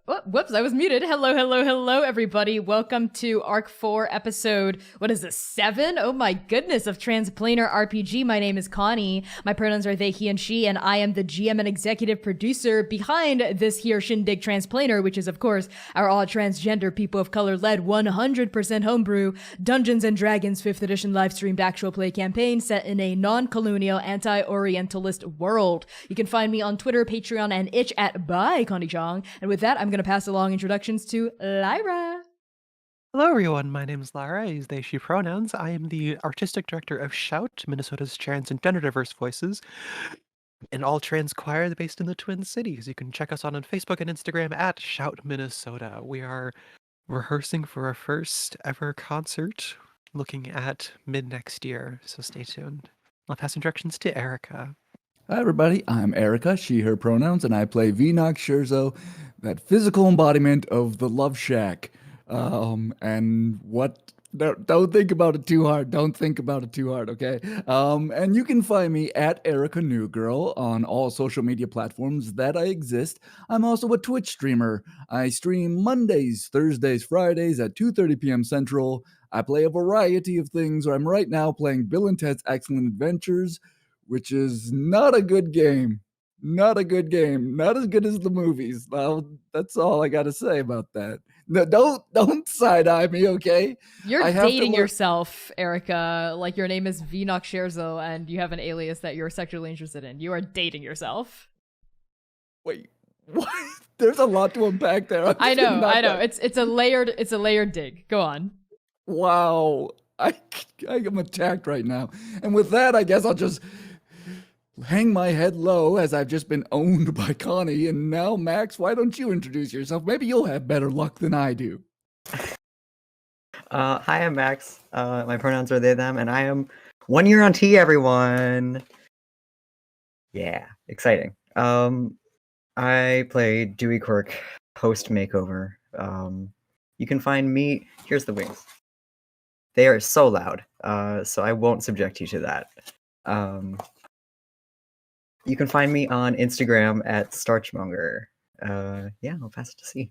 Oh, whoops, I was muted. Hello, everybody. Welcome to Arc 4 episode, what is this, 7? Oh my goodness, of Transplanar RPG. My name is Connie. My pronouns are they, he, and she, and I am the GM and executive producer behind this here shindig Transplanar, which is, of course, our all-transgender, people of color-led 100% homebrew Dungeons & Dragons 5th edition live-streamed actual play campaign set in a non-colonial, anti-orientalist world. You can find me on Twitter, Patreon, and itch at by Connie Chong. And with that, I'm going to pass along introductions to Lyra. Hello, everyone. My name is Lara. I use they, she pronouns. I am the artistic director of Shout, Minnesota's trans and gender diverse voices, an all trans choir based in the Twin Cities. You can check us out on Facebook and Instagram at Shout Minnesota. We are rehearsing for our first ever concert looking at mid next year, so stay tuned. I'll pass instructions to Erica. Hi, everybody. I'm Erica, she, her pronouns, and I play Vinox Scherzo, that physical embodiment of the Love Shack. And what? Don't think about it too hard. Don't think about it too hard, okay? And you can find me at Erica Newgirl on all social media platforms that I exist. I'm also a Twitch streamer. I stream Mondays, Thursdays, Fridays at 2:30 p.m. Central. I play a variety of things. I'm right now playing Bill and Ted's Excellent Adventures, which is not a good game. Not a good game. Not as good as the movies. Well, that's all I got to say about that. No, don't side-eye me, okay? You're dating yourself, Erica. Like, your name is Vinox Scherzo, and you have an alias that you're sexually interested in. You are dating yourself. Wait, what? There's a lot to unpack there. I know. It's a layered dig. Go on. Wow. I am attacked right now. And with that, I guess I'll just hang my head low as I've just been owned by Connie. And now, Max, why don't you introduce yourself? Maybe you'll have better luck than I do. Hi, I'm Max. My pronouns are they, them, and I am 1 year on T, everyone. Yeah, exciting. I play Dewey Quirk post makeover. You can find me. Here's the wings. They are so loud, so I won't subject you to that. You can find me on Instagram at Starchmonger. Yeah, I'll pass it to C.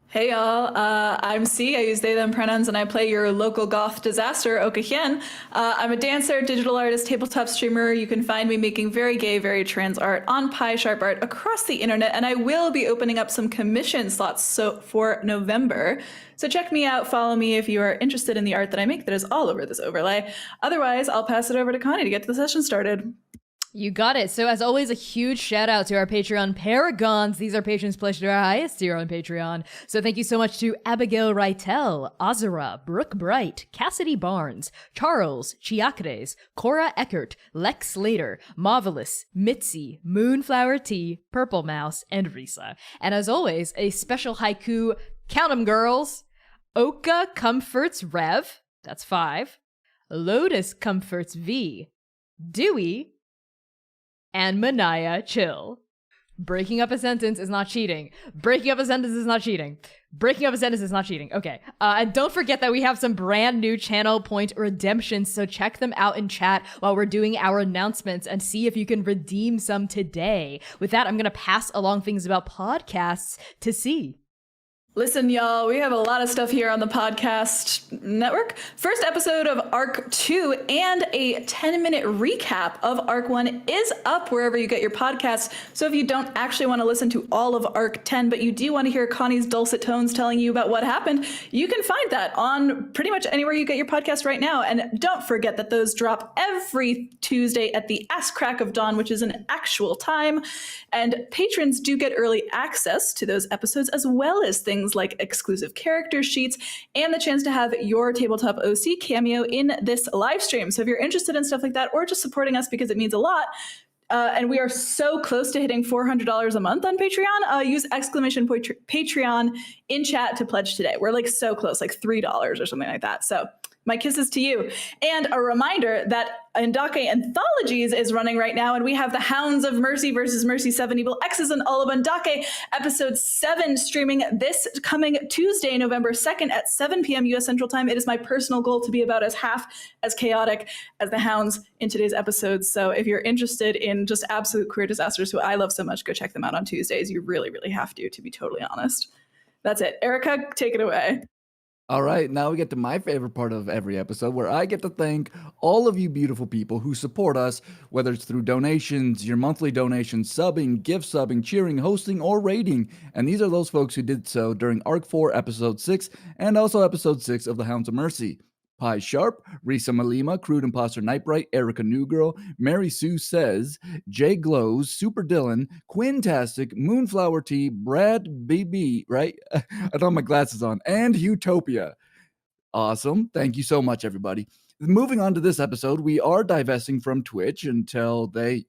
Hey y'all, I'm C. I use they, them pronouns, and I play your local goth disaster, Okahien. I'm a dancer, digital artist, tabletop streamer. You can find me making very gay, very trans art on PieSharp Art across the internet, and I will be opening up some commission slots for November. So check me out, follow me if you are interested in the art that I make that is all over this overlay. Otherwise, I'll pass it over to Connie to get the session started. You got it. So as always, a huge shout out to our Patreon Paragons. These are patrons pledged to our highest tier on Patreon. So thank you so much to Abigail Reitel, Azura, Brooke Bright, Cassidy Barnes, Charles, Chiacres, Cora Eckert, Lex Slater, Marvelous, Mitzi, Moonflower Tea, Purple Mouse, and Risa. And as always, a special haiku, count 'em girls, Oka Comforts Rev, that's 5, Lotus Comforts V, Dewey, and Manaia chill. Breaking up a sentence is not cheating. Breaking up a sentence is not cheating. Breaking up a sentence is not cheating. Okay. And don't forget that we have some brand new channel point redemptions, so check them out in chat while we're doing our announcements and see if you can redeem some today. With that, I'm going to pass along things about podcasts to C. Listen, y'all, we have a lot of stuff here on the podcast network. First episode of Arc 2 and a 10-minute recap of Arc 1 is up wherever you get your podcasts. So if you don't actually want to listen to all of Arc 10, but you do want to hear Connie's dulcet tones telling you about what happened, you can find that on pretty much anywhere you get your podcast right now. And don't forget that those drop every Tuesday at the ass crack of dawn, which is an actual time. And patrons do get early access to those episodes, as well as things like exclusive character sheets and the chance to have your tabletop OC cameo in this live stream. So if you're interested in stuff like that, or just supporting us because it means a lot, and we are so close to hitting $400 a month on Patreon, use exclamation Patreon in chat to pledge today. We're like so close, like $3 or something like that. So My kisses to you. And a reminder that Andake Anthologies is running right now, and we have the Hounds of Mercy versus Mercy 7 Evil X's and all of Andake, episode 7, streaming this coming Tuesday, November 2nd at 7 p.m. U.S. Central Time. It is my personal goal to be about half as chaotic as the Hounds in today's episodes. So if you're interested in just absolute queer disasters, who I love so much, go check them out on Tuesdays. You really, really have to be totally honest. That's it. Erica, take it away. All right, now we get to my favorite part of every episode, where I get to thank all of you beautiful people who support us, whether it's through donations, your monthly donations, subbing, gift subbing, cheering, hosting, or rating. And these are those folks who did so during Arc 4, Episode 6, and also Episode 6 of The Hounds of Mercy. Pie Sharp, Risa Malima, Crude Imposter Nightbright, Erica Newgirl, Mary Sue Says, Jay Glows, Super Dylan, Quintastic, Moonflower Tea, Brad BB, right? I don't have my glasses on, and Utopia. Awesome. Thank you so much, everybody. Moving on to this episode, we are divesting from Twitch until they,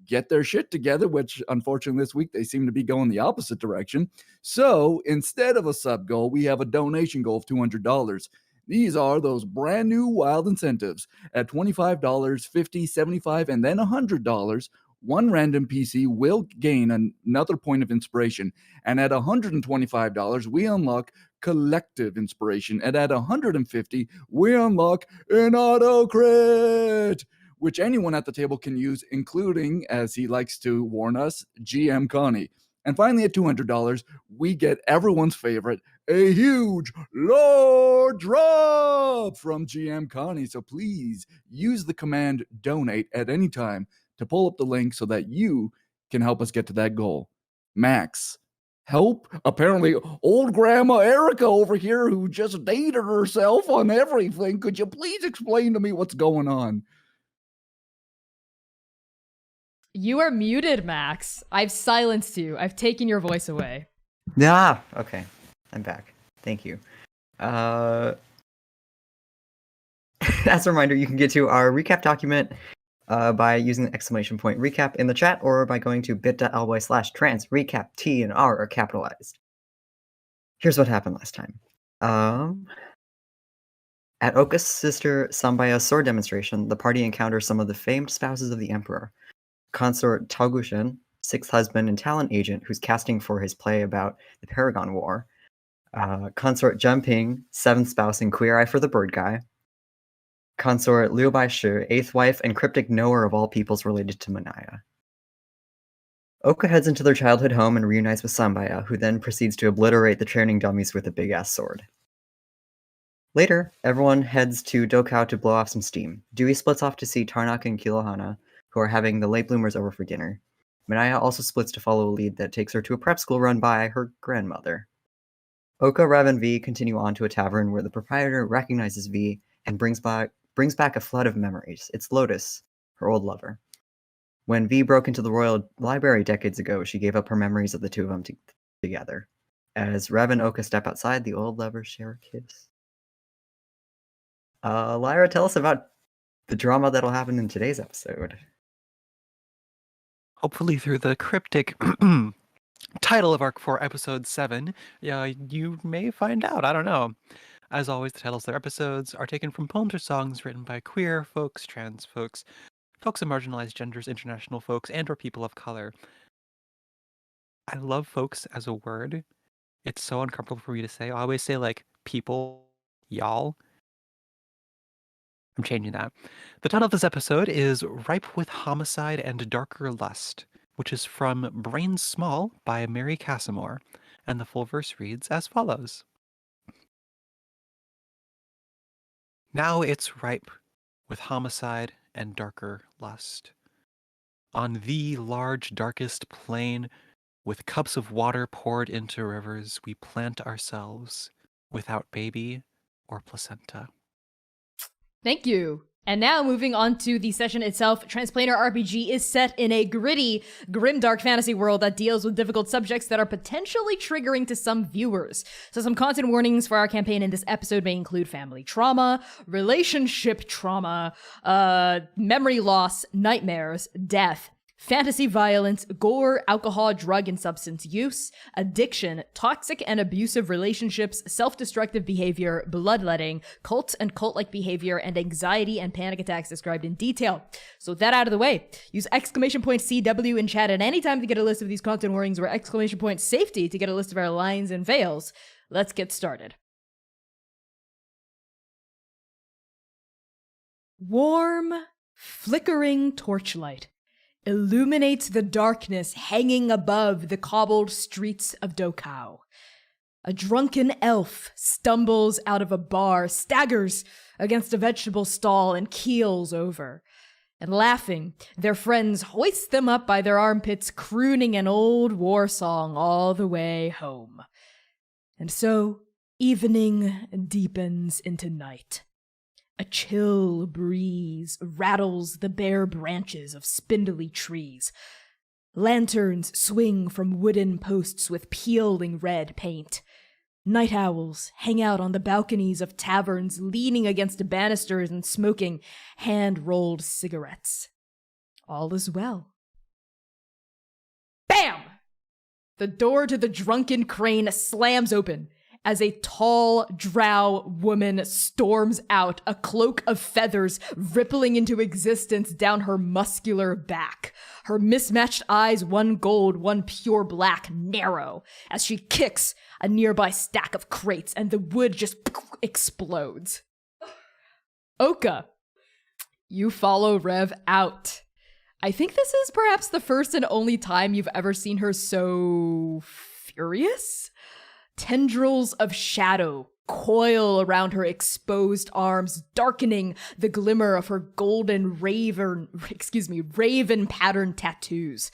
get their shit together, which unfortunately this week they seem to be going the opposite direction. So instead of a sub goal, we have a donation goal of $200. These are those brand new wild incentives. At $25, $50, $75, and then $100, one random PC will gain another point of inspiration. And at $125, we unlock collective inspiration. And at $150, we unlock an auto crit, which anyone at the table can use, including, as he likes to warn us, GM Connie. And finally, at $200, we get everyone's favorite, a huge, large drop from GM Connie. So please use the command donate at any time to pull up the link so that you can help us get to that goal. Max, help? Apparently, old Grandma Erica over here, who just dated herself on everything. Could you please explain to me what's going on? You are muted, Max. I've silenced you. I've taken your voice away. Okay. I'm back. Thank you. As a reminder, you can get to our recap document by using the !recap in the chat, or by going to bit.ly/trans recap. T and R are capitalized. Here's what happened last time. At Oka's sister Sambaya's sword demonstration, the party encounters some of the famed spouses of the Emperor. Consort Taugushin, sixth husband and talent agent who's casting for his play about the Paragon War. Consort Jumping, seventh spouse and Queer Eye for the Bird Guy. Consort Liu Baishi, eighth wife and cryptic knower of all peoples related to Manaia. Oka heads into their childhood home and reunites with Sambaya, who then proceeds to obliterate the training dummies with a big-ass sword. Later, everyone heads to Dokao to blow off some steam. Dewey splits off to see Tarnak and Kilohana, who are having the late bloomers over for dinner. Manaia also splits to follow a lead that takes her to a prep school run by her grandmother. Oka, Rev, and V continue on to a tavern where the proprietor recognizes V and brings back a flood of memories. It's Lotus, her old lover. When V broke into the royal library decades ago, she gave up her memories of the two of them together. As Rev and Oka step outside, the old lovers share a kiss. Lyra, tell us about the drama that'll happen in today's episode. Hopefully through the cryptic title of Arc 4, Episode 7, you may find out. I don't know. As always, the titles of their episodes are taken from poems or songs written by queer folks, trans folks, folks of marginalized genders, international folks, and or people of color. I love folks as a word. It's so uncomfortable for me to say. I always say, like, people, y'all. I'm changing that. The title of this episode is Ripe with Homicide and Darker Lust, which is from Brain Small by Mary Casimore, and the full verse reads as follows. Now it's ripe with homicide and darker lust. On the large darkest plain, with cups of water poured into rivers, we plant ourselves without baby or placenta. Thank you. And now, moving on to the session itself, Transplanar RPG is set in a gritty, grimdark fantasy world that deals with difficult subjects that are potentially triggering to some viewers. So some content warnings for our campaign in this episode may include family trauma, relationship trauma, memory loss, nightmares, death, fantasy violence, gore, alcohol, drug and substance use, addiction, toxic and abusive relationships, self-destructive behavior, bloodletting, cults and cult-like behavior, and anxiety and panic attacks described in detail. So with that out of the way, use !CW in chat at any time to get a list of these content warnings, or !safety to get a list of our lines and veils. Let's get started. Warm, flickering torchlight illuminates the darkness hanging above the cobbled streets of Dokao. A drunken elf stumbles out of a bar, staggers against a vegetable stall, and keels over. And laughing, their friends hoist them up by their armpits, crooning an old war song all the way home. And so, evening deepens into night. A chill breeze rattles the bare branches of spindly trees. Lanterns swing from wooden posts with peeling red paint. Night owls hang out on the balconies of taverns, leaning against banisters and smoking hand-rolled cigarettes. All is well. Bam! The door to the drunken crane slams open as a tall drow woman storms out, a cloak of feathers rippling into existence down her muscular back. Her mismatched eyes, one gold, one pure black, narrow, as she kicks a nearby stack of crates and the wood just explodes. Oka, you follow Rev out. I think this is perhaps the first and only time you've ever seen her so furious. Tendrils of shadow coil around her exposed arms, darkening the glimmer of her golden raven patterned tattoos.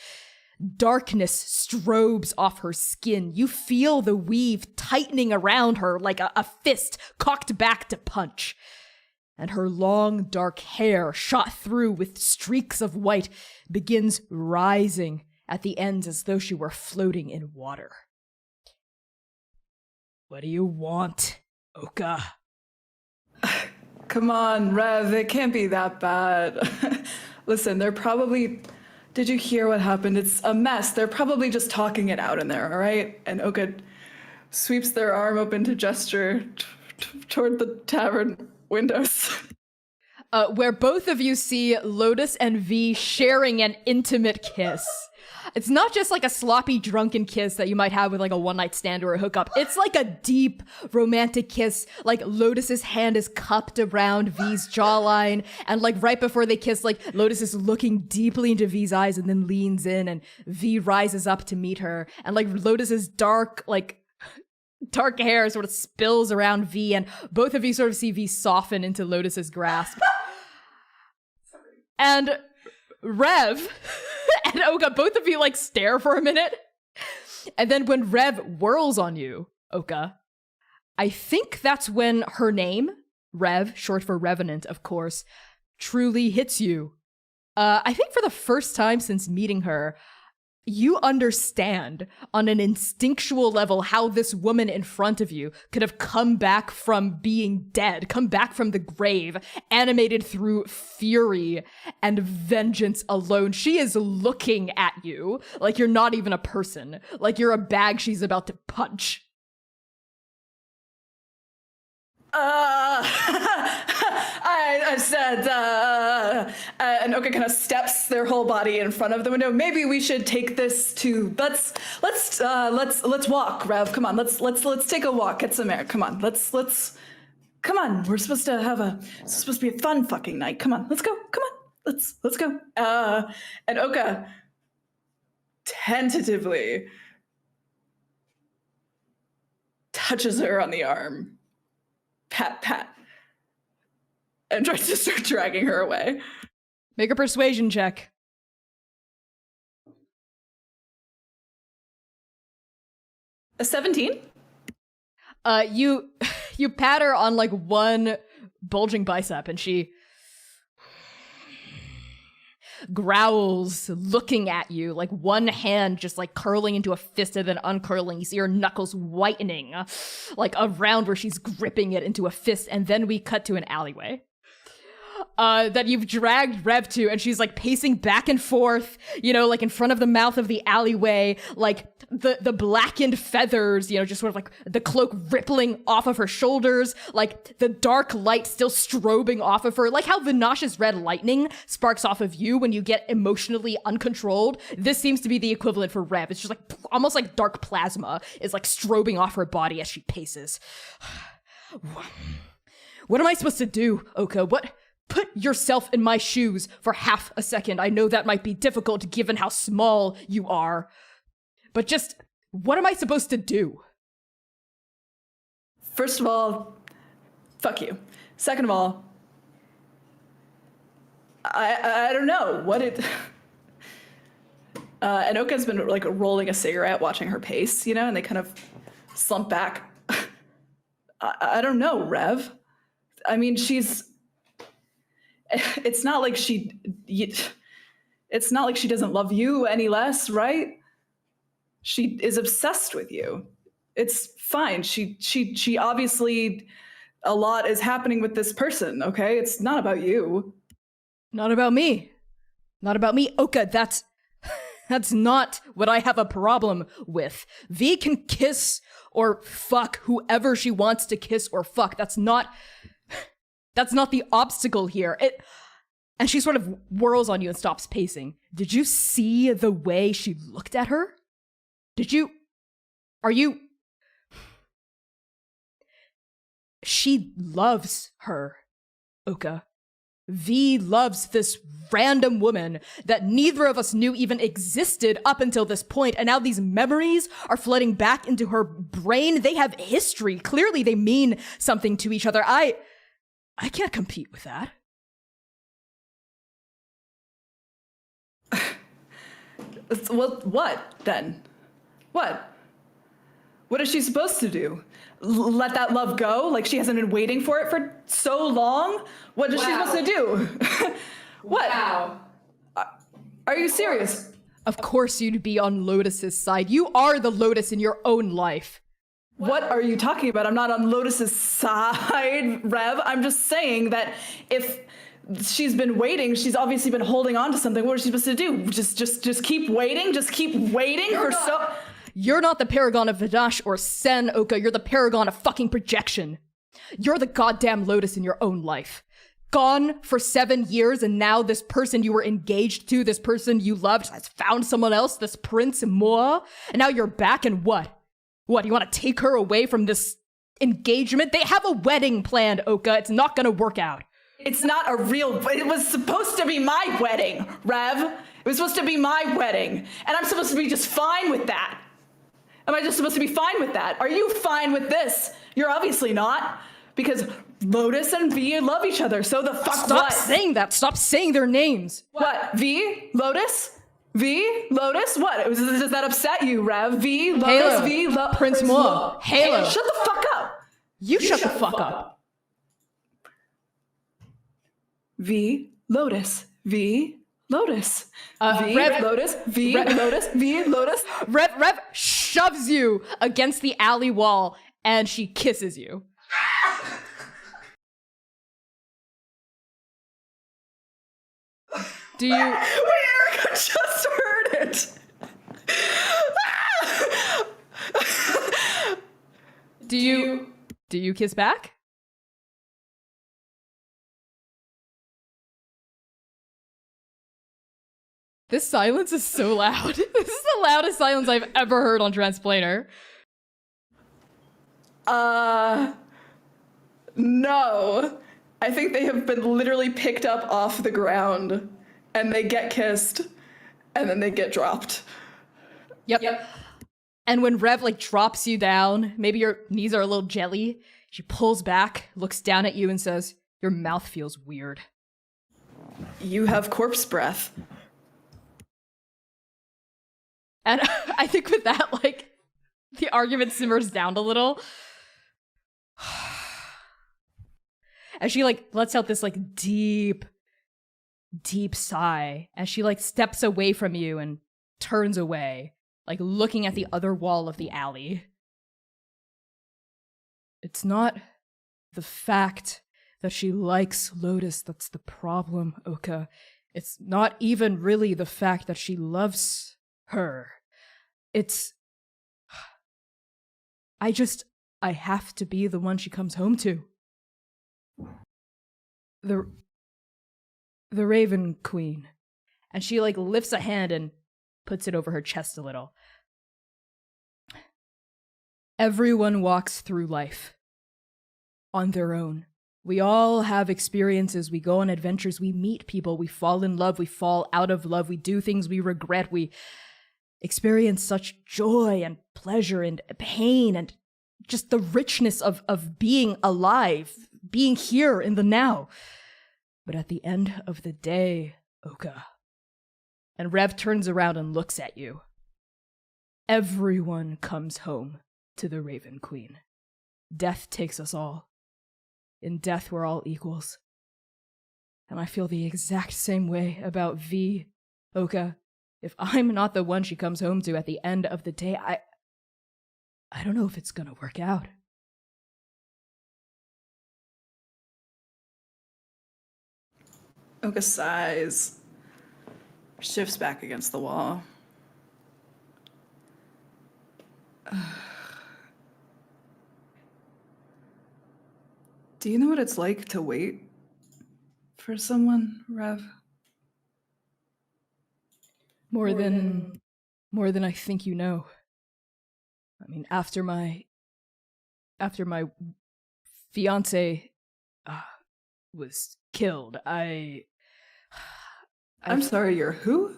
Darkness strobes off her skin. You feel the weave tightening around her like a fist cocked back to punch. And her long dark hair, shot through with streaks of white, begins rising at the ends as though she were floating in water. What do you want, Oka? Come on, Rev, it can't be that bad. Listen, they're probably... Did you hear what happened? It's a mess. They're probably just talking it out in there, all right? And Oka sweeps their arm open to gesture toward the tavern windows. Where both of you see Lotus and V sharing an intimate kiss. It's not just like a sloppy drunken kiss that you might have with like a one-night stand or a hookup. It's like a deep romantic kiss. Like Lotus's hand is cupped around V's jawline, and like right before they kiss, like Lotus is looking deeply into V's eyes and then leans in, and V rises up to meet her, and like Lotus's dark hair sort of spills around V, and both of you sort of see V soften into Lotus's grasp. And Rev and Oka, both of you like stare for a minute. And then when Rev whirls on you, Oka, I think that's when her name, Rev, short for Revenant, of course, truly hits you. I think for the first time since meeting her, you understand on an instinctual level how this woman in front of you could have come back from being dead, come back from the grave, animated through fury and vengeance alone. She is looking at you like you're not even a person, like you're a bag she's about to punch. I said, and Oka kind of steps their whole body in front of the window. Maybe we should take this to, let's walk, Rev. Come on, let's take a walk, get some air. Come on, come on. We're supposed to it's supposed to be a fun fucking night. Come on, let's go. Come on, let's go. And Oka tentatively touches her on the arm. Pat, and tries to start dragging her away. Make a persuasion check. A 17? You pat her on like one bulging bicep, and she growls, looking at you, like one hand just like curling into a fist and then uncurling. You see her knuckles whitening, like around where she's gripping it into a fist, and then we cut to an alleyway. that you've dragged Rev to, and she's like pacing back and forth, you know, like in front of the mouth of the alleyway, like the blackened feathers, you know, just sort of like the cloak rippling off of her shoulders, like the dark light still strobing off of her, like how Vinash's red lightning sparks off of you when you get emotionally uncontrolled. This seems to be the equivalent for Rev. It's just like almost like dark plasma is like strobing off her body as she paces. What am I supposed to do, Oka? Put yourself in my shoes for half a second. I know that might be difficult given how small you are. But just, what am I supposed to do? First of all, fuck you. Second of all, I don't know what it... and Oka's been like rolling a cigarette, watching her pace, you know, and they kind of slump back. I don't know, Rev. I mean, it's not like she doesn't love you any less, right? She is obsessed with you. It's fine. She obviously, a lot is happening with this person, okay? It's not about you. Not about me. Not about me. Oka, that's not what I have a problem with. V can kiss or fuck whoever she wants to kiss or fuck. That's not the obstacle here. And she sort of whirls on you and stops pacing. Did you see the way she looked at her? She loves her, Oka. V loves this random woman that neither of us knew even existed up until this point, and now these memories are flooding back into her brain. They have history. Clearly they mean something to each other. I can't compete with that. Well, what then? What? What is she supposed to do? Let that love go? Like she hasn't been waiting for it for so long? What is she supposed to do? What? Wow. Are you serious? Of course you'd be on Lotus's side. You are the Lotus in your own life. What are you talking about? I'm not on Lotus's side, Rev. I'm just saying that if she's been waiting, she's obviously been holding on to something. What is she supposed to do? Just keep waiting? Just keep waiting for so... You're not the paragon of Vinash or Sen, Oka. You're the paragon of fucking projection. You're the goddamn Lotus in your own life. Gone for 7 years, and now this person you were engaged to, this person you loved, has found someone else, this Prince Moa, and now you're back, and what? What, you want to take her away from this engagement? They have a wedding planned, Oka. It's not gonna work out. It's not a real... It was supposed to be my wedding, Rev. It was supposed to be my wedding, and I'm supposed to be just fine with that. Am I just supposed to be fine with that? Are you fine with this? You're obviously not, because Lotus and V love each other, so the fuck Stop saying that. Stop saying their names. What? V? Lotus? V? Lotus? What? Does that upset you, Rev? V? Lotus? Halo. V? Prince Moa. Halo. Shut the fuck up. You shut the fuck up. V? Lotus. V? Lotus. V? Rev- Lotus. V? Rev- Lotus. V? Lotus. Rev shoves you against the alley wall, and she kisses you. Do you... Wait, Erica just heard it. Do you kiss back? This silence is so loud. This is the loudest silence I've ever heard on Transplanar. No. I think they have been literally picked up off the ground, and they get kissed, and then they get dropped. Yep. And when Rev like drops you down, maybe your knees are a little jelly, she pulls back, looks down at you and says, "Your mouth feels weird." You have corpse breath. And I think with that, like, the argument simmers down a little. As she, like, lets out this, like, deep sigh. As she, like, steps away from you and turns away, like, looking at the other wall of the alley. It's not the fact that she likes Lotus that's the problem, Oka. It's not even really the fact that she loves her. It's... I have to be the one she comes home to. The Raven Queen. And she, like, lifts a hand and puts it over her chest a little. Everyone walks through life on their own. We all have experiences. We go on adventures. We meet people. We fall in love. We fall out of love. We do things we regret. We experience such joy and pleasure and pain and just the richness of being alive, being here in the now. But at the end of the day, Oka, and Rev turns around and looks at you, everyone comes home to the Raven Queen. Death takes us all. In death, we're all equals. And I feel the exact same way about V, Oka. If I'm not the one she comes home to at the end of the day, I don't know if it's gonna work out. Oka sighs, shifts back against the wall. Do you know what it's like to wait for someone, Rev? More than I think you know. I mean, after my fiance was killed, I'm sorry, you're who?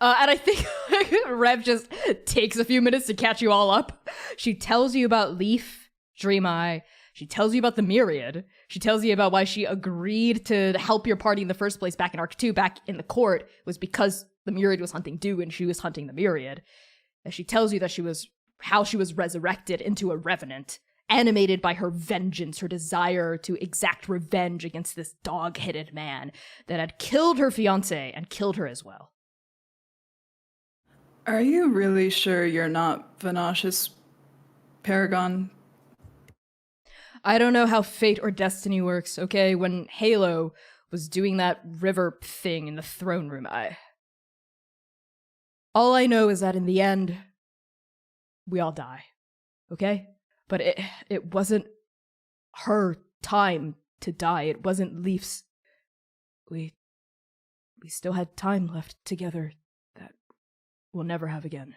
And I think Rev just takes a few minutes to catch you all up. She tells you about Leaf, Dream Eye. She tells you about the Myriad. She tells you about why she agreed to help your party in the first place back in Arc 2, back in the court, was because the Myriad was hunting Dewey and she was hunting the Myriad. And she tells you that how she was resurrected into a revenant, animated by her vengeance, her desire to exact revenge against this dog-headed man that had killed her fiancé and killed her as well. Are you really sure you're not Vinash's Paragon? I don't know how fate or destiny works, okay? When Halo was doing that river thing in the throne room, all I know is that in the end, we all die, okay? But it wasn't her time to die. It wasn't Leaf's. We still had time left together that we'll never have again.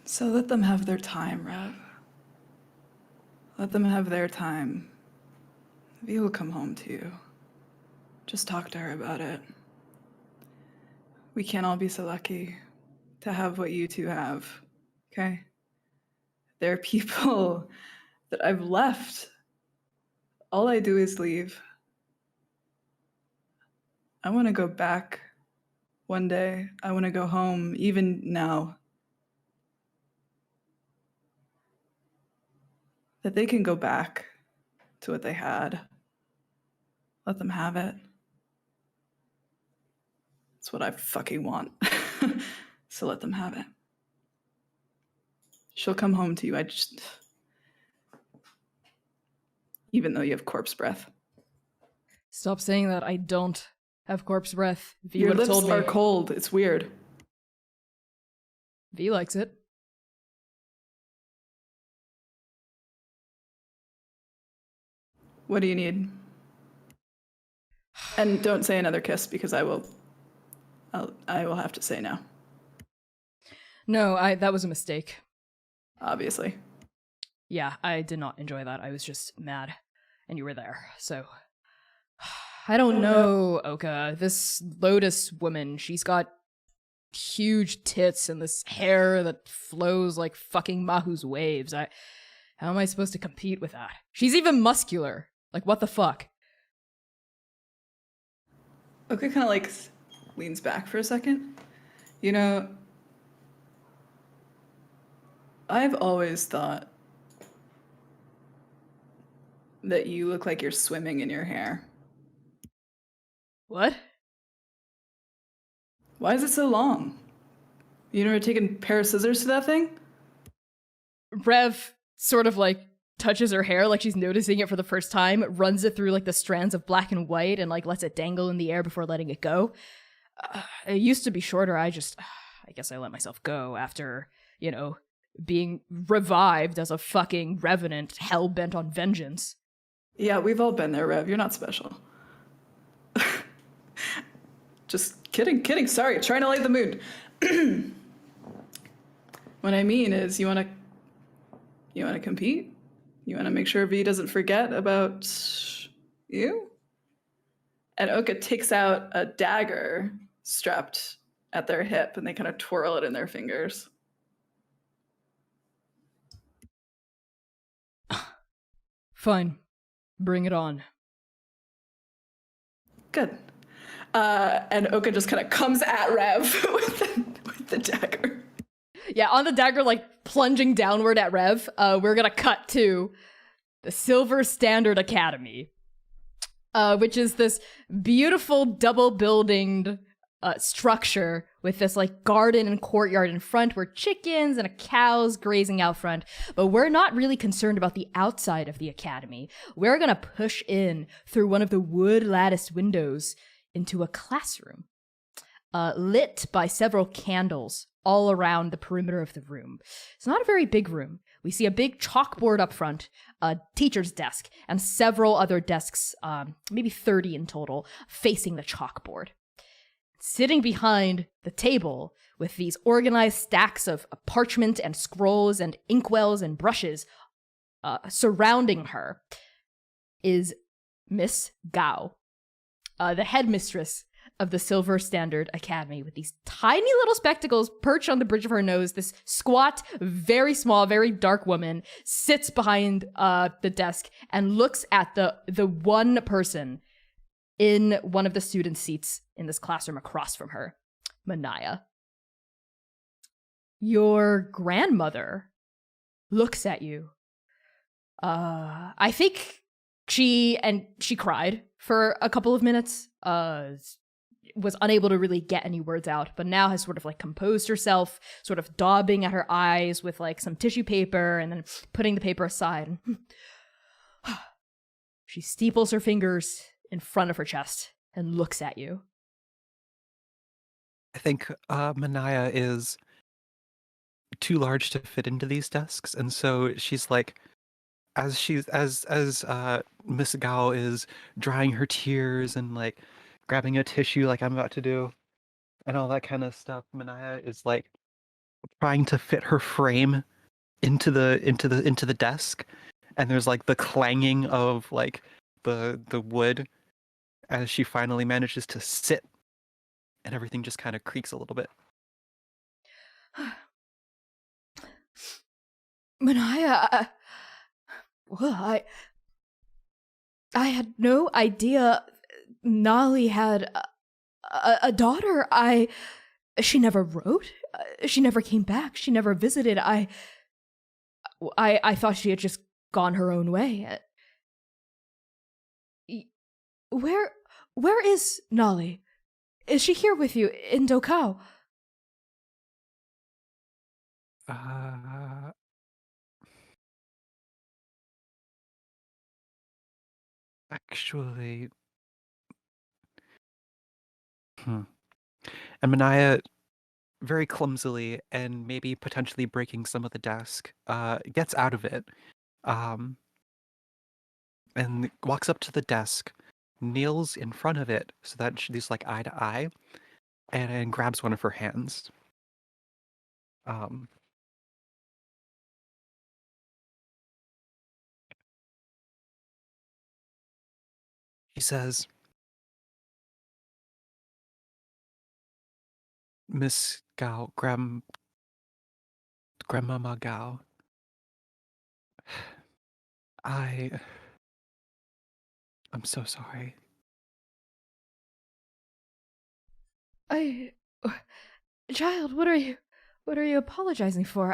So let them have their time, Rev. Let them have their time. V will come home to you. Just talk to her about it. We can't all be so lucky to have what you two have, okay? There are people that I've left. All I do is leave. I want to go back one day. I want to go home, even now. That they can go back to what they had. Let them have it. That's what I fucking want. So let them have it. She'll come home to you. Even though you have corpse breath. Stop saying that. I don't have corpse breath. V Your would have lips told are me. cold. It's weird. V likes it. What do you need? And don't say another kiss because I will have to say no. No, that was a mistake. Obviously. Yeah, I did not enjoy that. I was just mad. And you were there, so... I don't know, Oka. This Lotus woman, she's got huge tits and this hair that flows like fucking Mahu's waves. How am I supposed to compete with that? She's even muscular. Like, what the fuck? Okay, kind of like leans back for a second. You know, I've always thought that you look like you're swimming in your hair. What? Why is it so long? You never taken a pair of scissors to that thing? Rev sort of like touches her hair like she's noticing it for the first time, runs it through like the strands of black and white and like lets it dangle in the air before letting it go. It used to be shorter. I guess I let myself go after, you know, being revived as a fucking revenant hell-bent on vengeance. Yeah, we've all been there, Rev. You're not special. Just kidding. Sorry, trying to light the mood. What I mean is, you wanna compete? You wanna make sure V doesn't forget about you? And Oka takes out a dagger strapped at their hip, and they kind of twirl it in their fingers. Fine. Bring it on. Good. And Oka just kind of comes at Rev with the dagger. Yeah, on the dagger, like plunging downward at Rev, we're gonna cut to the Silver Standard Academy, which is this beautiful double-buildinged structure with this like garden and courtyard in front where chickens and cows grazing out front. But we're not really concerned about the outside of the academy. We're gonna push in through one of the wood latticed windows into a classroom, lit by several candles all around the perimeter of the room. It's not a very big room. We see a big chalkboard up front, a teacher's desk, and several other desks, maybe 30 in total, facing the chalkboard. Sitting behind the table with these organized stacks of parchment and scrolls and inkwells and brushes surrounding her is Miss Gao, the headmistress of the Silver Standard Academy, with these tiny little spectacles perched on the bridge of her nose. This squat, very small, very dark woman sits behind the desk and looks at the one person in one of the student seats in this classroom across from her, Manaia. Your grandmother looks at you. I think she cried for a couple of minutes, was unable to really get any words out, but now has sort of like composed herself, sort of daubing at her eyes with like some tissue paper and then putting the paper aside. She steeples her fingers in front of her chest and looks at you. I think Manaia is too large to fit into these desks, and so she's like, as Miss Gao is drying her tears and like grabbing a tissue like I'm about to do and all that kind of stuff, Manaia is like trying to fit her frame into the desk, and there's like the clanging of like the wood as she finally manages to sit, and everything just kind of creaks a little bit. Manaia, well, I had no idea Nolly had a daughter. She never wrote. She never came back. She never visited. I thought she had just gone her own way. Where is Nolly? Is she here with you in Dokao? Actually, and Manaia, very clumsily and maybe potentially breaking some of the desk, gets out of it, and walks up to the desk, kneels in front of it so that she's like eye to eye, and grabs one of her hands. He says, Miss Gao, Grandmama Gao, I'm so sorry. Child, what are you apologizing for?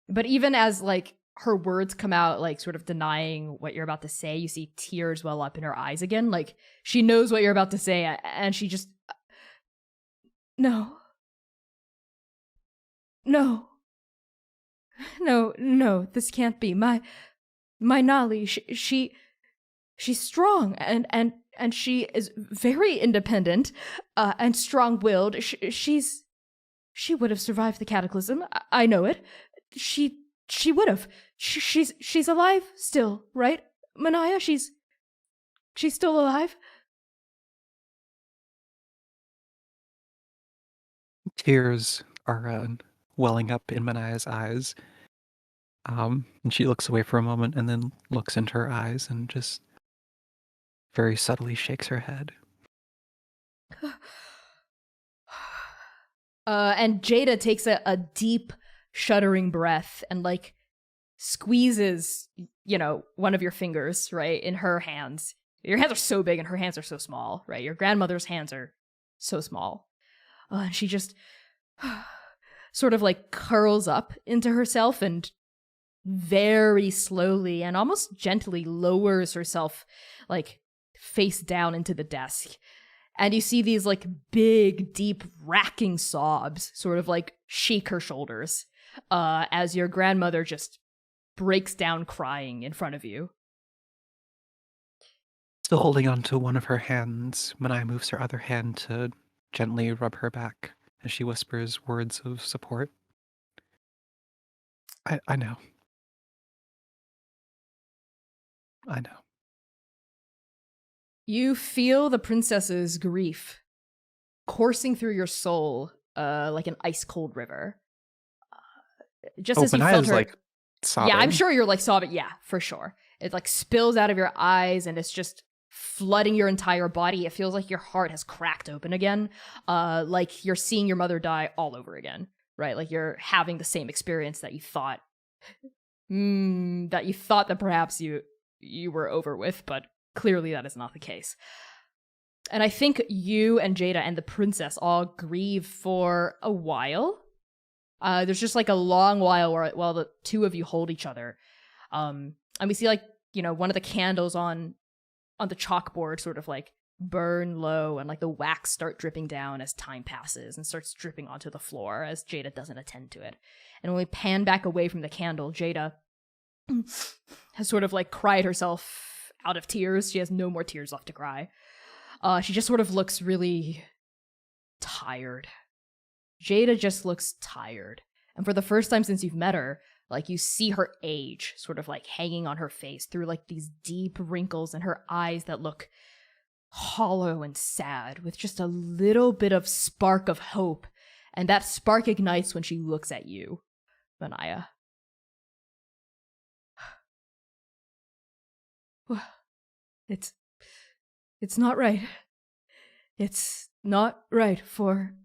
But even as like her words come out, like sort of denying what you're about to say, you see tears well up in her eyes again. Like she knows what you're about to say, and she just, no. No, this can't be. My Nali, she's strong and she is very independent and strong-willed. She would have survived the cataclysm. I know it. She would have. She's alive still, right? Manaia, she's still alive. Tears are welling up in Manaia's eyes. And she looks away for a moment and then looks into her eyes and just very subtly shakes her head. And Jada takes a deep, shuddering breath and, like, squeezes, one of your fingers, right, in her hands. Your hands are so big and her hands are so small, right? Your grandmother's hands are so small. And she just sort of, like, curls up into herself and very slowly and almost gently lowers herself, like, face down into the desk. And you see these, like, big, deep, racking sobs sort of, like, shake her shoulders as your grandmother just breaks down crying in front of you. Still holding on to one of her hands, Manaia moves her other hand to gently rub her back as she whispers words of support. I know. I know. You feel the princess's grief coursing through your soul like an ice-cold river. Just as you felt Manaia's her... like sobbing. Yeah, I'm sure you're, like, sobbing. Yeah, for sure. It, like, spills out of your eyes and it's just flooding your entire body. It feels like your heart has cracked open again. Like you're seeing your mother die all over again, right? Like you're having the same experience that you thought that perhaps you were over with, but clearly that is not the case. And I think you and Jada and the princess all grieve for a while. There's just like a long while while the two of you hold each other. And we see, like, one of the candles on the chalkboard sort of like burn low and like the wax start dripping down as time passes and starts dripping onto the floor as Jada doesn't attend to it. And when we pan back away from the candle, Jada has sort of like cried herself out of tears. She has no more tears left to cry. She just sort of looks really tired. Jada just looks tired. And for the first time since you've met her, like you see her age sort of like hanging on her face through like these deep wrinkles in her eyes that look hollow and sad with just a little bit of spark of hope. And that spark ignites when she looks at you, Manaia. It's not right. It's not right for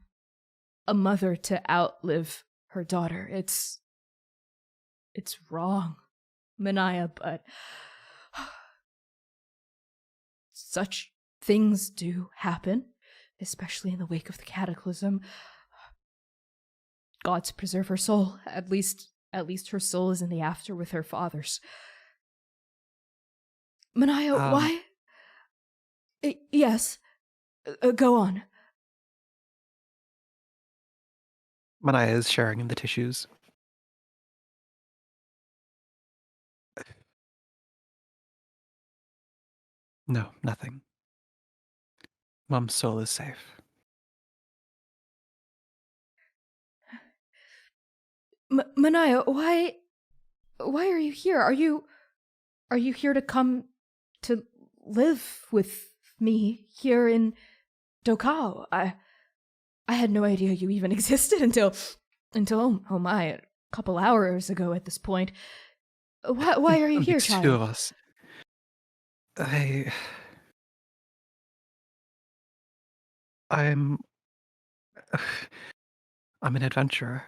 a mother to outlive her daughter. It's wrong, Manaia, but such things do happen, especially in the wake of the cataclysm. Gods preserve her soul. At least her soul is in the after with her fathers. Manaia, why? Yes. Go on. Manaia is sharing in the tissues. No, nothing. Mom's soul is safe. Manaia, why are you here? Are you here to come to live with me here in Dokao? I had no idea you even existed until oh my, a couple hours ago at this point. Why are you here, child? Two of us. I'm an adventurer.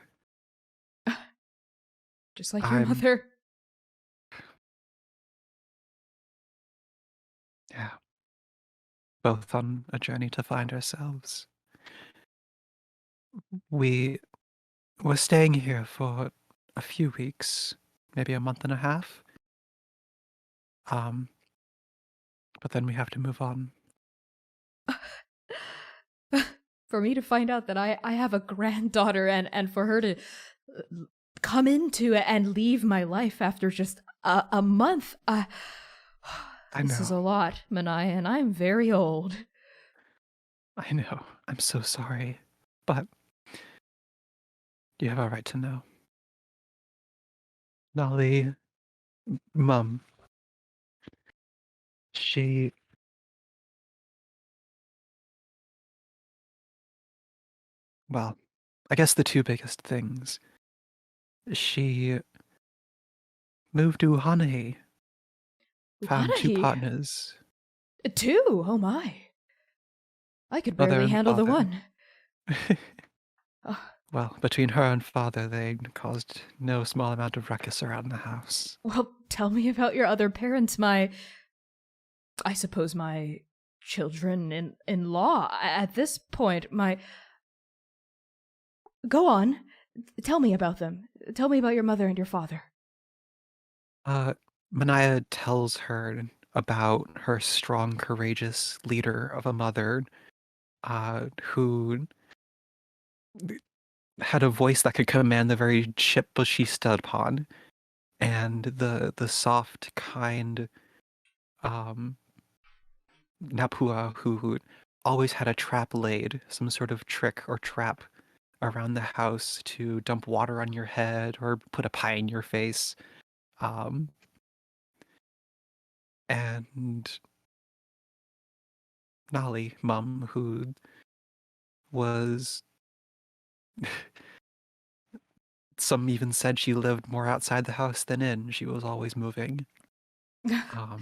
Just like your mother. Yeah. Both on a journey to find ourselves. We were staying here for a few weeks, maybe a month and a half. But then we have to move on. For me to find out that I have a granddaughter and for her to come into and leave my life after just a month. This is a know. lot, Manaia, and I'm very old. I know. I'm so sorry. But you have a right to know. Nolly, Mum, she... Well, I guess the two biggest things. She moved to Hanahi, found two Wanahi? partners, 2? Oh my. I could mother barely and handle the father. one. Oh, Well, between her and father, they caused no small amount of ruckus around the house. well, tell me about your other parents, I suppose my children in law. At this point, Go on. Tell me about them. Tell me about your mother and your father. Manaia tells her about her strong, courageous leader of a mother, who had a voice that could command the very ship she stood upon, and the soft, kind Napua who always had a trap laid, some sort of trick or trap around the house to dump water on your head or put a pie in your face. And Nolly, Mum, who was... Some even said she lived more outside the house than in. She was always moving. Well,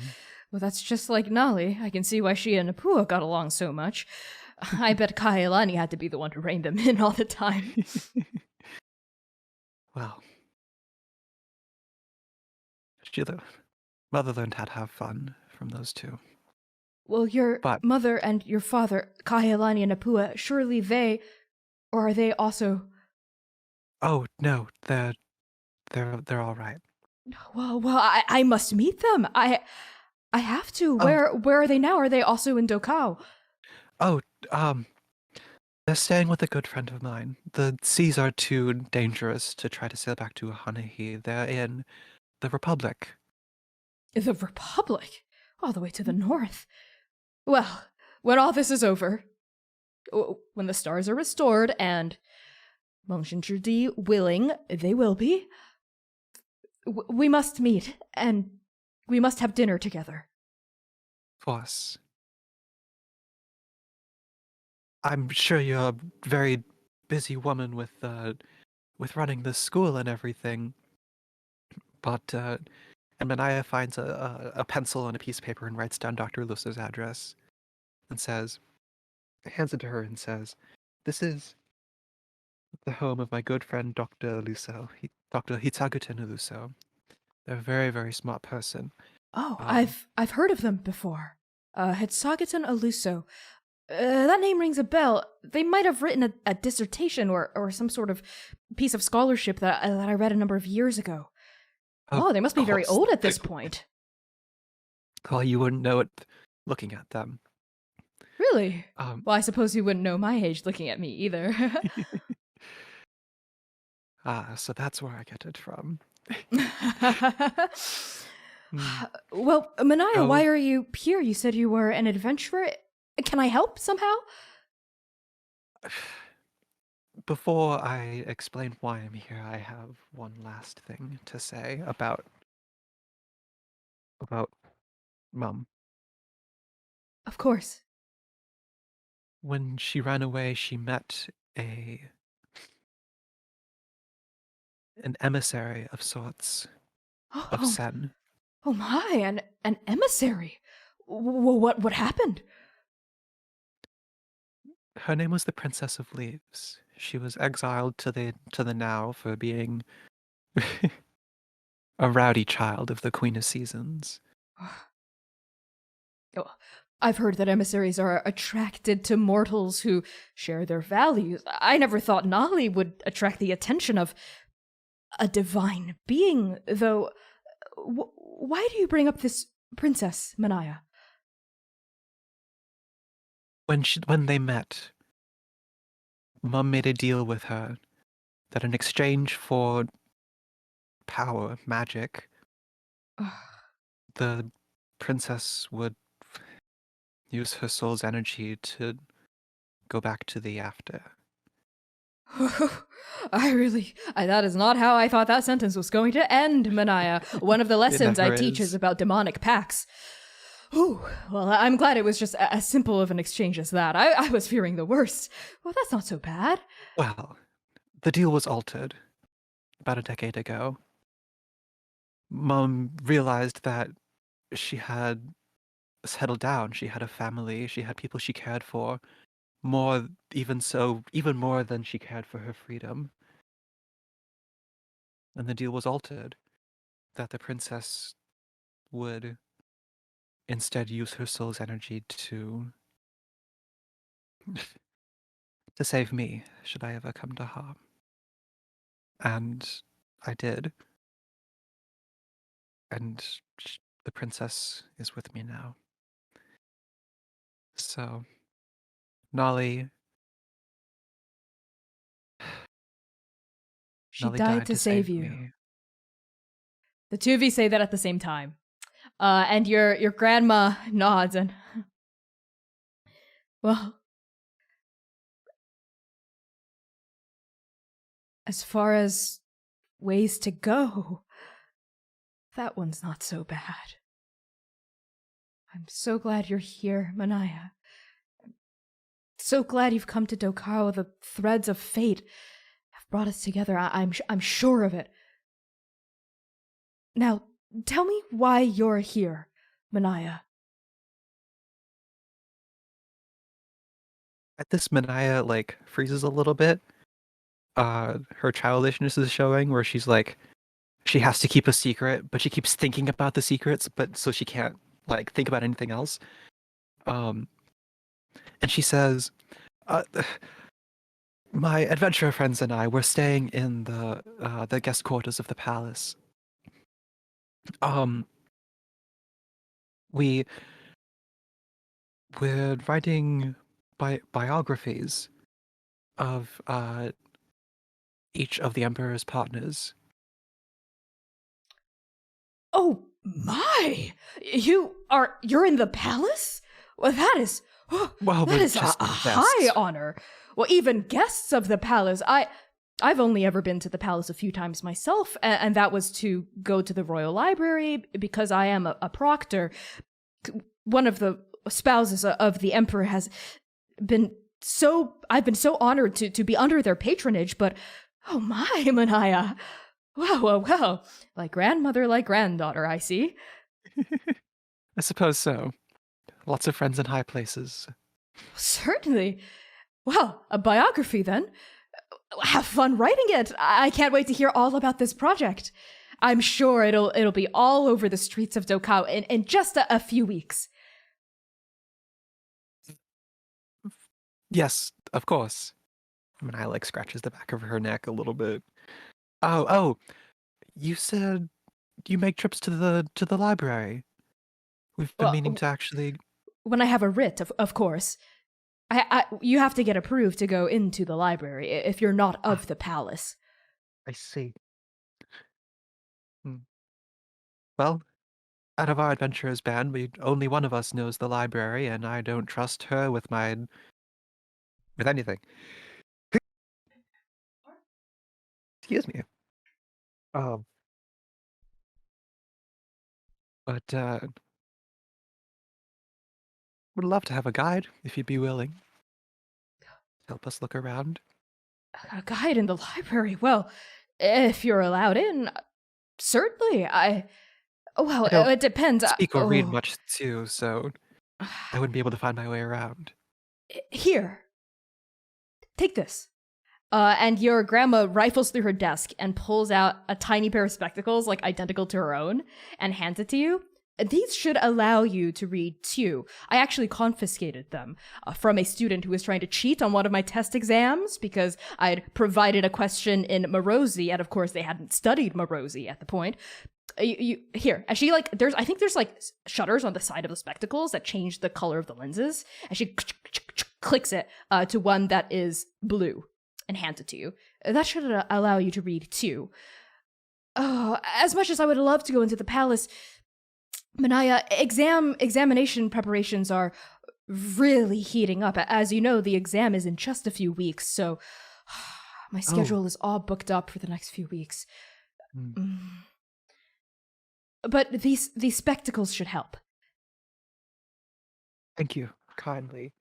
that's just like Nali. I can see why she and Napua got along so much. I bet Kailani had to be the one to rein them in all the time. Well, the mother learned how to have fun from those two. Well, your But- mother and your father, Kailani and Napua, surely or are they also... Oh no, they're all right. Well, I must meet them. I have to. Oh. Where are they now? Are they also in Dokao? Oh, they're staying with a good friend of mine. The seas are too dangerous to try to sail back to Hanahi. They're in the Republic. The Republic? All the way to the north. Well, when all this is over, when the stars are restored and Mongshinjudi willing, they will be, we must meet and we must have dinner together. Of course. I'm sure you're a very busy woman with running the school and everything. But and Manaia finds a pencil and a piece of paper and writes down Dr. Lusa's address and hands it to her and says, "This is the home of my good friend Dr. Luso, Dr. Hitsaguten Luso. They're a very, very smart person." Oh, I've heard of them before. Hitsagatan Aluso. That name rings a bell. They might have written a dissertation or some sort of piece of scholarship that I read a number of years ago. Oh, they must be very old at this point. Well, you wouldn't know it looking at them. Really? Well, I suppose you wouldn't know my age looking at me either. So that's where I get it from. Well, Manaia, Oh. why are you here? You said you were an adventurer. Can I help somehow? Before I explain why I'm here, I have one last thing to say about Mum. Of course. When she ran away, she met an emissary of sorts of Sen. Oh my, an emissary. What happened? Her name was the Princess of Leaves. She was exiled to the now for being a rowdy child of the Queen of Seasons. Oh, I've heard that emissaries are attracted to mortals who share their values. I never thought Nali would attract the attention of a divine being, though. Why do you bring up this princess, Manaia? When they met, Mum made a deal with her that in exchange for power, magic, the princess would use her soul's energy to go back to the after. That is not how I thought that sentence was going to end, Manaia. One of the lessons I never teach is. is about demonic pacts. Whew. Well, I'm glad it was just as simple of an exchange as that. I was fearing the worst. Well, that's not so bad. Well, the deal was altered about a decade ago. Mom realized that she had settled down. She had a family. She had people she cared for. Even more than she cared for her freedom. And the deal was altered. That the princess would instead use her soul's energy to save me, should I ever come to harm. And I did. And the princess is with me now. So, Nolly. She Nolly died to save you. me. The two of you say that at the same time. And your grandma nods and... Well... As far as ways to go, that one's not so bad. I'm so glad you're here, Manaia. I'm so glad you've come to Dokao. The threads of fate have brought us together. I'm sure of it. Now, tell me why you're here, Manaia. At this, Manaia, freezes a little bit. Her childishness is showing, where she's she has to keep a secret, but she keeps thinking about the secrets, but so she can't, think about anything else. And she says, my adventurer friends and I were staying in the guest quarters of the palace. We're writing biographies of each of the Emperor's partners. Oh my! You're in the palace? Well, that is Well, that we're is a just high guests. honor. Well, even guests of the palace. I've only ever been to the palace a few times myself, and that was to go to the royal library because I am a proctor. One of the spouses of the emperor has been I've been so honored to be under their patronage, but oh my, Manaia. Well. Like grandmother, like granddaughter, I see. I suppose so. Lots of friends in high places. Certainly. Well, a biography then. Have fun writing it. I can't wait to hear all about this project. I'm sure it'll be all over the streets of Dokao in just a few weeks. Yes, of course. Manaia scratches the back of her neck a little bit. Oh, you said you make trips to the library. We've been Well, meaning to actually. When I have a writ, of course. You have to get approved to go into the library if you're not of the palace. I see. Well, out of our adventurers band, only one of us knows the library, and I don't trust her with anything. Excuse me. But would love to have a guide if you'd be willing. Help us look around. A guide in the library? Well, if you're allowed in, certainly. Well, don't it depends. Speak or read much too, so I wouldn't be able to find my way around. Here. Take this. And your grandma rifles through her desk and pulls out a tiny pair of spectacles, identical to her own, and hands it to you. These should allow you to read too. I actually confiscated them from a student who was trying to cheat on one of my test exams because I had provided a question in Morosi, and of course they hadn't studied Morosi at the point. Here, and she I think there's shutters on the side of the spectacles that change the color of the lenses, and she clicks it to one that is blue and hands it to you. That should allow you to read too. Oh, as much as I would love to go into the palace, Manaia, examination preparations are really heating up. As you know, the exam is in just a few weeks, so my schedule is all booked up for the next few weeks. But these spectacles should help. Thank you kindly.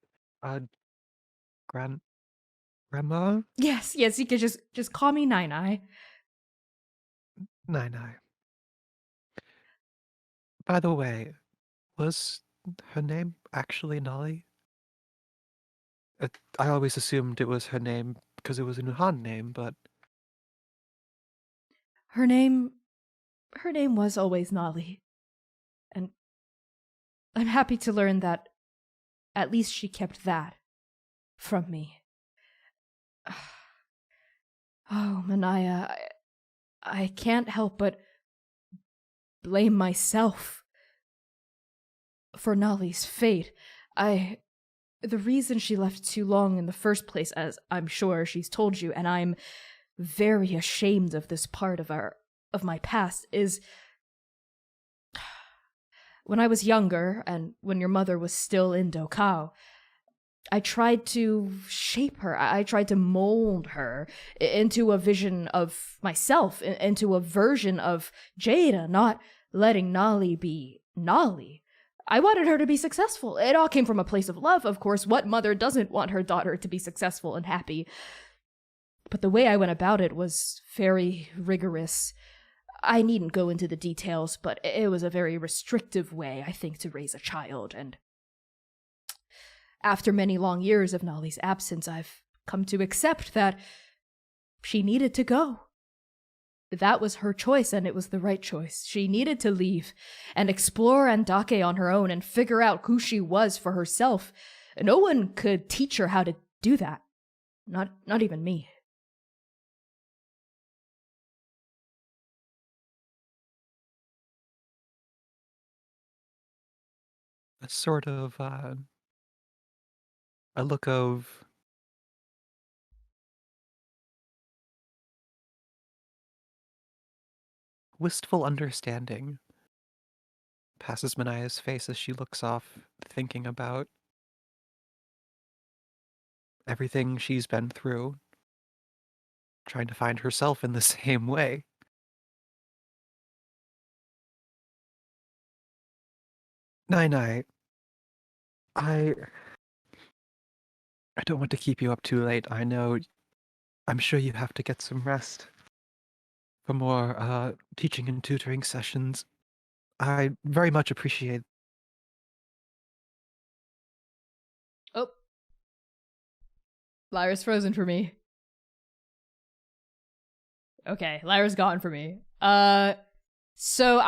Grandma? Yes, you could just call me Nine-Eye. Nine-Eye. By the way, was her name actually Nolly? I always assumed it was her name because it was a Nuhan name, but Her name was always Nolly. And I'm happy to learn that at least she kept that from me. Oh, Manaia, I can't help but blame myself for Nolly's fate. The reason she left too long in the first place, as I'm sure she's told you, and I'm very ashamed of this part of my past, is when I was younger and when your mother was still in Dokao, I tried to shape her. I tried to mold her into a vision of myself, into a version of Jada, not letting Nolly be Nolly. I wanted her to be successful. It all came from a place of love, of course. What mother doesn't want her daughter to be successful and happy? But the way I went about it was very rigorous. I needn't go into the details, but it was a very restrictive way, I think, to raise a child. And after many long years of Nolly's absence, I've come to accept that she needed to go. That was her choice, and it was the right choice. She needed to leave and explore Andake on her own and figure out who she was for herself. No one could teach her how to do that. Not even me. a sort of a look of wistful understanding passes Manaia's face as she looks off, thinking about everything she's been through, trying to find herself in the same way. Nai, I don't want to keep you up too late. I'm sure you have to get some rest for more teaching and tutoring sessions. I very much appreciate. Oh. Lyra's frozen for me. Okay, Lyra's gone for me. So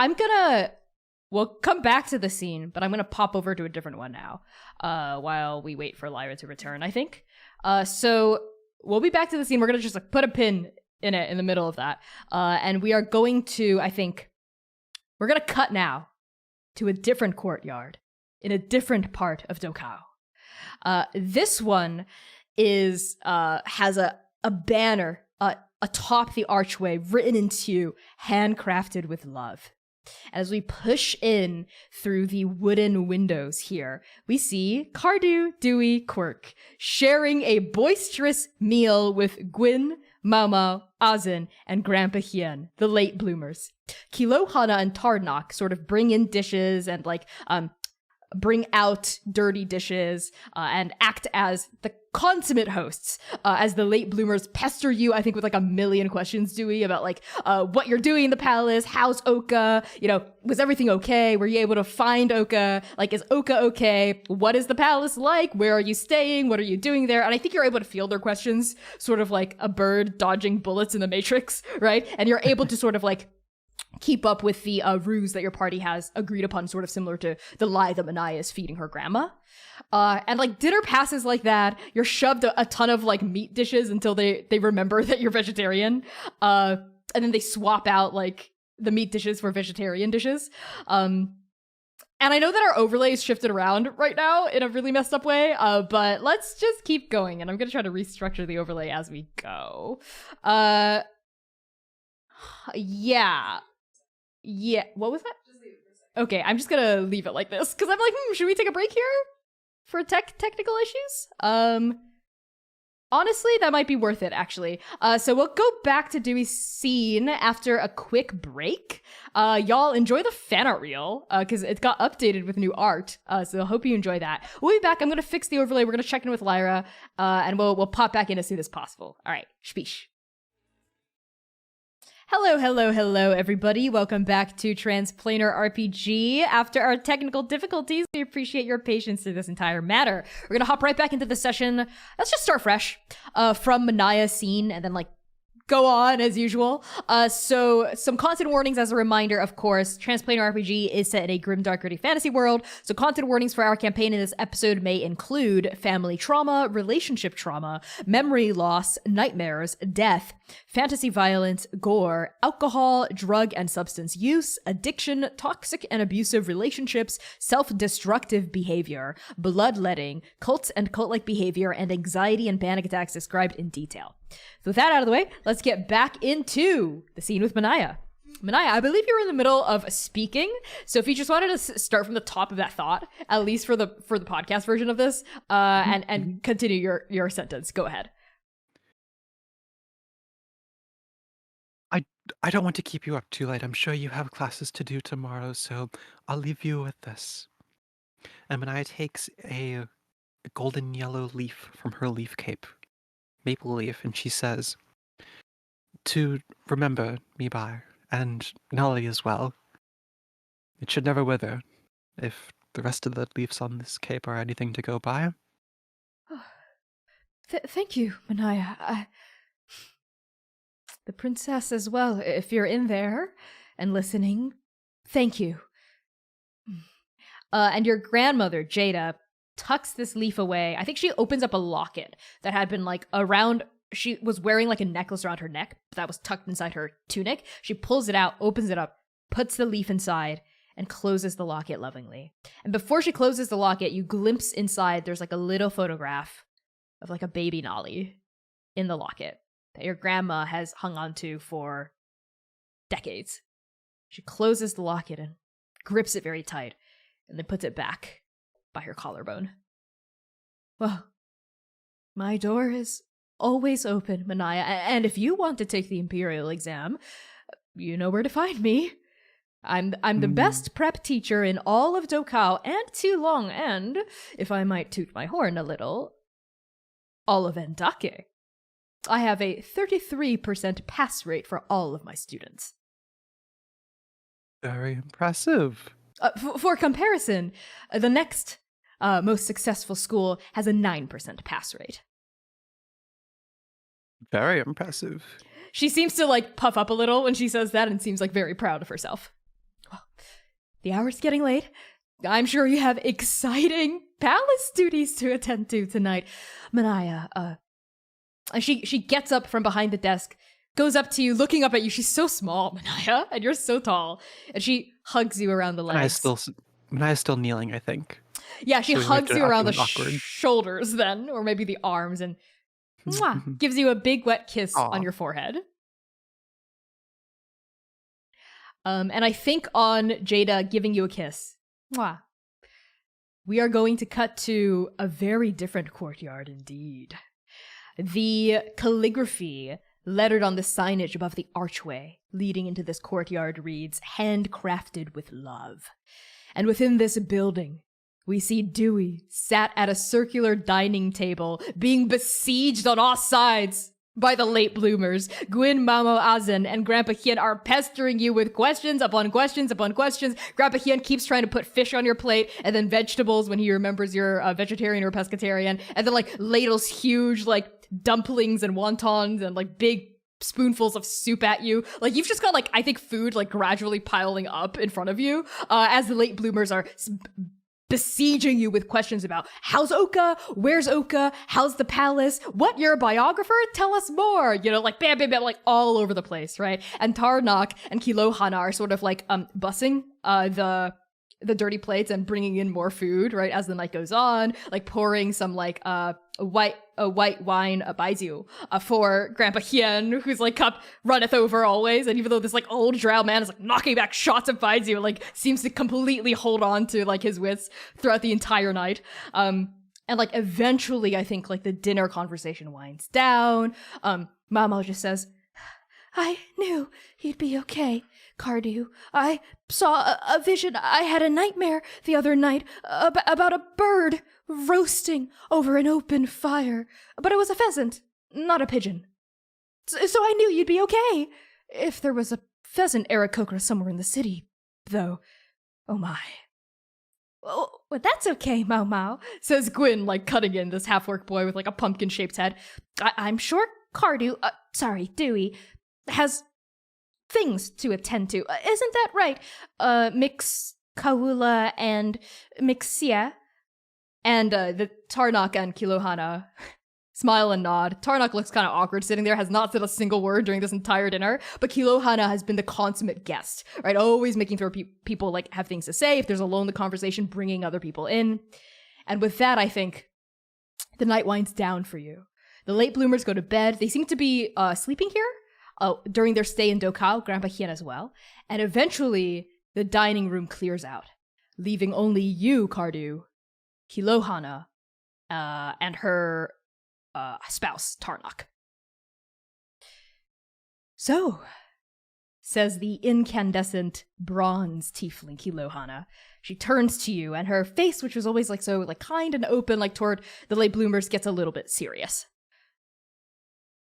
we'll come back to the scene, but I'm gonna pop over to a different one now, while we wait for Lyra to return, I think. So we'll be back to the scene. We're gonna just put a pin in it in the middle of that. And we are going to, I think, we're gonna cut now to a different courtyard in a different part of Dokao. This one has a banner atop the archway written into handcrafted with love. As we push in through the wooden windows here, we see Cardew, Dewey, Quirk sharing a boisterous meal with Gwyn, Mama, Azin, and Grandpa Hien, the late bloomers. Kilo, Hana, and Tarnak sort of bring in dishes and bring out dirty dishes and act as the consummate hosts as the late bloomers pester you, I think, with a million questions, Dewey, about what you're doing in the palace. How's Oka? Was everything okay? Were you able to find Oka? Is Oka okay? What is the palace like? Where are you staying? What are you doing there? And I think you're able to field their questions sort of like a bird dodging bullets in the Matrix, right? And you're able to sort of keep up with the ruse that your party has agreed upon, sort of similar to the lie that Manaia is feeding her grandma. And dinner passes like that. You're shoved a ton of meat dishes until they remember that you're vegetarian. And then they swap out the meat dishes for vegetarian dishes. And I know that our overlay is shifted around right now in a really messed up way, but let's just keep going. And I'm going to try to restructure the overlay as we go. Yeah. What was that? Okay, I'm just gonna leave it like this because I'm like, should we take a break here for technical issues? Honestly, that might be worth it, actually. So we'll go back to Dewey's scene after a quick break. Y'all enjoy the fan art reel, because it got updated with new art. So I hope you enjoy that. We'll be back. I'm going to fix the overlay. We're going to check in with Lyra, and we'll pop back in as soon as possible. All right, sheesh. Hello, everybody. Welcome back to Transplanar RPG. After our technical difficulties, we appreciate your patience through this entire matter. We're gonna hop right back into the session. Let's just start fresh from Manaia scene and then go on as usual. So some content warnings as a reminder, of course. Transplanar RPG is set in a grim, dark, gritty fantasy world. So content warnings for our campaign in this episode may include family trauma, relationship trauma, memory loss, nightmares, death, fantasy violence, gore, alcohol, drug and substance use, addiction, toxic and abusive relationships, self-destructive behavior, bloodletting, cults and cult-like behavior, and anxiety and panic attacks described in detail. So with that out of the way, let's get back into the scene with Manaia. Manaia, I believe you're in the middle of speaking, so if you just wanted to start from the top of that thought, at least for the podcast version of this, and continue your sentence, go ahead. I don't want to keep you up too late. I'm sure you have classes to do tomorrow, so I'll leave you with this. And Manaia takes a golden yellow leaf from her leaf cape, maple leaf, and she says, "To remember me by, and Nolly as well. It should never wither, if the rest of the leaves on this cape are anything to go by." Thank you, Manaia. The princess as well, if you're in there and listening, thank you. And your grandmother, Jada, tucks this leaf away. I think she opens up a locket that had been around. She was wearing a necklace around her neck that was tucked inside her tunic. She pulls it out, opens it up, puts the leaf inside, and closes the locket lovingly. And before she closes the locket, you glimpse inside. There's a little photograph of a baby Nolly in the locket that your grandma has hung on to for decades. She closes the locket and grips it very tight, and then puts it back by her collarbone. Well, my door is always open, Manaia, and if you want to take the Imperial exam, you know where to find me. I'm the best prep teacher in all of Dokao and Tulong, and, if I might toot my horn a little, all of Andake. I have a 33% pass rate for all of my students. Very impressive. For comparison, the next most successful school has a 9% pass rate. Very impressive. She seems to puff up a little when she says that and seems very proud of herself. Well, the hour's getting late. I'm sure you have exciting palace duties to attend to tonight. Manaia, she gets up from behind the desk, goes up to you, looking up at you. She's so small, Manaia, and you're so tall. And she hugs you around the legs. Manaia's still kneeling, I think. Yeah, she hugs you around the awkward. shoulders then, or maybe the arms, and mwah, gives you a big wet kiss on your forehead. And I think on Jada giving you a kiss, mwah, we are going to cut to a very different courtyard indeed. The calligraphy lettered on the signage above the archway leading into this courtyard reads, "Handcrafted with love." And within this building, we see Dewey sat at a circular dining table, being besieged on all sides by the late bloomers. Gwyn, Mamo, Azen, and Grandpa Hien are pestering you with questions upon questions upon questions. Grandpa Hien keeps trying to put fish on your plate, and then vegetables when he remembers you're a vegetarian or pescatarian, and then ladles huge dumplings and wontons and big spoonfuls of soup at you. You've just got I think food gradually piling up in front of you as the late bloomers are besieging you with questions about how's Oka, where's Oka, how's the palace, what, you're a biographer, tell us more, bam, bam, bam, all over the place, right? And Tarnak and Kilohana are sort of bussing the dirty plates and bringing in more food, right, as the night goes on, pouring some white white wine baijiu for Grandpa Hien, who's like cup runneth over always. And even though this like old drow man is like knocking back shots of baijiu, like seems to completely hold on to like his wits throughout the entire night. And like eventually, I think like the dinner conversation winds down. Mama just says, "I knew you'd be okay, Cardew. I saw a vision. I had a nightmare the other night about a bird roasting over an open fire. But it was a pheasant, not a pigeon. So I knew you'd be okay. If there was a pheasant Aarakocra somewhere in the city, though. Oh my." "Well, that's okay, Mau Mau," says Gwyn, like cutting in this half-orc boy with like a pumpkin-shaped head. I'm sure Cardew, Dewey, has things to attend to. Isn't that right? Mix Kawula and Mixia. And the Tarnak and Kilohana smile and nod. Tarnak looks kind of awkward sitting there, has not said a single word during this entire dinner, but Kilohana has been the consummate guest, right? Always making sure people like have things to say. If there's a lull in the conversation, bringing other people in. And with that, I think the night winds down for you. The late bloomers go to bed. They seem to be sleeping here during their stay in Dokao, Grandpa Hien as well. And eventually, the dining room clears out, leaving only you, Cardew, Kilohana, and her spouse, Tarnak. "So," says the incandescent bronze tiefling Kilohana. She turns to you, and her face, which was always like so like kind and open, like toward the late bloomers, gets a little bit serious.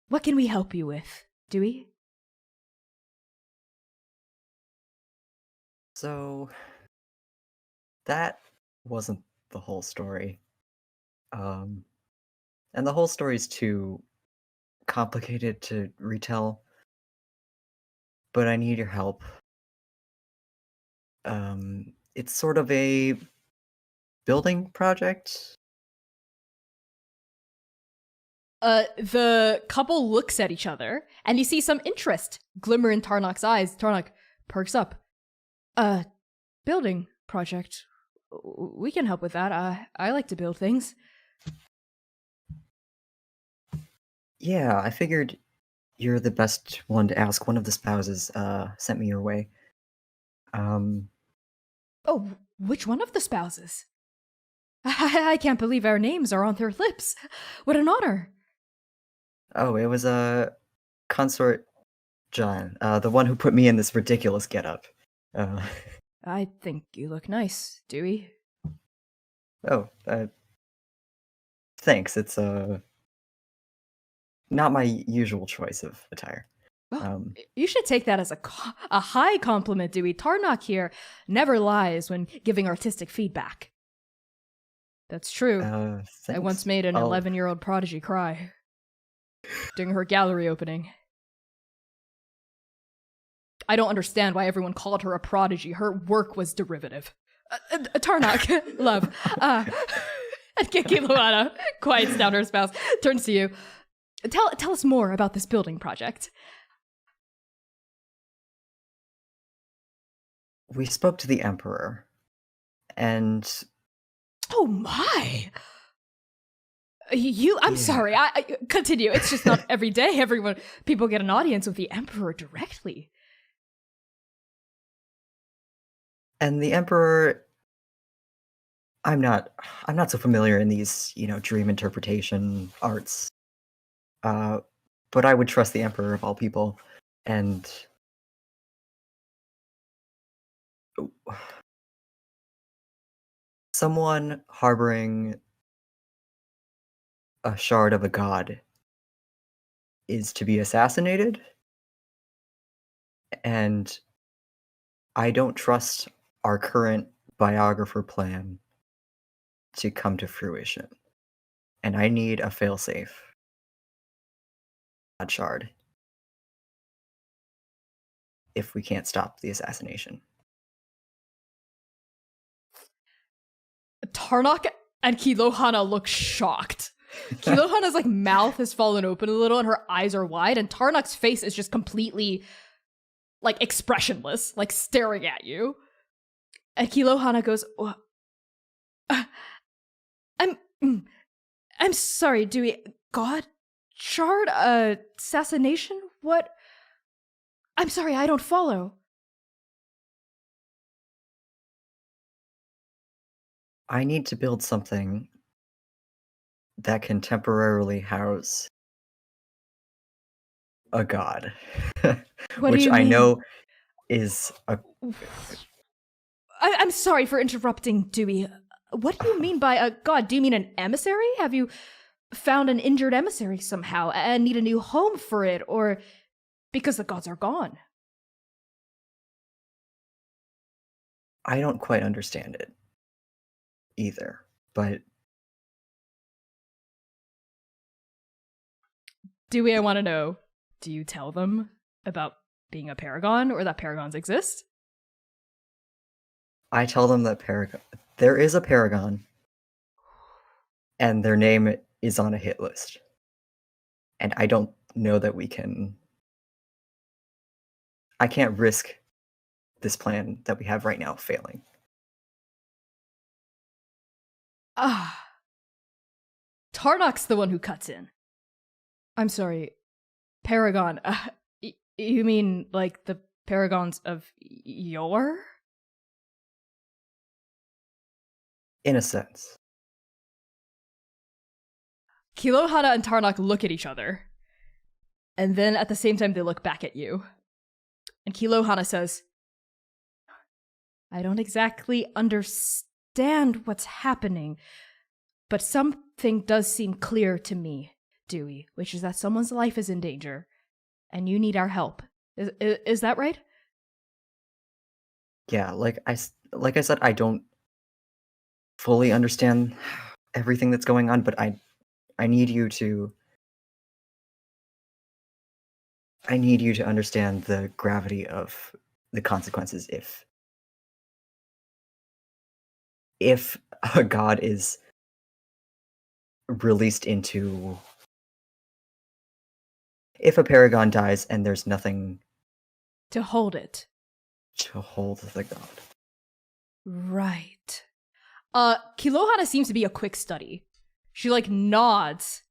"What can we help you with, Dewey?" So that wasn't the whole story. And the whole story's too complicated to retell. But I need your help. It's sort of a building project. The couple looks at each other, and you see some interest glimmer in Tarnok's eyes. Tarnok perks up. Building project. We can help with that. I like to build things. Yeah, I figured you're the best one to ask. One of the spouses sent me your way. Oh, which one of the spouses? I can't believe our names are on their lips. What an honor. Oh, it was consort John, the one who put me in this ridiculous getup. I think you look nice, Dewey. Oh, thanks. It's not my usual choice of attire. You should take that as a high compliment, Dewey. Tarnok here never lies when giving artistic feedback. That's true. I once made an 11-year-old prodigy cry during her gallery opening. I don't understand why everyone called her a prodigy. Her work was derivative. Tarnok, love. And Kikiluana quiets down her spouse, turns to you. Tell us more about this building project. We spoke to the Emperor, and... Oh my! I'm sorry, I continue. It's just not every day people get an audience with the Emperor directly. And the Emperor... I'm not so familiar in these, dream interpretation arts. But I would trust the Emperor of all people, and... Someone harboring a shard of a god is to be assassinated, and I don't trust our current biographer plan to come to fruition, and I need a failsafe god shard if we can't stop the assassination. Tarnok and Kilohana look shocked. Kilohana's mouth has fallen open a little and her eyes are wide, and Tarnok's face is just completely expressionless, staring at you. And Kilohana goes, I'm sorry, Dewey. godjar assassination? What? I'm sorry, I don't follow. I need to build something that can temporarily house a god. What do Which you I mean? know is a I'm sorry for interrupting, Dewey. What do you mean by a god? Do you mean an emissary? Have you found an injured emissary somehow and need a new home for it, or because the gods are gone? I don't quite understand it either, but Dewey, I want to know, do you tell them about being a paragon or that paragons exist? I tell them that there is a paragon, and their name is on a hit list. And I don't know that I can't risk this plan that we have right now failing. Tarnok's the one who cuts in. I'm sorry, Paragon. You mean like the paragons of yore? In a sense. Kilohana and Tarnok look at each other, and then at the same time they look back at you. And Kilohana says, I don't exactly understand what's happening, but something does seem clear to me, Dewey, which is that someone's life is in danger, and you need our help. Is that right? Yeah, like I said, I don't fully understand everything that's going on, but I need you to understand the gravity of the consequences if a god is released into, if a paragon dies and there's nothing To hold it. to hold the god. Right. Kilohana seems to be a quick study. She nods,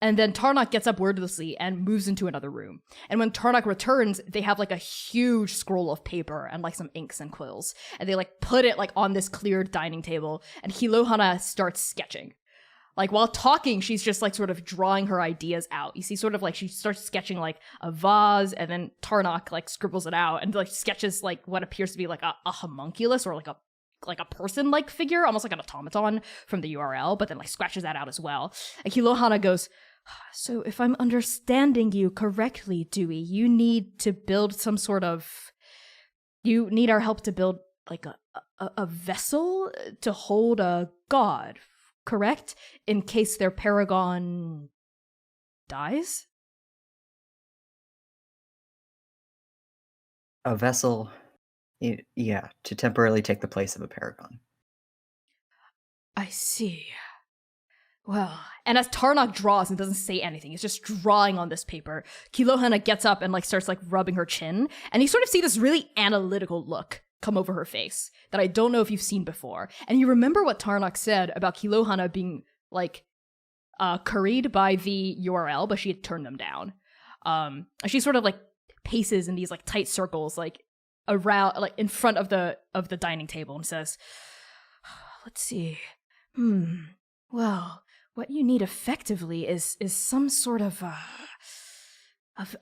and then Tarnok gets up wordlessly and moves into another room. And when Tarnok returns, they have a huge scroll of paper and some inks and quills. And they put it on this cleared dining table, and Kilohana starts sketching. While talking, she's just sort of drawing her ideas out. You see sort of she starts sketching a vase, and then Tarnok scribbles it out and sketches what appears to be a homunculus or a person-like figure, almost like an automaton from the URL, but then scratches that out as well. And Kilohana goes, so if I'm understanding you correctly, Dewey, you need to build some sort of, you need our help to build a vessel to hold a god, correct? In case their paragon dies? A vessel, yeah, to temporarily take the place of a paragon. I see. Well, and as Tarnok draws and doesn't say anything, he's just drawing on this paper, Kilohana gets up and starts rubbing her chin, and you sort of see this really analytical look come over her face that I don't know if you've seen before. And you remember what Tarnok said about Kilohana being curried by the URL, but she had turned them down. She sort of paces in these tight circles around in front of the dining table and says, let's see. Well, what you need effectively is some sort of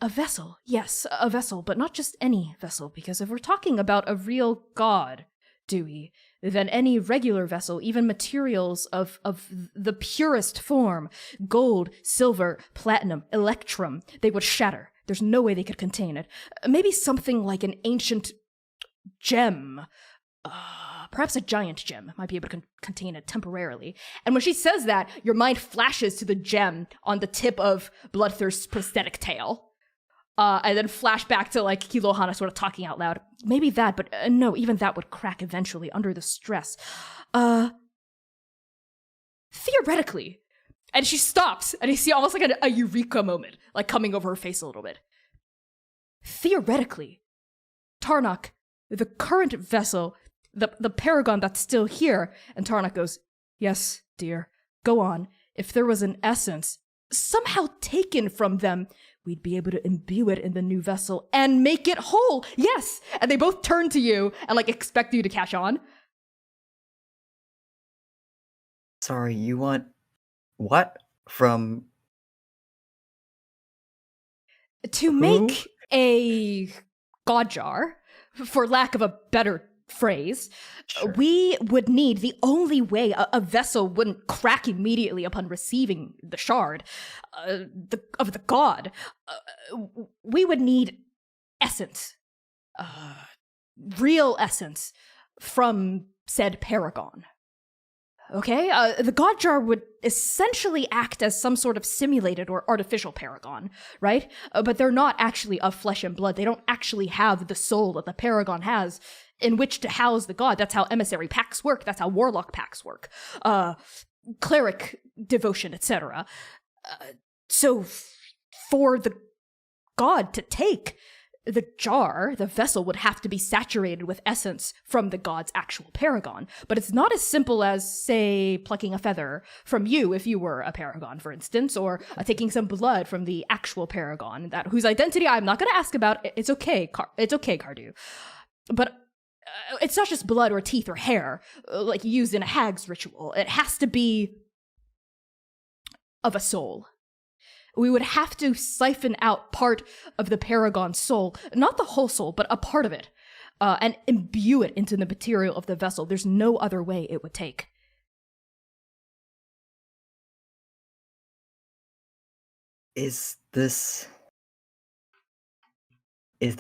a vessel. Yes, a vessel, but not just any vessel, because if we're talking about a real god, Dewey, then any regular vessel, even materials of the purest form, gold, silver, platinum, electrum, they would shatter. There's no way they could contain it. Maybe something like an ancient gem. Perhaps a giant gem might be able to contain it temporarily. And when she says that, your mind flashes to the gem on the tip of Bloodthirst's prosthetic tail. And then flash back to Kilohana sort of talking out loud. Maybe that, but no, even that would crack eventually under the stress. Theoretically. And she stops, and you see almost a eureka moment, coming over her face a little bit. Theoretically, Tarnok, the current vessel, the paragon that's still here. And Tarnok goes, yes, dear, go on. If there was an essence, somehow taken from them, we'd be able to imbue it in the new vessel and make it whole. Yes. And they both turn to you and like expect you to catch on. Sorry, you want what from To make a godjar, for lack of a better phrase, Sure. we would need the only way a vessel wouldn't crack immediately upon receiving the shard of the god. We would need essence, real essence from said paragon. Okay, the godjar would essentially act as some sort of simulated or artificial paragon, right? But they're not actually of flesh and blood. They don't actually have the soul that the paragon has in which to house the god. That's how emissary pacts work. That's how warlock pacts work. Cleric devotion, etc. So for the god to take the jar, the vessel would have to be saturated with essence from the god's actual paragon. But it's not as simple as, say, plucking a feather from you if you were a paragon, for instance, or taking some blood from the actual paragon, that whose identity I'm not going to ask about. It's okay, it's okay, Cardew. But it's not just blood or teeth or hair, like used in a hag's ritual. It has to be of a soul. We would have to siphon out part of the paragon's soul, not the whole soul, but a part of it, and imbue it into the material of the vessel. There's no other way it would take. Is the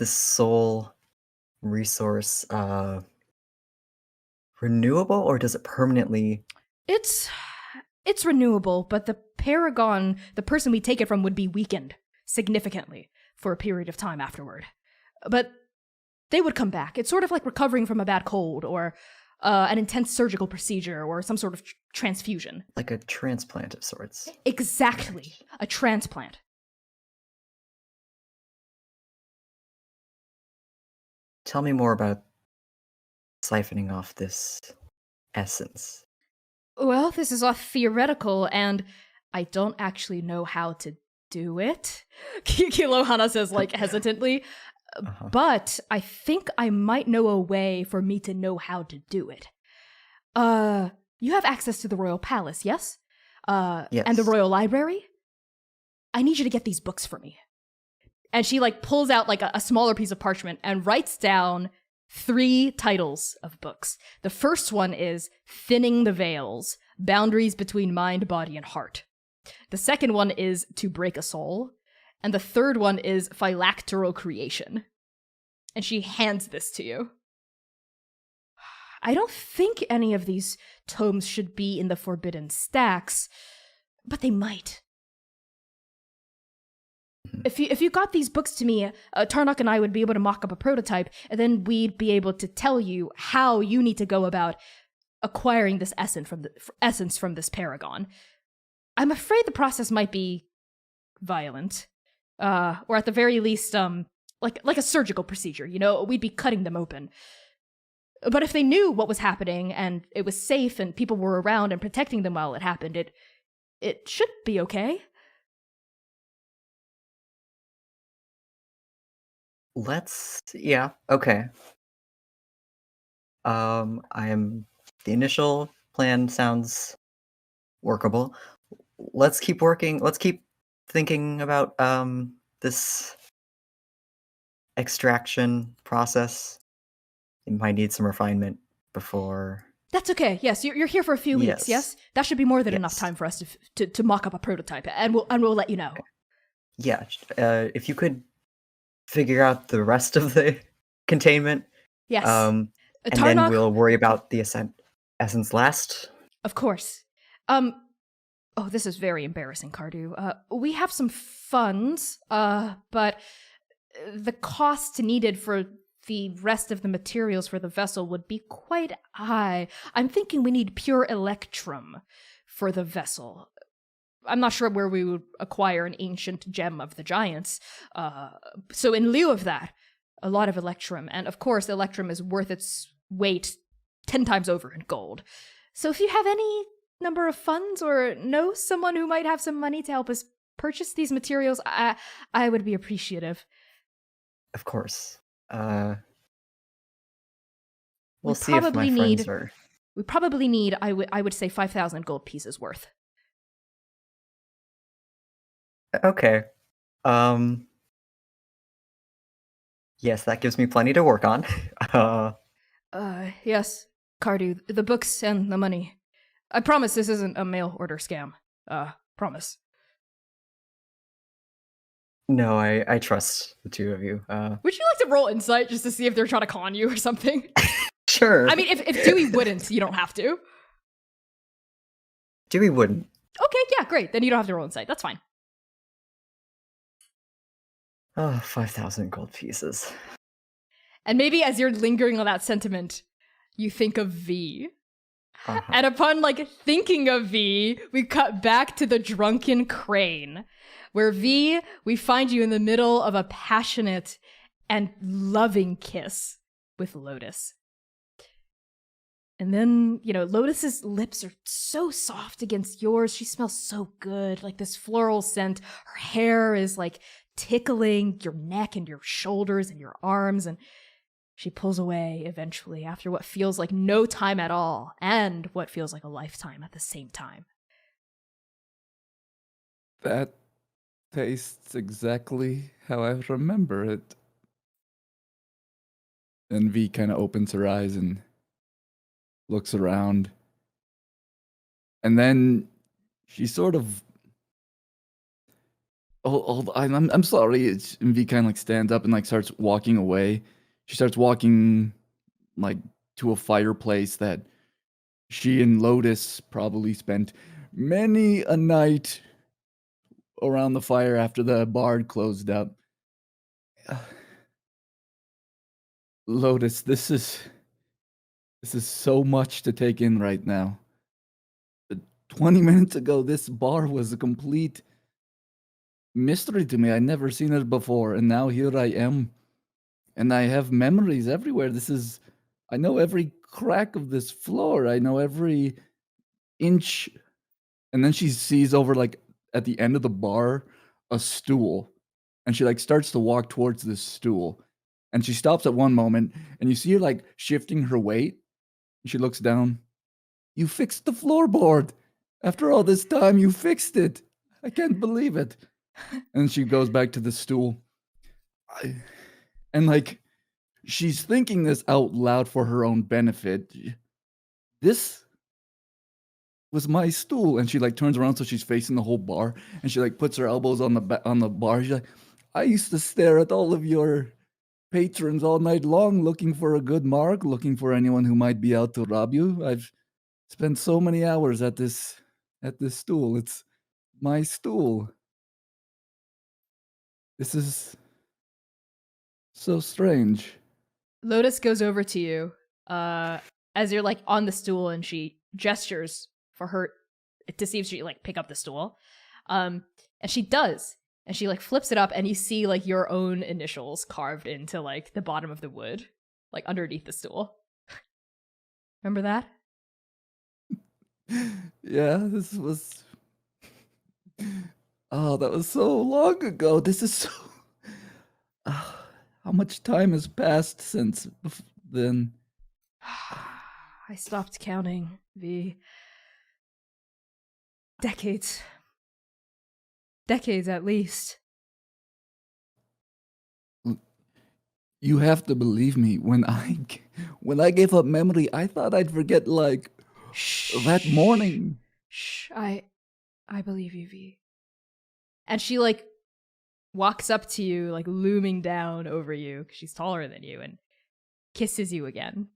soul resource renewable, or does it permanently? It's renewable, but the paragon, the person we take it from, would be weakened significantly for a period of time afterward. But they would come back. It's sort of like recovering from a bad cold or an intense surgical procedure or some sort of transfusion. Like a transplant of sorts. Exactly. A transplant. Tell me more about siphoning off this essence. Well, this is all theoretical, and I don't actually know how to do it. Kilohana says, like, hesitantly. But I think I might know a way for me to know how to do it. You have access to the royal palace, yes? Yes. And the royal library? I need you to get these books for me. And she, like, pulls out, like, a smaller piece of parchment and writes down 3 titles of books. The first one is Thinning the Veils, Boundaries Between Mind, Body, and Heart. The second one is To Break a Soul. And the third one is Phylacteral Creation. And she hands this to you. I don't think any of these tomes should be in the Forbidden Stacks, but they might. If you got these books to me, Tarnok and I would be able to mock up a prototype, and then we'd be able to tell you how you need to go about acquiring this essence from this paragon. I'm afraid the process might be violent, or at the very least, like a surgical procedure. You know, we'd be cutting them open. But if they knew what was happening and it was safe and people were around and protecting them while it happened, it should be okay. Yeah, okay. The initial plan sounds workable. Let's keep working. Let's keep thinking about this extraction process. It might need some refinement before. That's okay. Yes, you're here for a few weeks. Yes, that should be more than enough time for us to mock up a prototype, and we'll let you know. Okay. Yeah, if you could figure out the rest of the containment. Yes. And then we'll worry about the essence last. Of course. Oh, this is very embarrassing, Cardew. We have some funds, but the cost needed for the rest of the materials for the vessel would be quite high. I'm thinking we need pure electrum for the vessel. I'm not sure where we would acquire an ancient gem of the giants. So in lieu of that, a lot of electrum. And of course, electrum is worth its weight 10 times over in gold. So if you have any number of funds or know someone who might have some money to help us purchase these materials, I would be appreciative. Of course. We'll We see if my probably friends need- are. We probably need, I would say, 5,000 gold pieces worth. Okay. Yes, that gives me plenty to work on. Yes, Cardew, the books and the money. I promise this isn't a mail order scam. Promise. No, I trust the two of you. Would you like to roll insight just to see if they're trying to con you or something? Sure. I mean, if Dewey wouldn't, you don't have to. Dewey wouldn't. Okay, yeah, great. Then you don't have to roll insight. That's fine. Oh, 5,000 gold pieces. And maybe as you're lingering on that sentiment, you think of V. Uh-huh. And upon thinking of V, we cut back to the drunken crane, where V, we find you in the middle of a passionate and loving kiss with Lotus. And then, Lotus's lips are so soft against yours. She smells so good, like this floral scent. Her hair is tickling your neck and your shoulders and your arms, and she pulls away eventually after what feels like no time at all and what feels like a lifetime at the same time. That tastes exactly how I remember it. And V kind of opens her eyes and looks around. And then she sort of... I'm sorry. And V kind of stands up and starts walking away. She starts walking to a fireplace that she and Lotus probably spent many a night around the fire after the bar closed up. Lotus, this is so much to take in right now. 20 minutes ago, this bar was a complete mystery to me. I'd never seen it before, and now here I am. And I have memories everywhere. I know every crack of this floor. I know every inch. And then she sees over at the end of the bar a stool. And she starts to walk towards this stool. And she stops at one moment, and you see her shifting her weight. She looks down. You fixed the floorboard. After all this time, you fixed it. I can't believe it. And she goes back to the stool. She's thinking this out loud for her own benefit. This was my stool. And she turns around so she's facing the whole bar. And she puts her elbows on the bar. She's I used to stare at all of your patrons all night long looking for a good mark, looking for anyone who might be out to rob you. I've spent so many hours at this stool. It's my stool. This is so strange. Lotus goes over to you as you're on the stool, and she gestures for her to see if she pick up the stool. And she does. And she flips it up, and you see your own initials carved into the bottom of the wood, underneath the stool. Remember that? Yeah, this was... Oh, that was so long ago. This is so... How much time has passed since then? I stopped counting, V. Decades. Decades at least. You have to believe me. When I gave up memory, I thought I'd forget that morning. Shh. I believe you, V. And she walks up to you, looming down over you, 'cause she's taller than you, and kisses you again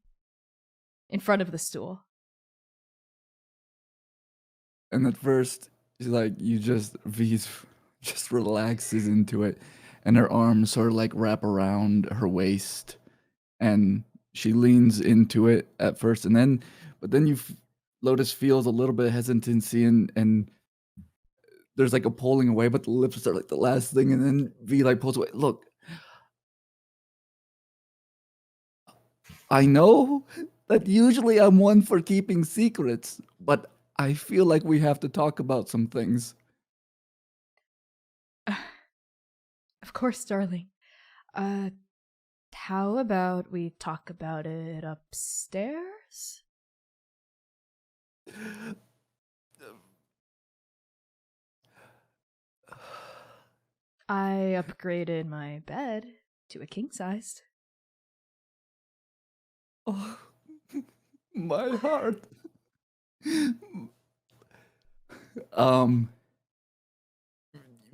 in front of the stool. And at first, she's V just relaxes into it, and her arms sort of wrap around her waist, and she leans into it at first, but then Lotus feels a little bit of hesitancy, and there's a pulling away, but the lips are the last thing, and then V pulls away. Look, I know that usually I'm one for keeping secrets, but I feel like we have to talk about some things. Of course, darling. How about we talk about it upstairs? I upgraded my bed to a king sized. Oh, my heart.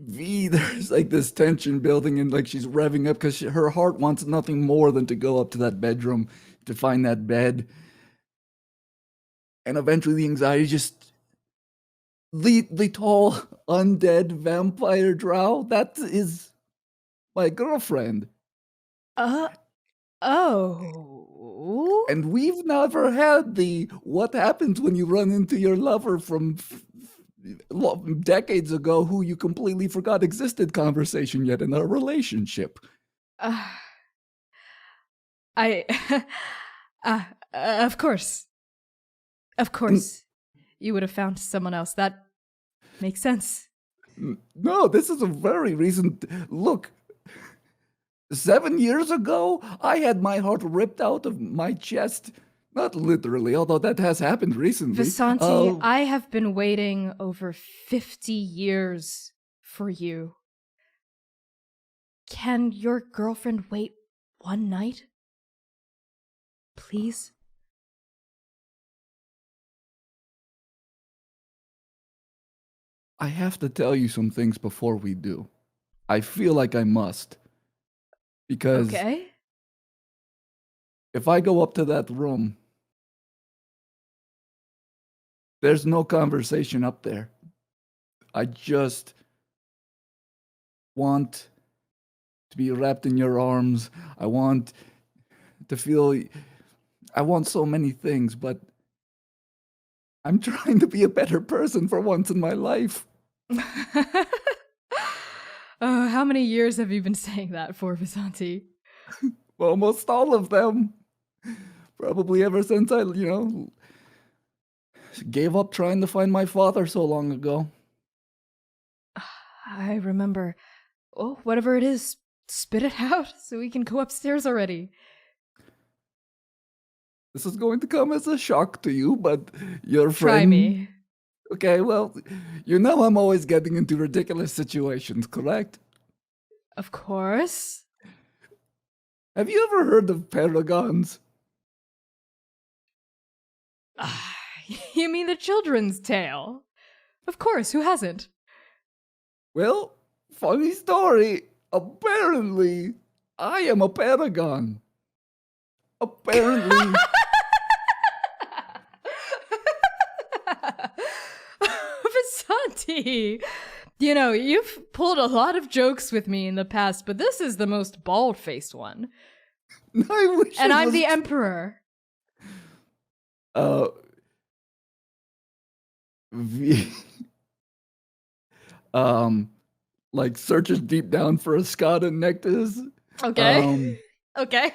V, there's like this tension building and like she's revving up because her heart wants nothing more than to go up to that bedroom to find that bed. And eventually the anxiety just the tall undead vampire drow, that is my girlfriend. Oh. And we've never had the what happens when you run into your lover from decades ago who you completely forgot existed conversation yet in our relationship. I of course. Of course. You would have found someone else. That makes sense. No, this is a very recent look. 7 years ago, I had my heart ripped out of my chest. Not literally, although that has happened recently. Vasanti, I have been waiting over 50 years for you. Can your girlfriend wait one night? Please? I have to tell you some things before we do. I feel like I must. Because Okay. if I go up to that room, there's no conversation up there. I just want to be wrapped in your arms. I want to feel, I want so many things, but I'm trying to be a better person for once in my life. How many years have you been saying that for, Vasanti? Almost all of them. Probably ever since I, gave up trying to find my father so long ago. I remember. Oh, whatever it is, spit it out so we can go upstairs already. This is going to come as a shock to you, but your friend... Try me. Okay, well, you know I'm always getting into ridiculous situations, correct? Of course. Have you ever heard of Paragons? You mean the children's tale? Of course, who hasn't? Well, funny story. Apparently, I am a Paragon. Apparently... Vasanti! You know, you've pulled a lot of jokes with me in the past, but this is the most bald-faced one. I wish And it I'm was the emperor. V... like searches deep down for a Scada nectus. Okay. Okay.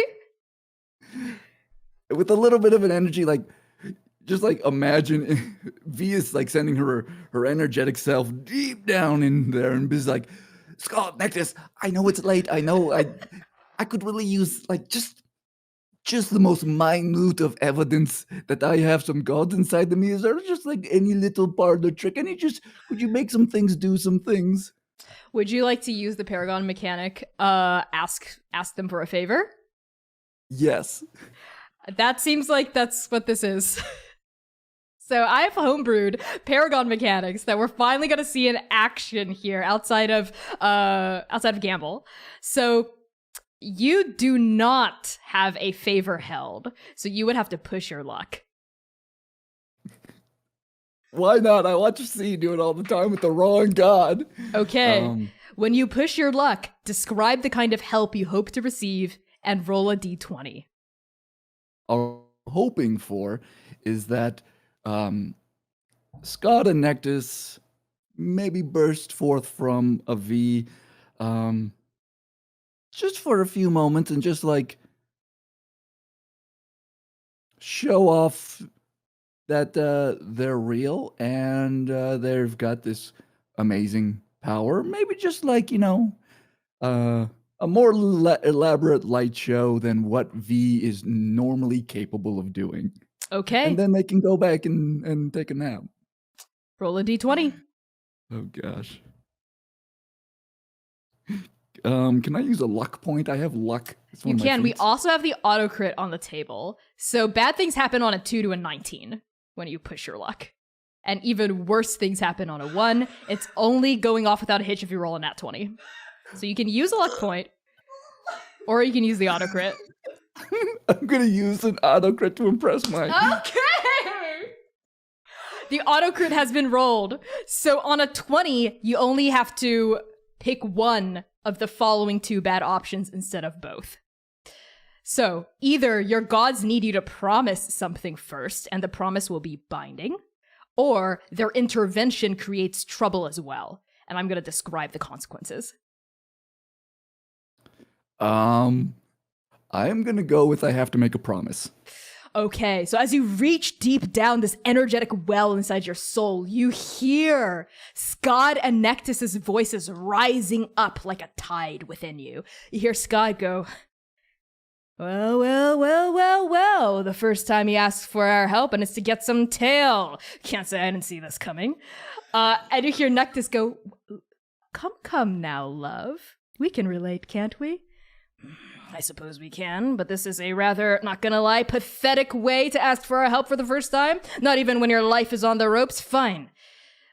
With a little bit of an energy, like, just like imagine V is like sending her energetic self deep down in there and is like, Scott Nectus, I know it's late. I know I could really use like just the most minute of evidence that I have some gods inside of me. Is there just like any little parlor trick? Would you make some things do some things? Would you like to use the Paragon mechanic? Ask them for a favor? Yes. That seems like that's what this is. So I've homebrewed Paragon mechanics that we're finally going to see in action here outside of Gamble. So you do not have a favor held, so you would have to push your luck. Why not? I watch C do it all the time with the wrong god. Okay. When you push your luck, describe the kind of help you hope to receive and roll a d20. All I'm hoping for is that Scott and Nectus maybe burst forth from a V just for a few moments and just like show off that they're real and they've got this amazing power. Maybe just like, a more elaborate light show than what V is normally capable of doing. Okay. And then they can go back and take a nap. Roll a d20. Oh gosh. Can I use a luck point? I have luck. It's one You of my can. We feats. also have the auto crit on the table. So bad things happen on a 2 to a 19 when you push your luck. And even worse things happen on a 1. It's only going off without a hitch if you roll a nat 20. So you can use a luck point, or you can use the auto crit. I'm gonna use an auto crit to impress Mike. Okay! The auto crit has been rolled. So on a 20, you only have to pick one of the following 2 bad options instead of both. So either your gods need you to promise something first, and the promise will be binding, or their intervention creates trouble as well. And I'm going to describe the consequences. I'm gonna go with I have to make a promise. Okay, so as you reach deep down this energetic well inside your soul, you hear Scott and Nectus's voices rising up like a tide within you. You hear Scott go, well, the first time he asks for our help and it's to get some tail. Can't say I didn't see this coming. And you hear Nectus go, come now, love. We can relate, can't we? I suppose we can, but this is a rather, not gonna lie, pathetic way to ask for our help for the first time. Not even when your life is on the ropes. Fine.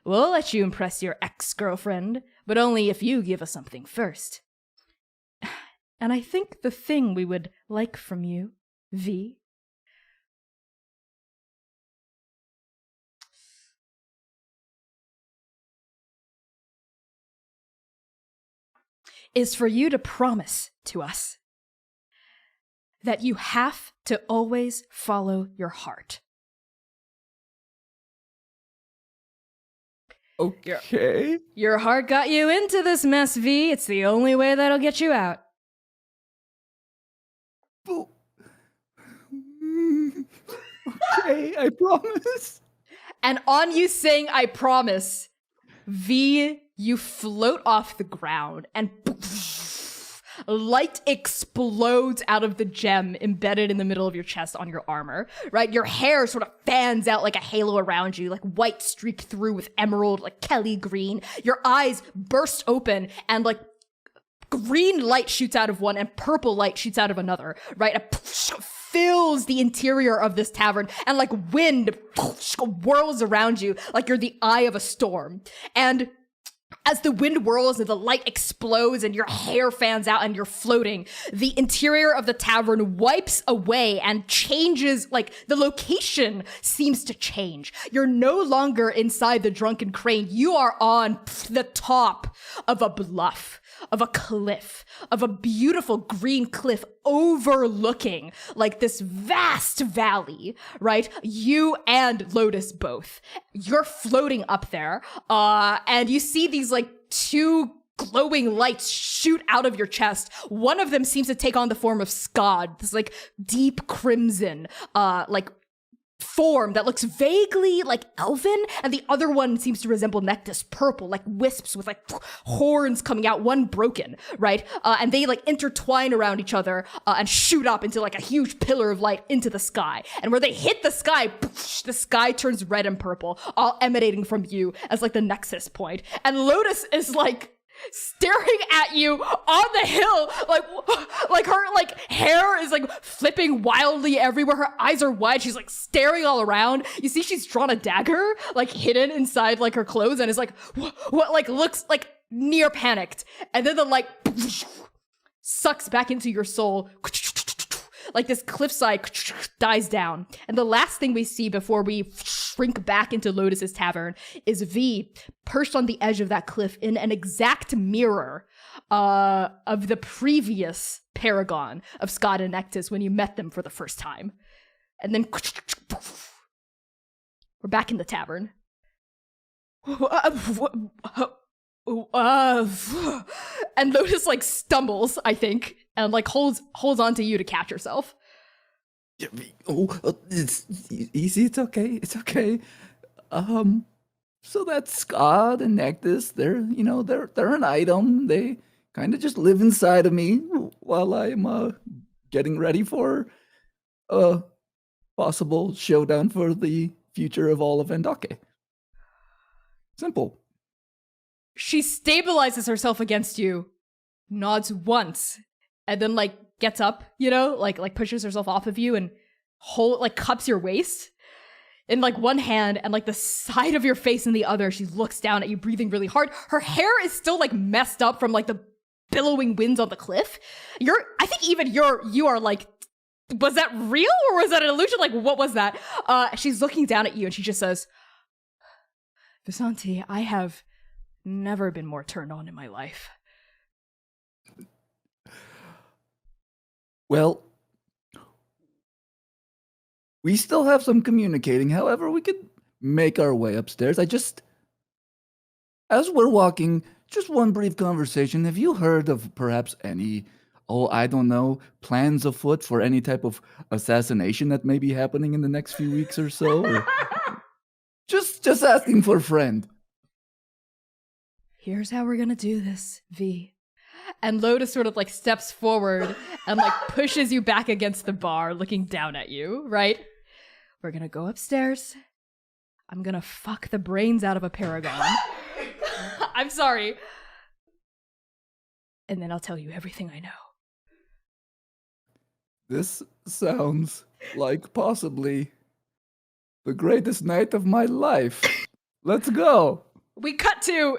We'll let you impress your ex-girlfriend, but only if you give us something first. And I think the thing we would like from you, V, is for you to promise to us that you have to always follow your heart. Okay. Your heart got you into this mess, V. It's the only way that'll get you out. Okay, I promise. And on you saying, I promise, V, you float off the ground and light explodes out of the gem embedded in the middle of your chest on your armor, right? Your hair sort of fans out like a halo around you, like white streaked through with emerald, like Kelly green. Your eyes burst open and like green light shoots out of one and purple light shoots out of another, right? It fills the interior of this tavern and like wind whirls around you like you're the eye of a storm. And as the wind whirls and the light explodes and your hair fans out and you're floating, the interior of the tavern wipes away and changes, like the location seems to change. You're no longer inside the Drunken Crane. You are on the top of a bluff, of a cliff, of a beautiful green cliff overlooking like this vast valley, right? You and Lotus both. You're floating up there, and you see these like 2 glowing lights shoot out of your chest. One of them seems to take on the form of Scod, this like deep crimson, like form that looks vaguely like elven, and the other one seems to resemble Nectus, purple, like wisps with like horns coming out, one broken, right? And they like intertwine around each other and shoot up into like a huge pillar of light into the sky. And where they hit the sky, the sky turns red and purple, all emanating from you as like the nexus point. And Lotus is like staring at you on the hill, like her like hair is like flipping wildly everywhere. Her eyes are wide. She's like staring all around. You see she's drawn a dagger like hidden inside like her clothes and is like what like looks like near panicked. And then the light sucks back into your soul. Like this cliffside dies down. And the last thing we see before we shrink back into Lotus's tavern is V perched on the edge of that cliff in an exact mirror of the previous Paragon of Scott and Nectus when you met them for the first time. And then we're back in the tavern. And Lotus like stumbles, I think, and like holds on to you to catch herself. It's easy. It's okay. It's okay. So that's Scott and Nectus. They're an item. They kind of just live inside of me while I'm getting ready for a possible showdown for the future of all of Andake. Simple. She stabilizes herself against you, nods once, and then like gets up, like pushes herself off of you and cups your waist in like one hand and like the side of your face in the other. She looks down at you, breathing really hard. Her hair is still like messed up from like the billowing winds on the cliff. I think even you are like, was that real or was that an illusion? Like, what was that? She's looking down at you and she just says, Visanti, I have never been more turned on in my life. Well, we still have some communicating. However, we could make our way upstairs. As we're walking, just one brief conversation. Have you heard of perhaps any, I don't know, plans afoot for any type of assassination that may be happening in the next few weeks or so? Or just asking for a friend. Here's how we're gonna do this, V. And Lotus sort of like steps forward and like pushes you back against the bar, looking down at you, right? We're gonna go upstairs. I'm gonna fuck the brains out of a Paragon. I'm sorry. And then I'll tell you everything I know. This sounds like possibly the greatest night of my life. Let's go. We cut to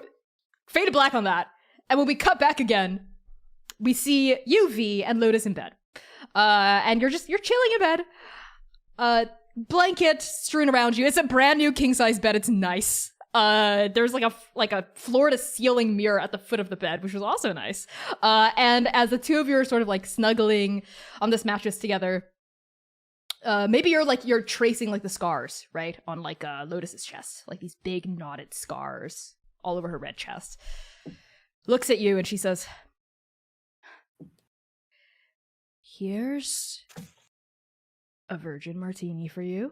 fade to black on that. And when we cut back again, we see you, V, and Lotus in bed. And you're chilling in bed. Blanket strewn around you. It's a brand new king-size bed. It's nice. There's like a floor-to-ceiling mirror at the foot of the bed, which was also nice. And as the two of you are sort of like snuggling on this mattress together, maybe you're tracing like the scars, right, on like Lotus's chest, like these big knotted scars all over her red chest. Looks at you and she says, "Here's a virgin martini for you."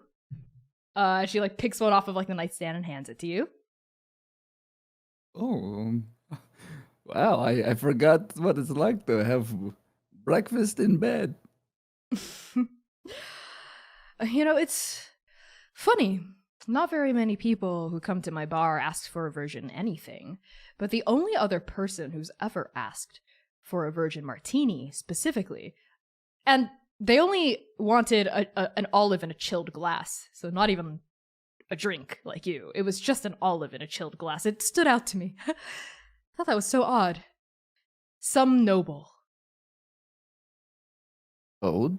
She like picks one off of like the nightstand and hands it to you. Oh, wow, I forgot what it's like to have breakfast in bed. It's funny. Not very many people who come to my bar ask for a virgin anything, but the only other person who's ever asked for a virgin martini specifically, and they only wanted an olive in a chilled glass, so not even a drink like you. It was just an olive in a chilled glass. It stood out to me. I thought that was so odd. Some noble. Oh,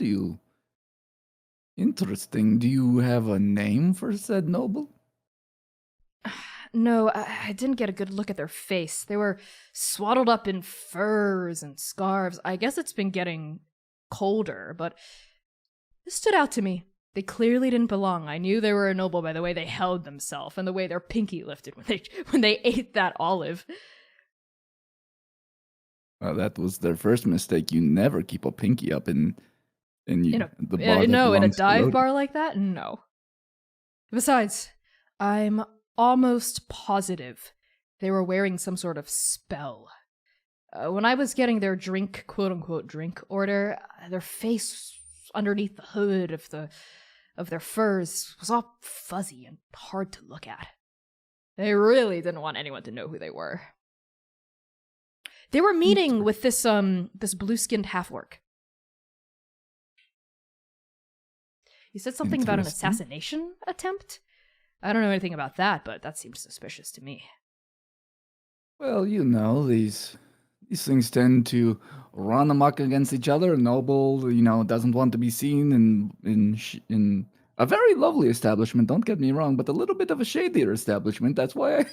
interesting. Do you have a name for said noble? No, I didn't get a good look at their face. They were swaddled up in furs and scarves. I guess it's been getting colder, but this stood out to me. They clearly didn't belong. I knew they were a noble by the way they held themselves and the way their pinky lifted when they ate that olive. Well, that was their first mistake. You never keep a pinky up in the bar. In a dive bar like that? No. Besides, I'm almost positive they were wearing some sort of spell. When I was getting their drink, quote-unquote drink order, their face underneath the hood of their furs was all fuzzy and hard to look at. They really didn't want anyone to know who they were. They were meeting with this blue-skinned half-orc. You said something about an assassination attempt? I don't know anything about that, but that seems suspicious to me. Well, these things tend to run amok against each other. Noble, doesn't want to be seen in a very lovely establishment. Don't get me wrong, but a little bit of a shadier establishment. That's why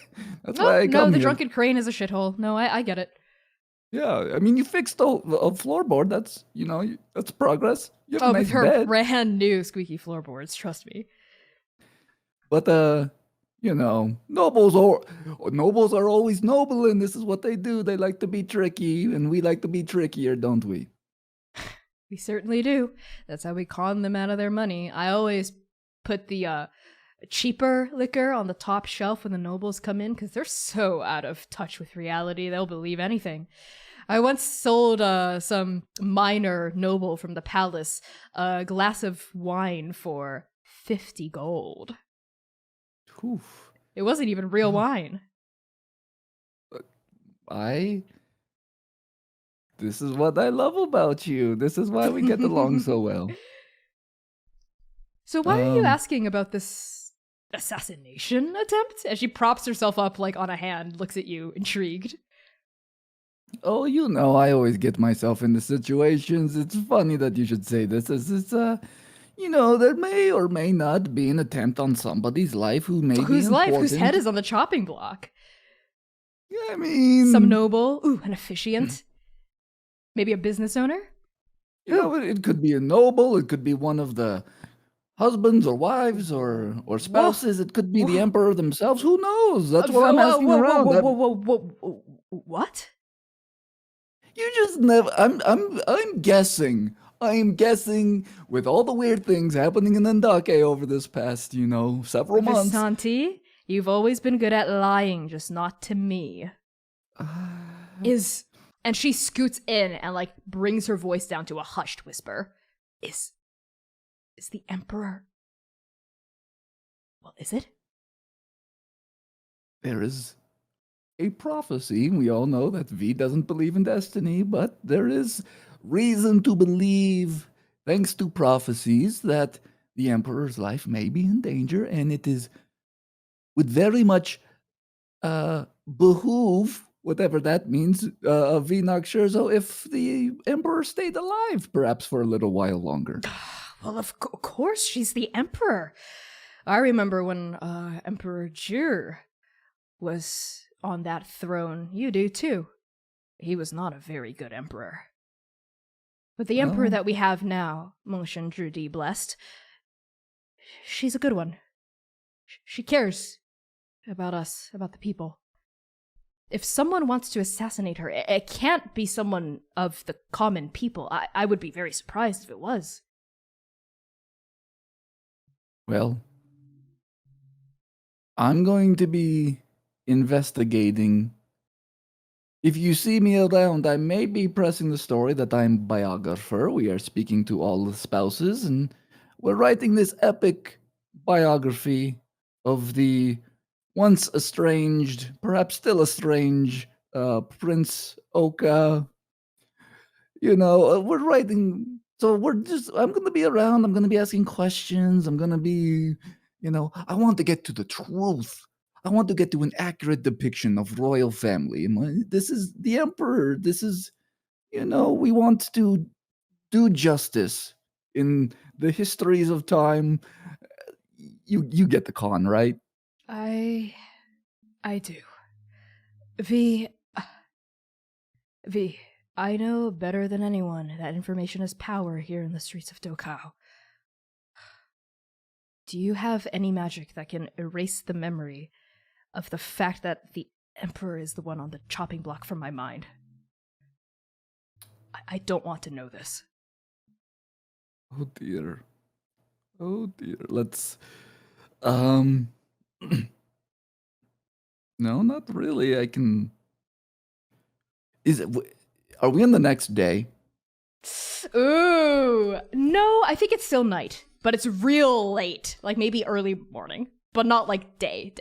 I come No, the here. Drunken Crane is a shithole. No, I get it. Yeah, I mean, you fixed a floorboard. That's that's progress. You have a nice with her bed. brand new squeaky floorboards. Trust me. But nobles are always noble, and this is what they do. They like to be tricky, and we like to be trickier, don't we? We certainly do. That's how we con them out of their money. I always put the cheaper liquor on the top shelf when the nobles come in, because they're so out of touch with reality, they'll believe anything. I once sold some minor noble from the palace a glass of wine for 50 gold. Oof. It wasn't even real wine. This is what I love about you. This is why we get along so well. So why are you asking about this assassination attempt? As she props herself up like on a hand, looks at you, intrigued. Oh, you know, I always get myself into situations. It's funny that you should say this. You know, there may or may not be an attempt on somebody's life who may be Whose life? important. Whose head is on the chopping block? Yeah, I mean, Some noble. Ooh, an officiant. Maybe a business owner? You know, it could be a noble. It could be one of the husbands or wives or spouses. It could be the emperor themselves. Who knows? That's what I'm asking around. What? You just never. I'm guessing. I'm guessing with all the weird things happening in Andake over this past, several months. Visanti, you've always been good at lying, just not to me. And she scoots in and like brings her voice down to a hushed whisper. Is the emperor? Well, is it? There is a prophecy. We all know that V doesn't believe in destiny, but there is reason to believe, thanks to prophecies, that the emperor's life may be in danger, and would very much behoove, whatever that means, Vinak Scherzo, if the emperor stayed alive, perhaps for a little while longer. Well, of course, she's the emperor. I remember when Emperor Jur was on that throne. You do too. He was not a very good emperor. But the emperor that we have now, Mongshan Drudi blessed, she's a good one. She cares about us, about the people. If someone wants to assassinate her, it can't be someone of the common people. I would be very surprised if it was. Well, I'm going to be investigating. If you see me around, I may be pressing the story that I'm a biographer. We are speaking to all the spouses, and we're writing this epic biography of the once estranged, perhaps still estranged, Prince Oka. We're writing. So I'm going to be around. I'm going to be asking questions. I'm going to be, I want to get to the truth. I want to get to an accurate depiction of royal family. This is the emperor. This is, we want to do justice in the histories of time. You get the con, right? I do. V, I know better than anyone that information is power here in the streets of Dokao. Do you have any magic that can erase the memory of the fact that the Emperor is the one on the chopping block from my mind? I don't want to know this. Oh dear. Let's no, not really. Are we on the next day? Ooh, no, I think it's still night, but it's real late, like maybe early morning, but not like day.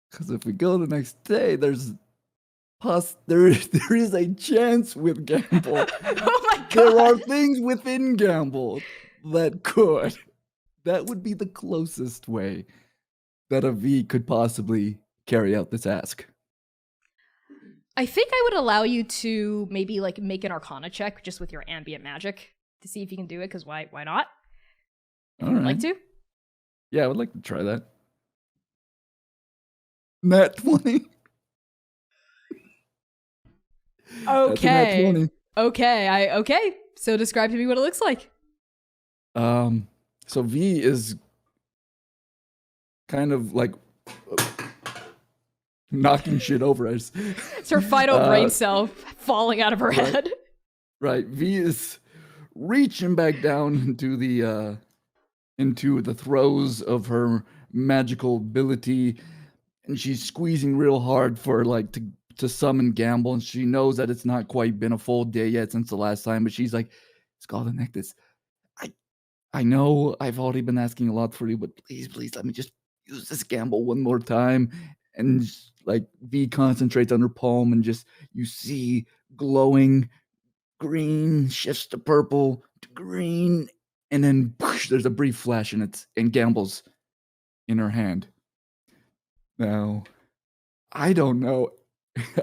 Because if we go the next day, there is a chance with Gamble. Oh my god! There are things within Gamble that would be the closest way that a V could possibly carry out this task. I think I would allow you to maybe like make an Arcana check just with your ambient magic to see if you can do it, because why not? If you'd like to? Yeah, I would like to try that. Nat 20. Okay. Okay. So describe to me what it looks like. So V is kind of like knocking shit over us. It's her final brain cell falling out of her head. Right. V is reaching back down into the throes of her magical ability, and she's squeezing real hard for to to summon Gamble, and she knows that it's not quite been a full day yet since the last time, but she's like, Scalded Nectus, I know I've already been asking a lot for you, but please let me just use this Gamble one more time. And like V concentrates on her palm, and just you see glowing green shifts to purple to green, and then whoosh, there's a brief flash, and Gamble's in her hand. Now, I don't know.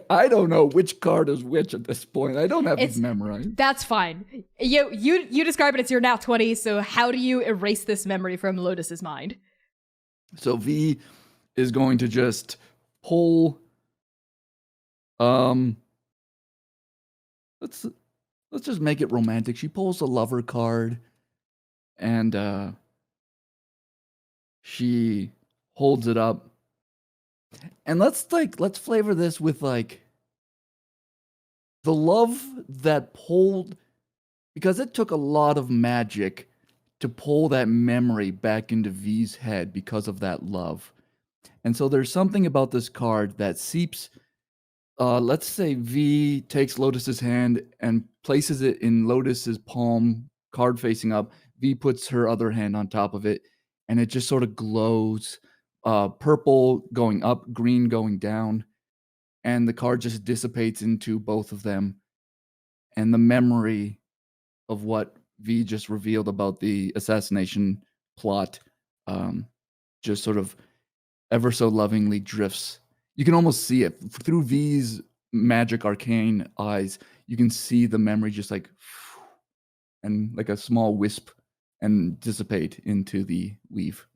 I don't know which card is which at this point. I don't have these memorized. That's fine. You describe it as your nat 20, so how do you erase this memory from Lotus's mind? So V is going to just pull let's just make it romantic. She pulls the lover card, and she holds it up. And let's flavor this with like the love that pulled, because it took a lot of magic to pull that memory back into V's head because of that love. And so there's something about this card that seeps. Let's say V takes Lotus's hand and places it in Lotus's palm, card facing up. V puts her other hand on top of it, and it just sort of glows. Purple going up, green going down, and the card just dissipates into both of them. And the memory of what V just revealed about the assassination plot just sort of ever so lovingly drifts. You can almost see it through V's magic arcane eyes. You can see the memory just like, and like a small wisp, and dissipate into the weave.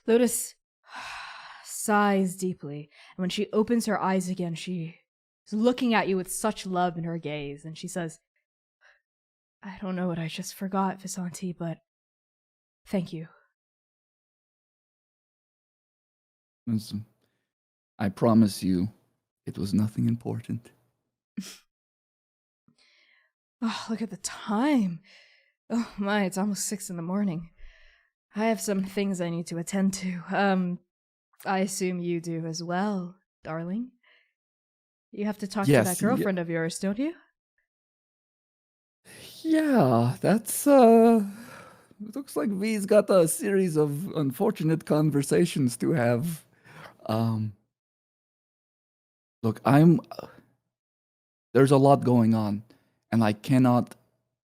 Lotus sighs deeply, and when she opens her eyes again, she is looking at you with such love in her gaze, and she says, I don't know what I just forgot, Visanti, but thank you. Listen, I promise you, it was nothing important. Oh, look at the time. Oh my, it's almost 6 a.m. I have some things I need to attend to. I assume you do as well, darling. You have to talk to that girlfriend of yours, don't you? Yeah, that's looks like V's got a series of unfortunate conversations to have. Look, there's a lot going on, and I cannot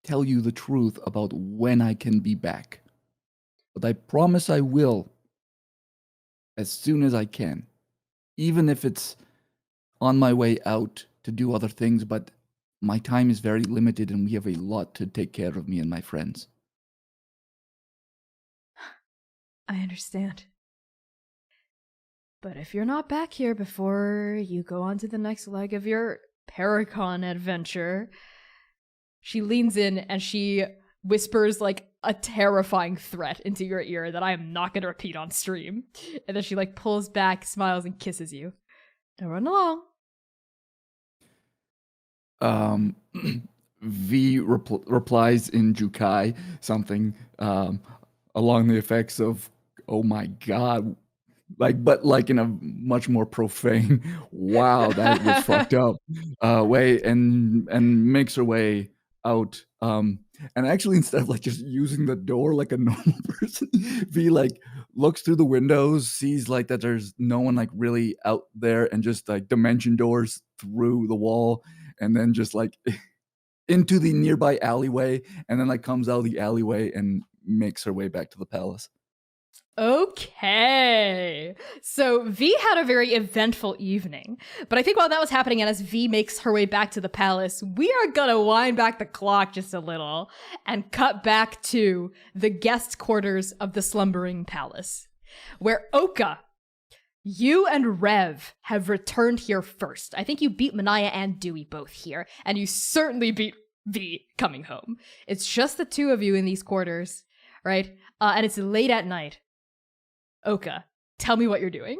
tell you the truth about when I can be back. But I promise I will as soon as I can, even if it's on my way out to do other things, but my time is very limited and we have a lot to take care of, me and my friends. I understand. But if you're not back here before you go on to the next leg of your Paragon adventure, she leans in and she whispers like a terrifying threat into your ear that I am not going to repeat on stream. And then she like pulls back, smiles, and kisses you. Now run along. V replies in Jukai something along the effects of, oh my god, but in a much more profane, wow, that was fucked up way, and makes her way out. And actually, instead of like just using the door like a normal person, V like looks through the windows, sees like that there's no one like really out there, and just like dimension doors through the wall, and then just like into the nearby alleyway, and then like comes out of the alleyway and makes her way back to the palace. Okay. So V had a very eventful evening, but I think while that was happening and as V makes her way back to the palace, we are gonna wind back the clock just a little and cut back to the guest quarters of the slumbering palace, where Oka, you and Rev have returned here first. I think you beat Manaia and Dewey both here, and you certainly beat V coming home. It's just the two of you in these quarters, right? And it's late at night. Oka, tell me what you're doing.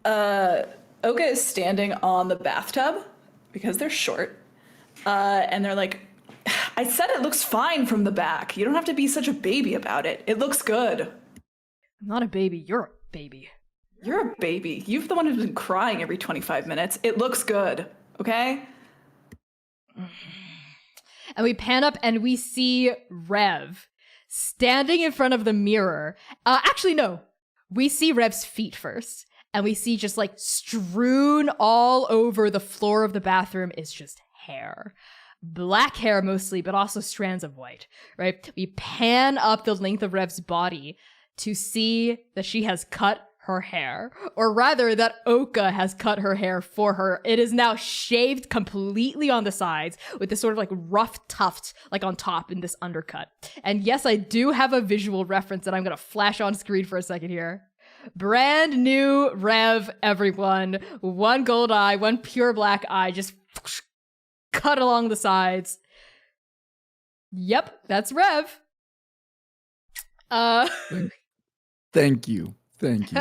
Oka is standing on the bathtub because they're short. And they're like, I said it looks fine from the back. You don't have to be such a baby about it. It looks good. I'm not a baby, you're a baby. You're a baby. You're the one who's been crying every 25 minutes. It looks good, okay? And we pan up and we see Rev standing in front of the mirror. Actually, no. We see Rev's feet first. And we see just like strewn all over the floor of the bathroom is just hair. Black hair mostly, but also strands of white, right? We pan up the length of Rev's body to see that she has cut her hair, or rather that Oka has cut her hair for her. It is now shaved completely on the sides with this sort of like rough tuft like on top in this undercut. And yes, I do have a visual reference that I'm going to flash on screen for a second here. Brand new Rev, everyone. One gold eye, one pure black eye, just cut along the sides. Yep, that's Rev. Thank you. Thank you.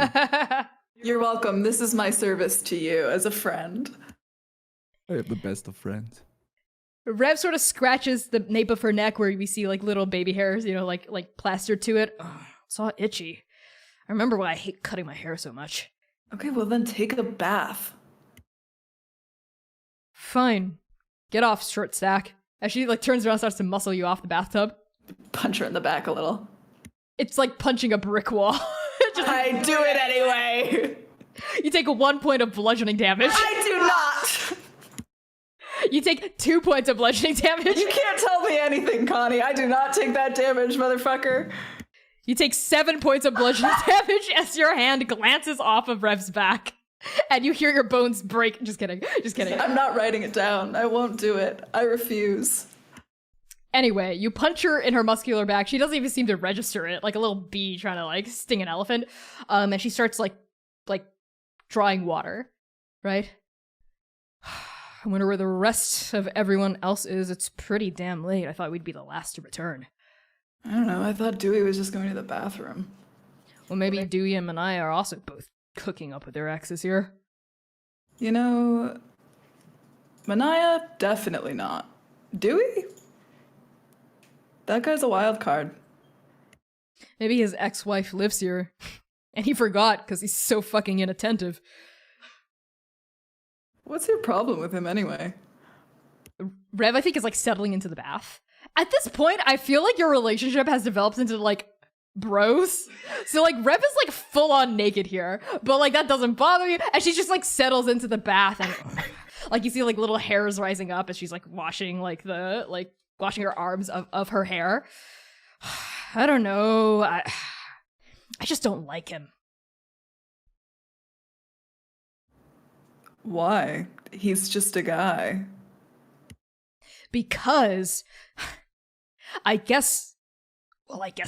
You're welcome. This is my service to you as a friend. I have the best of friends. Rev sort of scratches the nape of her neck where we see like little baby hairs, you know, like plastered to it. Ugh, it's all itchy. I remember why I hate cutting my hair so much. Okay, well then take a bath. Fine. Get off, short stack. As she like turns around and starts to muscle you off the bathtub. Punch her in the back a little. It's like punching a brick wall. I do it anyway. You take 1 point of bludgeoning damage. I do not. You take 2 points of bludgeoning damage. You can't tell me anything, Connie. I do not take that damage, motherfucker. You take 7 points of bludgeoning damage as your hand glances off of Rev's back. And you hear your bones break. Just kidding. Just kidding. I'm not writing it down. I won't do it. I refuse. Anyway, you punch her in her muscular back. She doesn't even seem to register it, like a little bee trying to like sting an elephant. And she starts like drawing water, right? I wonder where the rest of everyone else is. It's pretty damn late. I thought we'd be the last to return. I don't know. I thought Dewey was just going to the bathroom. Well, maybe Dewey and Manaia are also both cooking up with their exes here. You know, Manaia, definitely not. Dewey? That guy's a wild card. Maybe his ex-wife lives here. And he forgot because he's so fucking inattentive. What's your problem with him anyway? Rev, I think, is like settling into the bath. At this point, I feel like your relationship has developed into like bros. So like Rev is like full on naked here, but like that doesn't bother you. And she just like settles into the bath and like you see like little hairs rising up as she's like washing washing her arms of her hair. I don't know. I just don't like him. Why? He's just a guy. Because I guess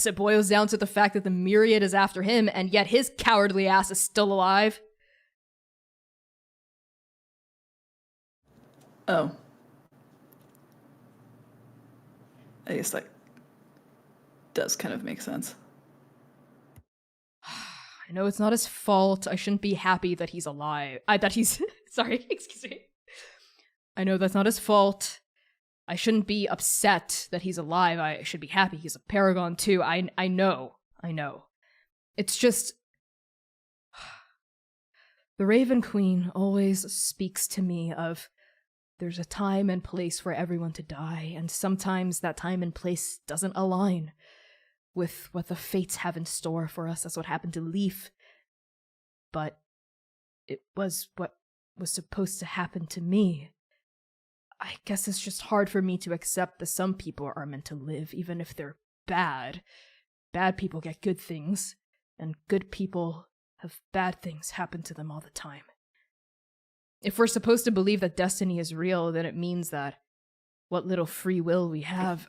it boils down to the fact that the myriad is after him, and yet his cowardly ass is still alive. Oh. I guess that does kind of make sense. I know it's not his fault. I shouldn't be happy that he's alive. Sorry, excuse me. I know that's not his fault. I shouldn't be upset that he's alive. I should be happy he's a paragon too. I know. It's just... The Raven Queen always speaks to me of there's a time and place for everyone to die, and sometimes that time and place doesn't align with what the fates have in store for us. That's what happened to Leaf. But it was what was supposed to happen to me. I guess it's just hard for me to accept that some people are meant to live, even if they're bad. Bad people get good things, and good people have bad things happen to them all the time. If we're supposed to believe that destiny is real, then it means that what little free will we have...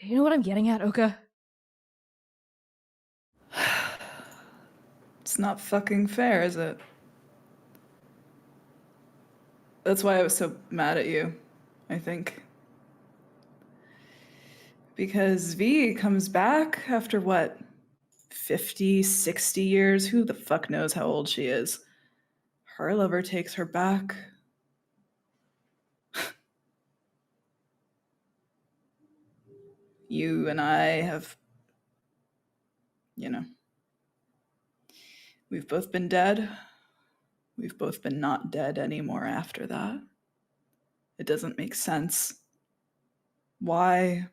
You know what I'm getting at, Oka? It's not fucking fair, is it? That's why I was so mad at you, I think. Because V comes back after what? 50, 60 years? Who the fuck knows how old she is? Her lover takes her back. You and I have, We've both been dead. We've both been not dead anymore after that. It doesn't make sense. Why?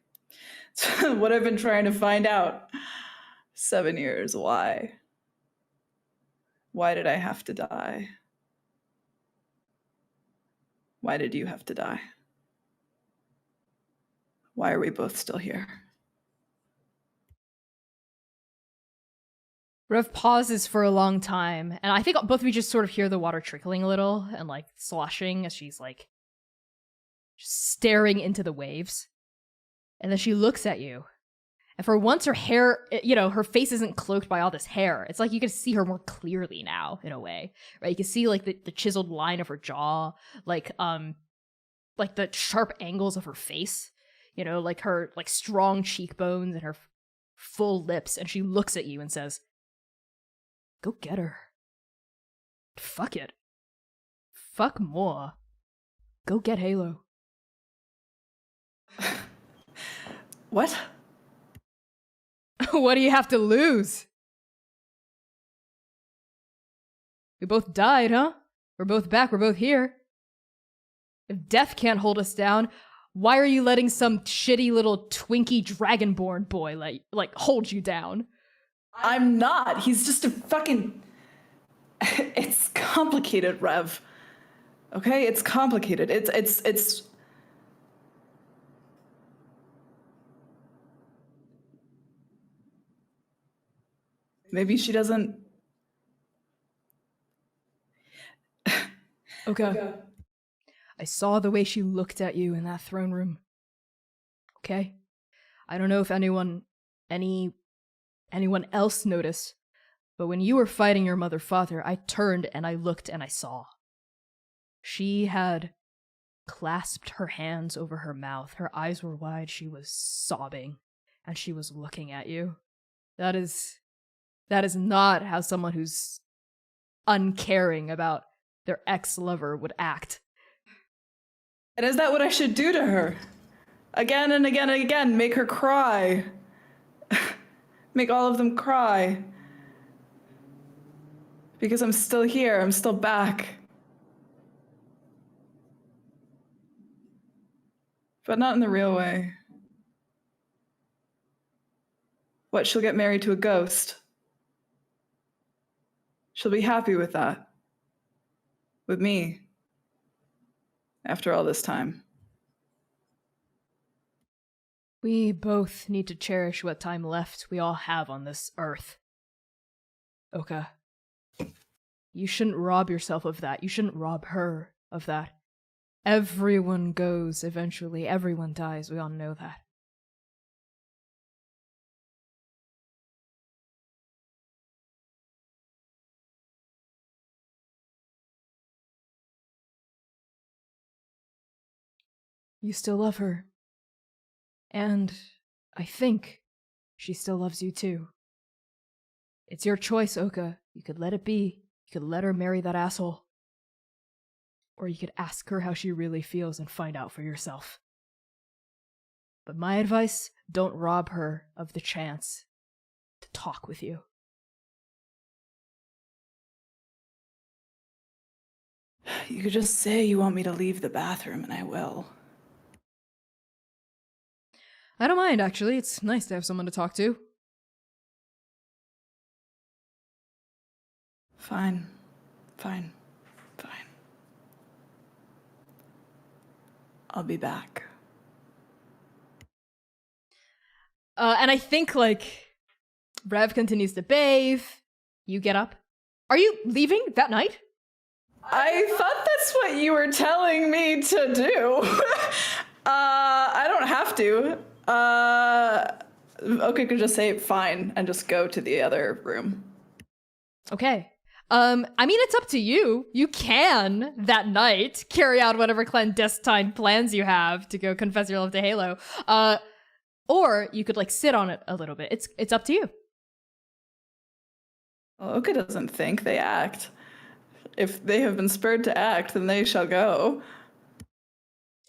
What I've been trying to find out. 7 years, why? Why did I have to die? Why did you have to die? Why are we both still here? Rev pauses for a long time, and I think both of you just sort of hear the water trickling a little and like sloshing as she's like just staring into the waves. And then she looks at you. And for once her hair, her face isn't cloaked by all this hair. It's like you can see her more clearly now, in a way. Right? You can see like the chiseled line of her jaw, like the sharp angles of her face, like her like strong cheekbones and her full lips, and she looks at you and says, "Go get her. Fuck it. Fuck more. Go get Halo." What? What do you have to lose? We both died, huh? We're both back, we're both here. If death can't hold us down, why are you letting some shitty little Twinkie Dragonborn boy like hold you down? I'm not. He's just a fucking... It's complicated, Rev. Okay? It's complicated. It's... Maybe she doesn't... Okay. I saw the way she looked at you in that throne room. Okay? I don't know if anyone else noticed, but when you were fighting your mother-father, I turned and I looked and I saw. She had clasped her hands over her mouth. Her eyes were wide. She was sobbing, and she was looking at you. That is not how someone who's uncaring about their ex-lover would act. And is that what I should do to her? Again and again and again, make her cry. Make all of them cry. Because I'm still here, I'm still back. But not in the real way. What, she'll get married to a ghost? She'll be happy with that. With me. After all this time. We both need to cherish what time left we all have on this earth. Oka. You shouldn't rob yourself of that. You shouldn't rob her of that. Everyone goes eventually. Everyone dies. We all know that. You still love her. And I think she still loves you too. It's your choice, Oka. You could let it be. You could let her marry that asshole. Or you could ask her how she really feels and find out for yourself. But my advice, don't rob her of the chance to talk with you. You could just say you want me to leave the bathroom and I will. I don't mind, actually. It's nice to have someone to talk to. Fine. I'll be back. And I think, Rev continues to bathe. You get up. Are you leaving that night? I thought that's what you were telling me to do. I don't have to. Okay, could just say fine and just go to the other room. Okay. I mean, it's up to you. You can, that night, carry out whatever clandestine plans you have to go confess your love to Halo. Or you could, sit on it a little bit. It's up to you. Well, Oka doesn't think, they act. If they have been spurred to act, then they shall go.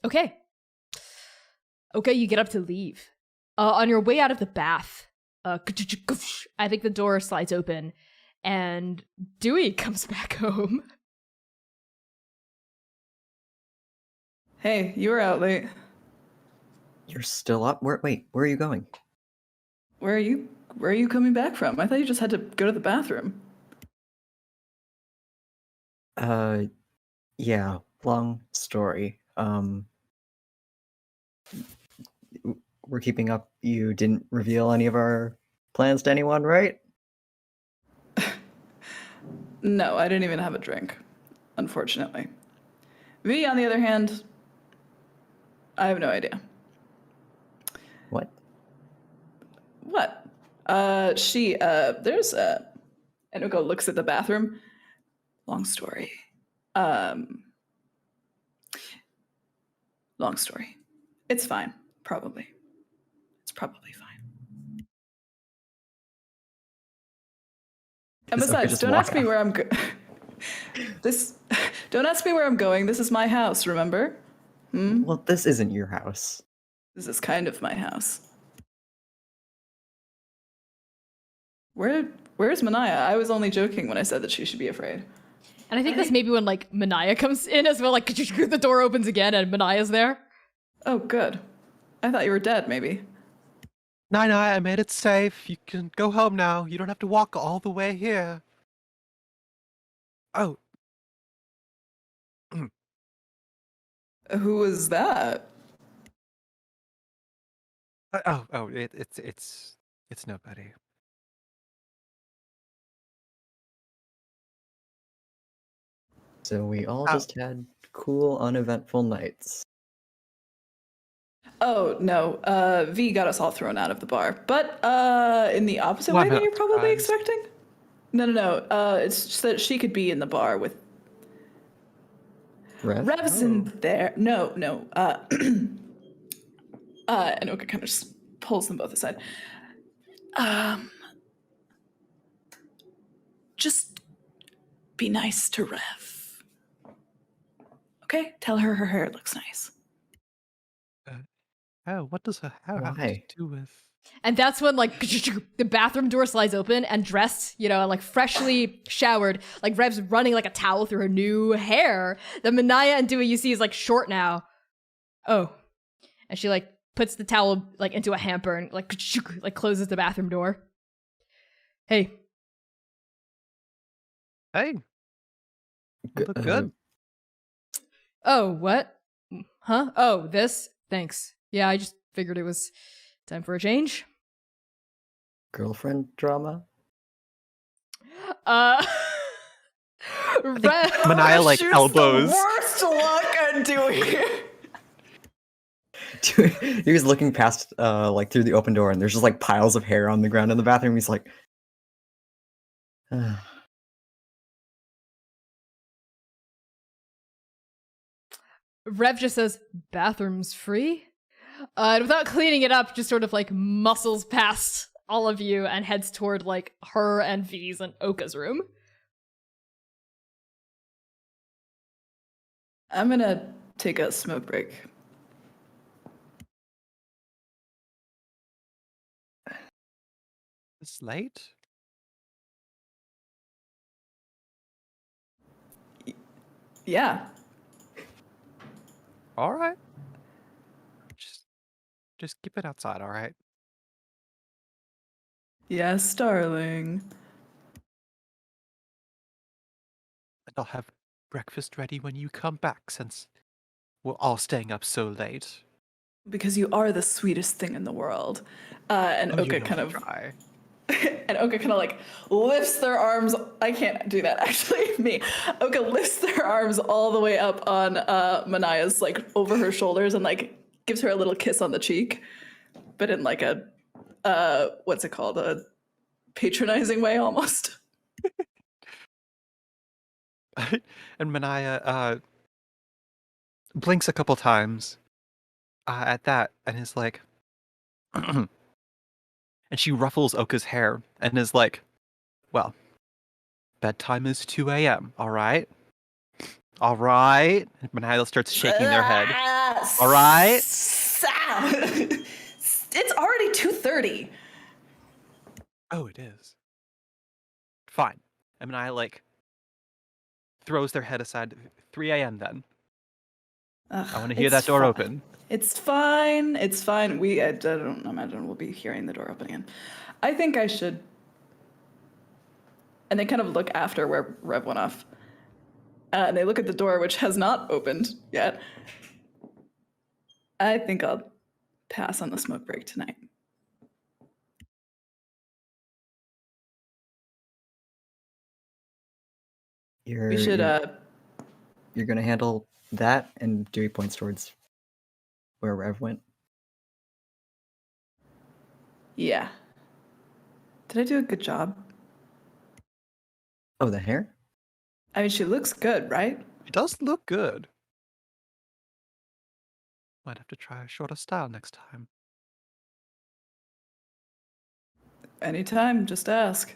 Okay. Okay, you get up to leave. On your way out of the bath, I think the door slides open, and Dewey comes back home. Hey, you were out late. You're still up? Where are you going? Where are you coming back from? I thought you just had to go to the bathroom. Yeah, long story. We're keeping up. You didn't reveal any of our plans to anyone, right? No, I didn't even have a drink, unfortunately. V, on the other hand, I have no idea. What? What? There's and Uko looks at the bathroom. Long story. Long story. It's fine, probably. It's probably fine. And Does Uka besides, just don't walk ask me out? where I'm don't ask me where I'm going. This is my house, remember? Well, this isn't your house. This is kind of my house. Where's Manaia? I was only joking when I said that she should be afraid. And I think this may be when like Manaia comes in as well. Like the door opens again and Manaia's there. Oh, good. I thought you were dead, maybe. No, I made it safe. You can go home now. You don't have to walk all the way here. Oh. Who was that? It's nobody. So we all just had cool, uneventful nights. Oh, no. V got us all thrown out of the bar. But in the opposite Well, way I'm than not you're probably surprised. expecting? No. It's just that she could be in the bar with Rev? Rev's in there. No. And Oka kind of just pulls them both aside. Just be nice to Rev. Okay? Tell her her hair looks nice. Oh, what does a how have to Why? do with? And that's when like the bathroom door slides open and dressed, and like freshly showered, like Rev's running like a towel through her new hair. The Manaia and Dewey you see is like short now. Oh. And she like puts the towel like into a hamper and like closes the bathroom door. Hey. Hey, you look good. Oh, what? Huh? Oh, this? Thanks. Yeah, I just figured it was time for a change. Girlfriend drama? Rev. Manaia like Shoots elbows. the worst look at Dewey. He was looking past, like through the open door, and there's just like piles of hair on the ground in the bathroom. He's like, Rev just says, bathroom's free? And without cleaning it up, just sort of like muscles past all of you and heads toward like her and V's and Oka's room. I'm gonna take a smoke break. It's late. Yeah. All right. Just keep it outside, all right? Yes, darling. And I'll have breakfast ready when you come back, since we're all staying up so late. Because you are the sweetest thing in the world. And Oh, Oka you know kind I of try. and Oka kind of like lifts their arms. I can't do that actually. Me. Oka lifts their arms all the way up on Manaia's like over her shoulders and like gives her a little kiss on the cheek, but in like a what's it called? A patronizing way almost. And Manaia blinks a couple times at that and is like, and she ruffles Oka's hair and is like, well, bedtime is 2 a.m., all right? All right? And Manaia starts shaking their head. All right? It's already 2:30. Oh, it is. Fine. And Manaia, like, throws their head aside. 3 a.m. then. I want to hear that door open. It's fine. It's fine. I don't imagine we'll be hearing the door open again. I think I should. And they kind of look after where Rev went off. And they look at the door, which has not opened yet. I think I'll pass on the smoke break tonight. We should. You're gonna handle that, and Dewey points towards where Rev went. Yeah. Did I do a good job? Oh, the hair? I mean, she looks good, right? It does look good. Might have to try a shorter style next time. Anytime, just ask.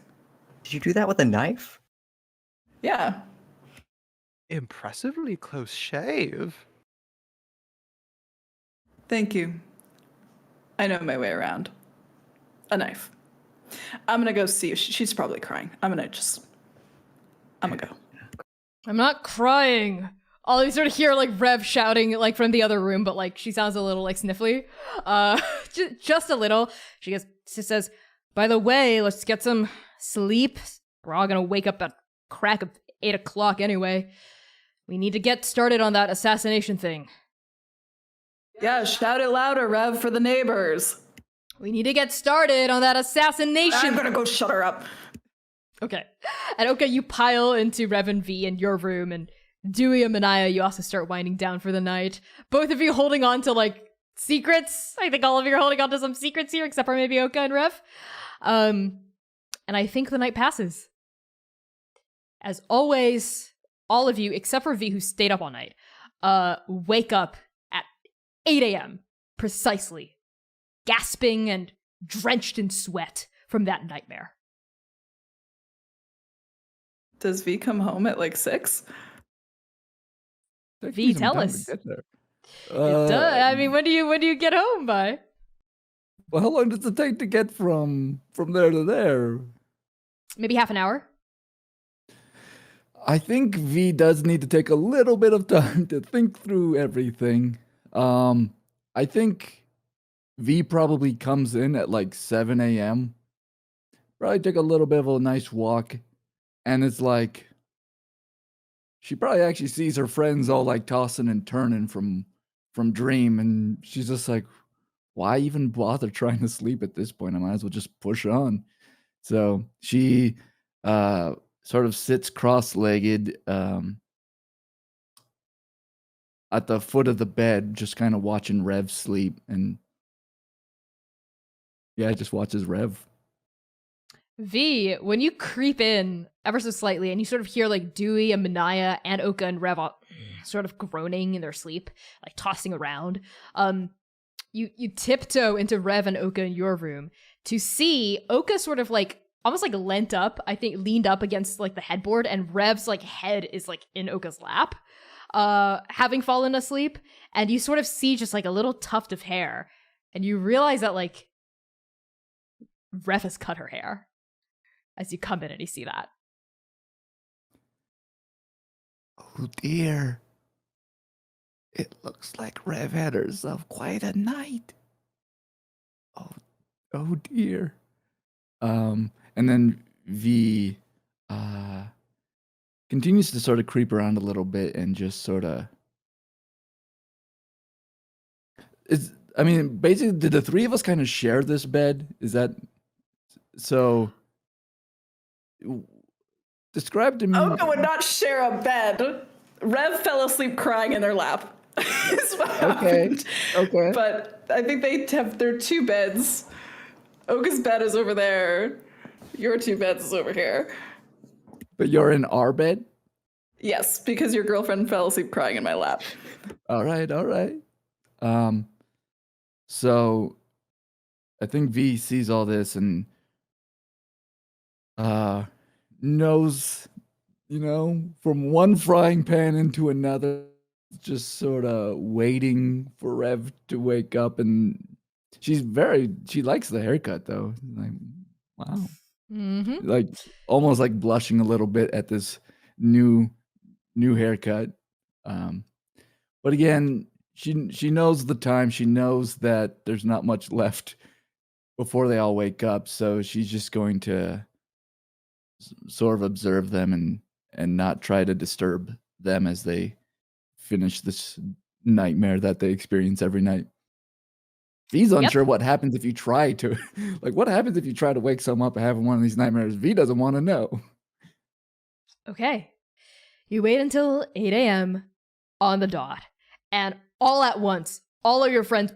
Did you do that with a knife? Yeah. Impressively close shave. Thank you. I know my way around. A knife. I'm gonna go see if she's probably crying. I'm gonna go. I'm not crying. All you sort of hear like Rev shouting like from the other room, but like she sounds a little like sniffly. Just a little. She says, by the way, let's get some sleep. We're all gonna wake up at crack of 8 o'clock anyway. We need to get started on that assassination thing. Yeah, shout it louder, Rev, for the neighbors. We need to get started on that assassination. I'm gonna go shut her up. Okay. And okay, you pile into Rev and V in your room, and Dewey and Manaia, you also start winding down for the night. Both of you holding on to, like, secrets. I think all of you are holding on to some secrets here, except for maybe Oka and Rev. And I think the night passes. As always, all of you, except for V, who stayed up all night, wake up at 8 a.m. precisely, gasping and drenched in sweat from that nightmare. Does V come home at like 6? V, tell us. It does. I mean, when do you get home by? Well, how long does it take to get from there to there? Maybe half an hour. I think V does need to take a little bit of time to think through everything. I think V probably comes in at like 7 a.m. Probably take a little bit of a nice walk. And it's like, she probably actually sees her friends all like tossing and turning from dream. And she's just like, why even bother trying to sleep at this point? I might as well just push on. So she sort of sits cross-legged at the foot of the bed, just kind of watching Rev sleep. And yeah, just watches Rev. V, when you creep in ever so slightly and you sort of hear like Dewey and Manaia and Oka and Rev all sort of groaning in their sleep, like tossing around, you tiptoe into Rev and Oka in your room to see Oka sort of like almost like leaned up against like the headboard, and Rev's like head is like in Oka's lap, having fallen asleep, and you sort of see just like a little tuft of hair, and you realize that like Rev has cut her hair as you come in and you see that. Oh dear. It looks like Rev had herself quite a night. Oh dear. And then V continues to sort of creep around a little bit and just sort of basically, did the three of us kind of share this bed? Is that so? Describe to me. Oka would not share a bed. Rev fell asleep crying in their lap. Is what happened. Okay. But I think they have their 2 beds. Oka's bed is over there. Your 2 beds is over here. But you're in our bed? Yes, because your girlfriend fell asleep crying in my lap. All right. So I think V sees all this and knows, from one frying pan into another, just sort of waiting for Rev to wake up. And she likes the haircut though. Like, wow. Mm-hmm. like almost like blushing a little bit at this new haircut. Um, but again, she knows the time. She knows that there's not much left before they all wake up, so she's just going to sort of observe them and not try to disturb them as they finish this nightmare that they experience every night. V's unsure what happens if you try to like what happens if you try to wake someone up having one of these nightmares. V doesn't want to know. Okay. You wait until 8 a.m. on the dot, and all at once, all of your friends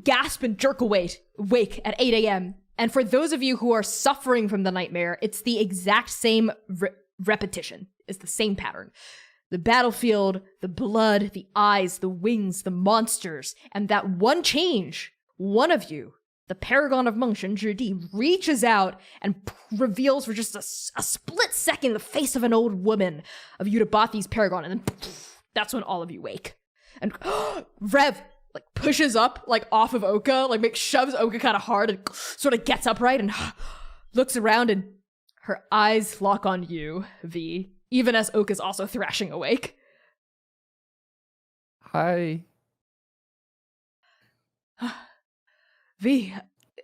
gasp and jerk wake at 8 a.m. And for those of you who are suffering from the nightmare, it's the exact same repetition. It's the same pattern. The battlefield, the blood, the eyes, the wings, the monsters, and that one change, one of you, the Paragon of Monks, Zhidi, reaches out and reveals for just a split second the face of an old woman of Eudabathi's Paragon, and then that's when all of you wake. And Rev like pushes up like off of Oka, like shoves Oka kind of hard and sort of gets upright and looks around, and her eyes lock on you, V, even as Oka's also thrashing awake. Hi. V,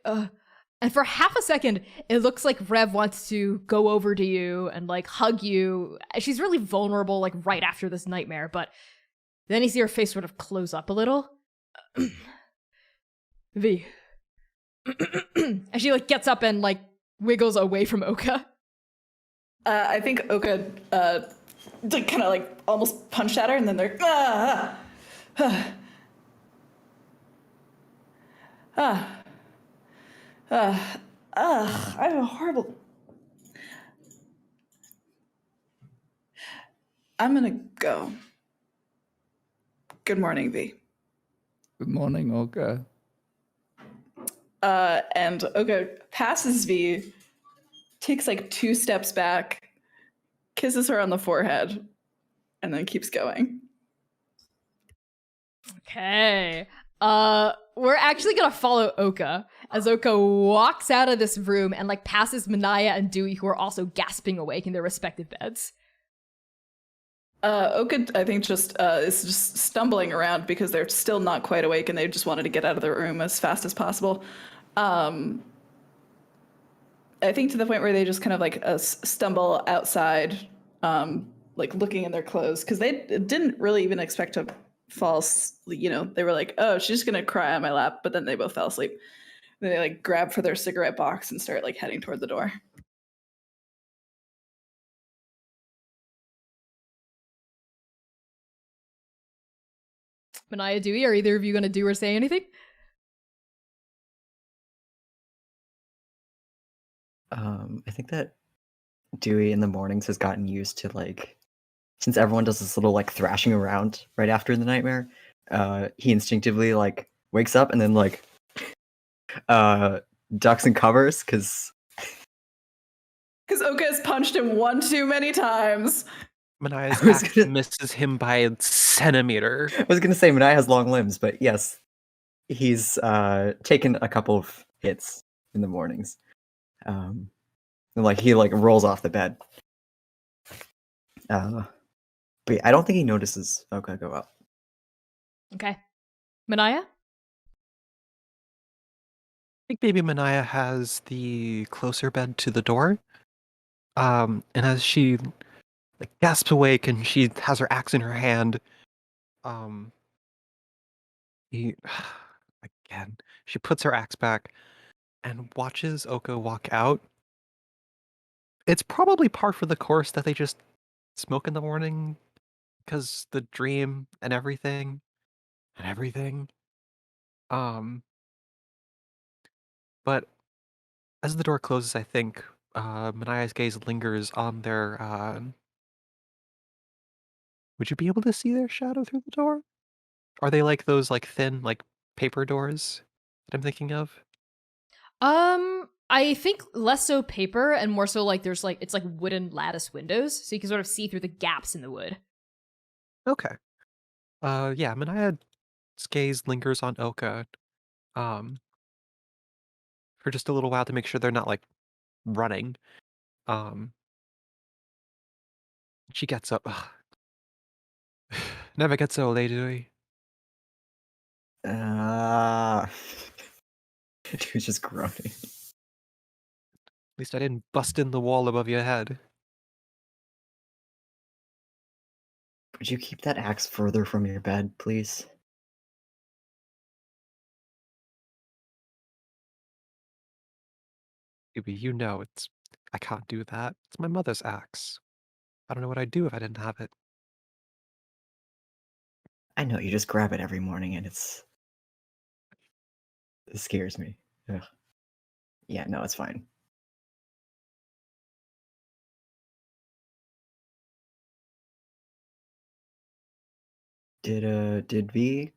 and for half a second, it looks like Rev wants to go over to you and like hug you. She's really vulnerable, like right after this nightmare, but then you see her face sort of close up a little. V. And she like gets up and like wiggles away from Oka. I think Oka like kind of like almost punched at her, and then they're I have a horrible. I'm gonna go. Good morning, V. Good morning, Oka. And Oka passes V, takes like 2 steps back, kisses her on the forehead, and then keeps going. Okay. We're actually gonna follow Oka as Oka walks out of this room and like passes Manaia and Dewey, who are also gasping awake in their respective beds. Oka, I think, is just stumbling around because they're still not quite awake and they just wanted to get out of the room as fast as possible. I think to the point where they just kind of like stumble outside, like looking in their clothes, because they didn't really even expect to fall. They were like, "Oh, she's just gonna cry on my lap," but then they both fell asleep. And they like grab for their cigarette box and start like heading toward the door. Manaia, Dewey, are either of you gonna do or say anything? I think that Dewey in the mornings has gotten used to like, since everyone does this little like thrashing around right after the nightmare, he instinctively like wakes up and then like ducks and covers because Oka has punched him one too many times. Manaia's axe misses him by a centimeter. I was gonna say Manaia has long limbs, but yes, he's taken a couple of hits in the mornings. And like he like rolls off the bed. But yeah, I don't think he notices Oka go up. Okay. Manaia? I think maybe Manaia has the closer bed to the door. And as she like gasps awake and she has her axe in her hand, she puts her axe back and watches Oka walk out. It's probably par for the course that they just smoke in the morning because the dream and everything. But as the door closes, I think Manaia's gaze lingers on their. Would you be able to see their shadow through the door? Are they like those like thin like paper doors that I'm thinking of? I think less so paper and more so like there's like it's like wooden lattice windows, so you can sort of see through the gaps in the wood. Okay. Yeah, Manaia's gaze lingers on Oka, for just a little while to make sure they're not like running. She gets up. Never gets old, eh, Dewey? Dude's just groaning. At least I didn't bust in the wall above your head. Would you keep that axe further from your bed, please? Dewey, you know I can't do that. It's my mother's axe. I don't know what I'd do if I didn't have it. I know, you just grab it every morning and it scares me. Ugh. Yeah, no, it's fine. Did V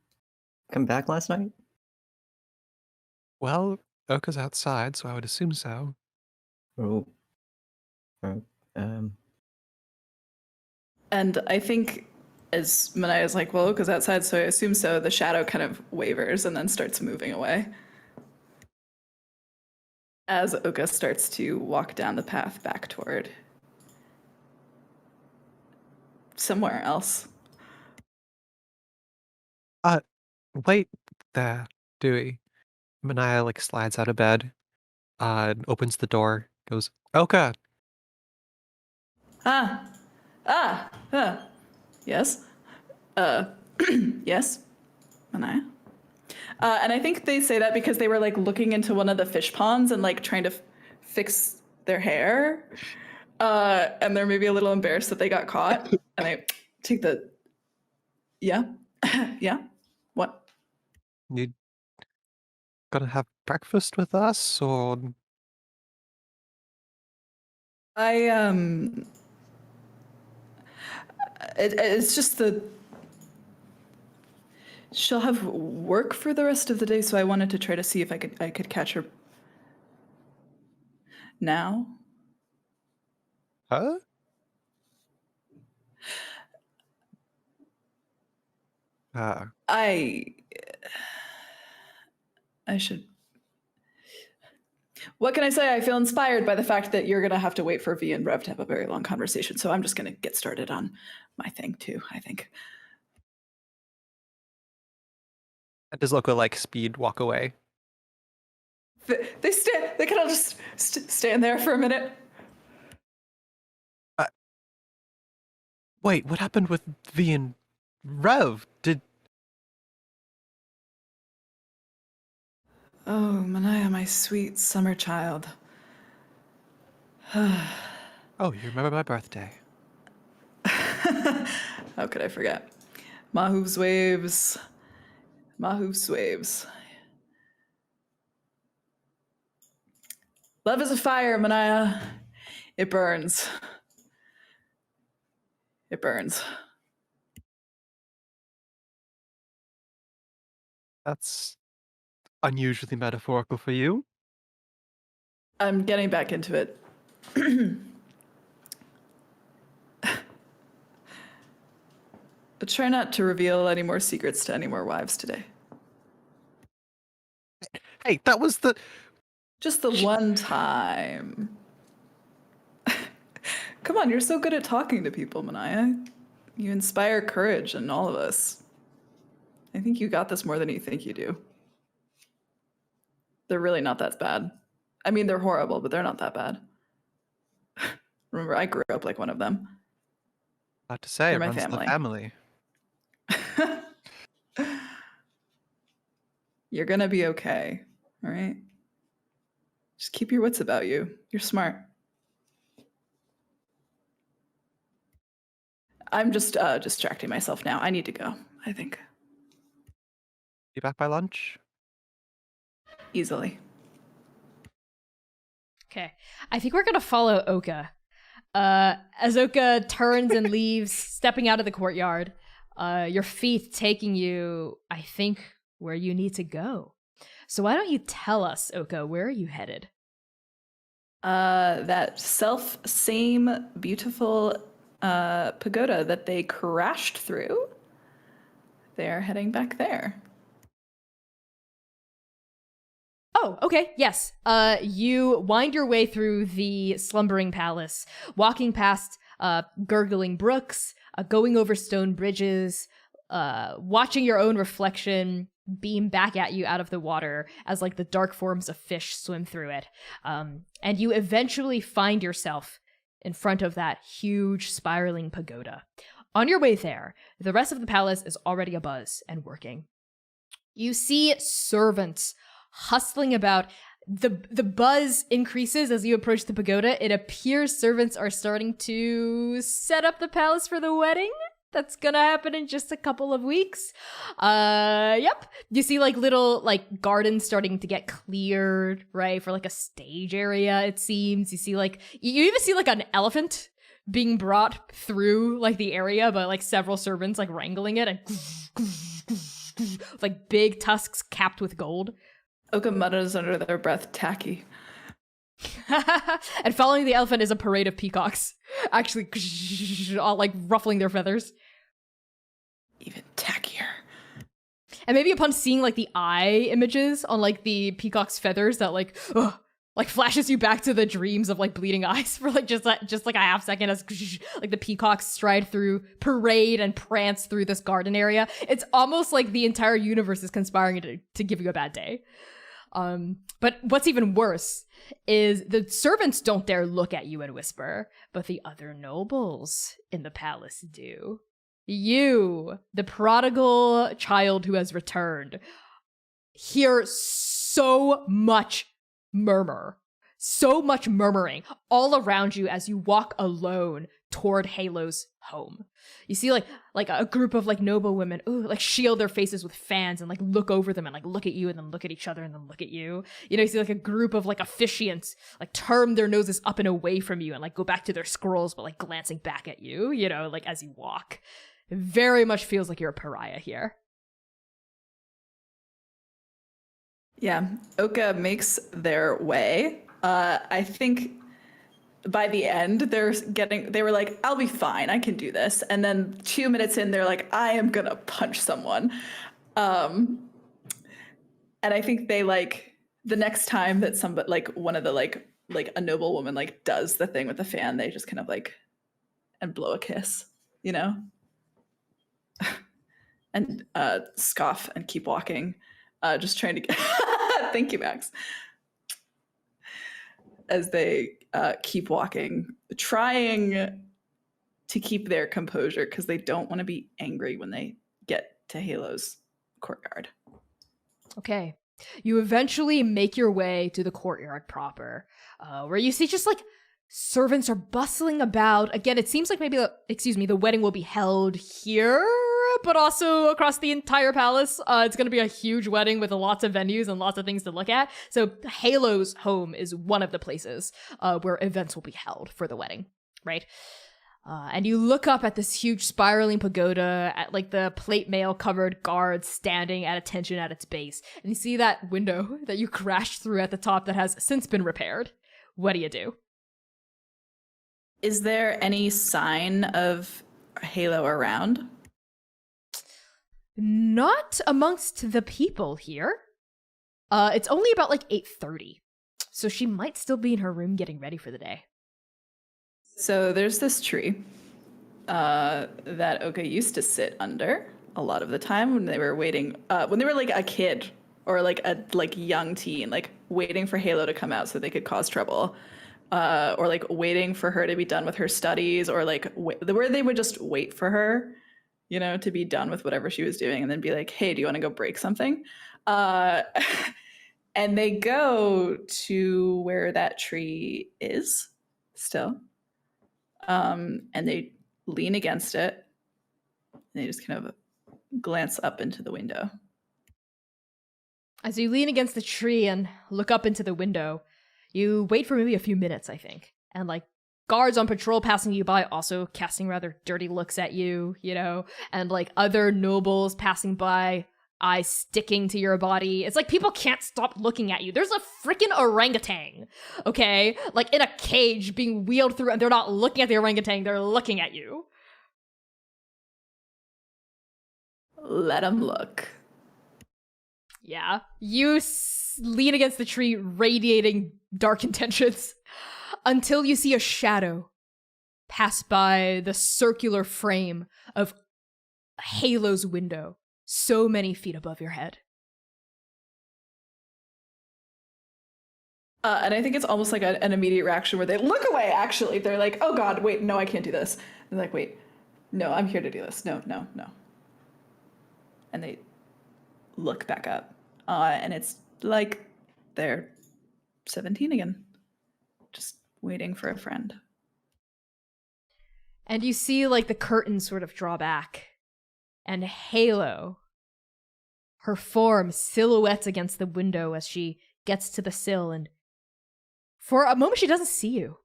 come back last night? Well, Oka's outside, so I would assume so. Oh. Oh. And I think as Manaia's like, well, because outside, so I assume so, the shadow kind of wavers and then starts moving away. As Oka starts to walk down the path back toward somewhere else. Wait there, Dewey. Manaia slides out of bed, and opens the door, goes, Oka! Yes. Yes, Manaia. And I think they say that because they were looking into one of the fish ponds and trying to fix their hair. And they're maybe a little embarrassed that they got caught. And I take the, yeah, yeah, what? You gonna have breakfast with us, or... It's just she'll have work for the rest of the day, so I wanted to try to see if I could catch her now. Huh? I should. What can I say? I feel inspired by the fact that you're gonna have to wait for V and Rev to have a very long conversation, so I'm just gonna get started on my thing too, I think. Does Oka speed walk away? They kind of just stand there for a minute. Wait, what happened with V and Rev? Oh, Manaia, my sweet summer child. Oh, you remember my birthday. How could I forget? Mahoov's waves. Mahoov's waves. Love is a fire, Manaia. It burns. It burns. That's unusually metaphorical for you. I'm getting back into it. But try not to reveal any more secrets to any more wives today. Hey, that was the... Just the one time. Come on, you're so good at talking to people, Manaia. You inspire courage in all of us. I think you got this more than you think you do. They're really not that bad. I mean, they're horrible, but they're not that bad. Remember, I grew up like one of them. About to say, They're it my runs family. the family. You're gonna be okay, all right? Just keep your wits about you. You're smart. I'm just distracting myself now. I need to go, I think. You back by lunch? Easily. Okay. I think we're going to follow Oka. As Oka turns and leaves, stepping out of the courtyard, your feet taking you, I think, where you need to go. So why don't you tell us, Oka, where are you headed? That same beautiful pagoda that they crashed through. They're heading back there. Oh, okay, yes. You wind your way through the slumbering palace, walking past gurgling brooks, going over stone bridges, watching your own reflection beam back at you out of the water as like the dark forms of fish swim through it. And you eventually find yourself in front of that huge spiraling pagoda. On your way there, the rest of the palace is already abuzz and working. You see servants hustling about. The buzz increases as you approach the pagoda. It appears servants are starting to set up the palace for the wedding. That's gonna happen in just a couple of weeks. Yep. You see like little like gardens starting to get cleared, right? For like a stage area, it seems. You see like, you even see like an elephant being brought through like the area, but like several servants like wrangling it and like big tusks capped with gold. Oka mutters under their breath, tacky. And following the elephant is a parade of peacocks, actually all like ruffling their feathers. Even tackier. And maybe upon seeing like the eye images on like the peacock's feathers, that like flashes you back to the dreams of like bleeding eyes for like just like a half second as like the peacocks stride through, parade and prance through this garden area. It's almost like the entire universe is conspiring to give you a bad day. But what's even worse is the servants don't dare look at you and whisper, but the other nobles in the palace do. You, the prodigal child who has returned, hear so much murmuring all around you as you walk alone toward Halo's home. You see like a group of like noble women, like shield their faces with fans and like look over them and like look at you and then look at each other and then look at you. You know, you see like a group of like officiants like turn their noses up and away from you and like go back to their scrolls but like glancing back at you, you know, like as you walk. It very much feels like you're a pariah here. Yeah, Oka makes their way. I think by the end, they were like, I'll be fine, I can do this. And then 2 minutes in, they're like, I am gonna punch someone. And I think they like, the next time that somebody, like one of the like a noble woman like does the thing with the fan, they just kind of like, and blow a kiss, you know? And scoff and keep walking, just trying to get, thank you, Max. As they keep walking, trying to keep their composure because they don't want to be angry when they get to Halo's courtyard. Okay. You eventually make your way to the courtyard proper, where you see just like servants are bustling about. Again, it seems like maybe the wedding will be held here, but also across the entire palace. It's going to be a huge wedding with lots of venues and lots of things to look at. So Halo's home is one of the places where events will be held for the wedding, right? And you look up at this huge spiraling pagoda at like the plate mail covered guards standing at attention at its base. And you see that window that you crashed through at the top that has since been repaired. What do you do? Is there any sign of Halo around? Not amongst the people here. It's only about like 8:30. So she might still be in her room getting ready for the day. So there's this tree that Oka used to sit under a lot of the time when they were waiting, when they were like a kid or like a young teen, like waiting for Halo to come out so they could cause trouble, or like waiting for her to be done with her studies, or like where they would just wait for her, you know, to be done with whatever she was doing and then be like, hey, do you want to go break something? And they go to where that tree is still. And they lean against it. And they just kind of glance up into the window. As you lean against the tree and look up into the window, you wait for maybe a few minutes, I think. And like guards on patrol passing you by also casting rather dirty looks at you, you know, and like other nobles passing by, eyes sticking to your body. It's like people can't stop looking at you. There's a freaking orangutan, okay? Like in a cage being wheeled through, and they're not looking at the orangutan, they're looking at you. Let them look. Yeah. You lean against the tree, radiating dark intentions, until you see a shadow pass by the circular frame of Halo's window, so many feet above your head. And I think it's almost like an immediate reaction where they look away, actually. They're like, oh God, wait, no, I can't do this. They're like, wait, no, I'm here to do this. No. And they look back up. And it's like they're 17 again. Just waiting for a friend. And you see, like, the curtains sort of draw back. And Halo, her form silhouettes against the window as she gets to the sill. And for a moment, she doesn't see you.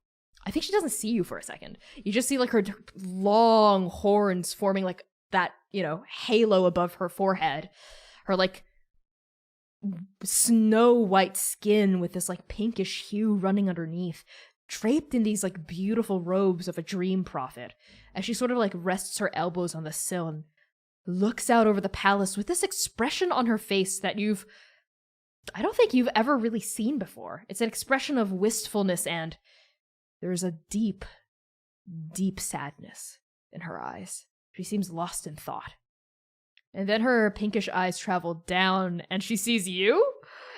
I think she doesn't see you for a second. You just see, like, her long horns forming, like, that, halo above her forehead. Her, like, snow white skin with this, like, pinkish hue running underneath, draped in these, like, beautiful robes of a dream prophet, as she sort of, like, rests her elbows on the sill and looks out over the palace with this expression on her face that I don't think you've ever really seen before. It's an expression of wistfulness, and there's a deep, deep sadness in her eyes. She seems lost in thought. And then her pinkish eyes travel down, and she sees you,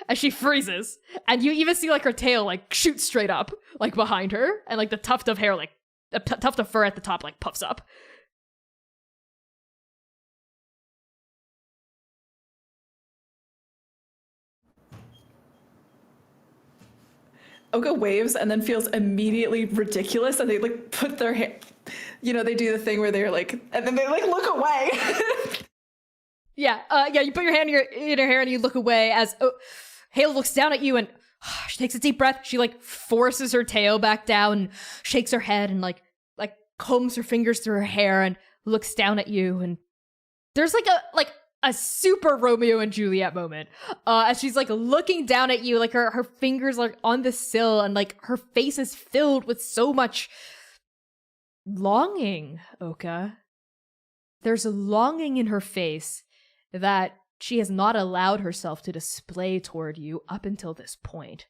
and she freezes. And you even see, like, her tail, like, shoot straight up, like, behind her, and, like, the tuft of hair, like, the tuft of fur at the top, like, puffs up. Oka waves and then feels immediately ridiculous, and they, like, put their hair, they do the thing where they're like, and then they, like, look away. Yeah, you put your hand in her hair and you look away as Hale looks down at you, and she takes a deep breath. She, like, forces her tail back down, shakes her head, and like combs her fingers through her hair and looks down at you. And there's like a super Romeo and Juliet moment as she's, like, looking down at you, like her fingers are on the sill, and, like, her face is filled with so much longing. Oka, there's a longing in her face that she has not allowed herself to display toward you up until this point.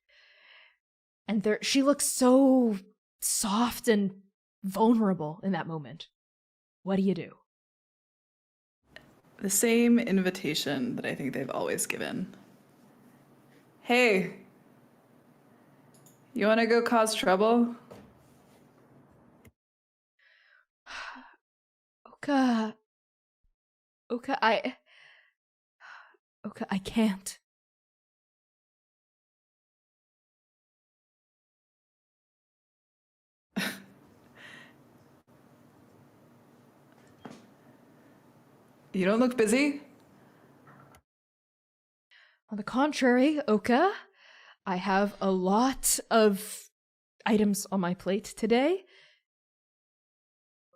And she looks so soft and vulnerable in that moment. What do you do? The same invitation that I think they've always given. Hey, you want to go cause trouble? Oka, I can't. You don't look busy? On the contrary, Oka, I have a lot of items on my plate today.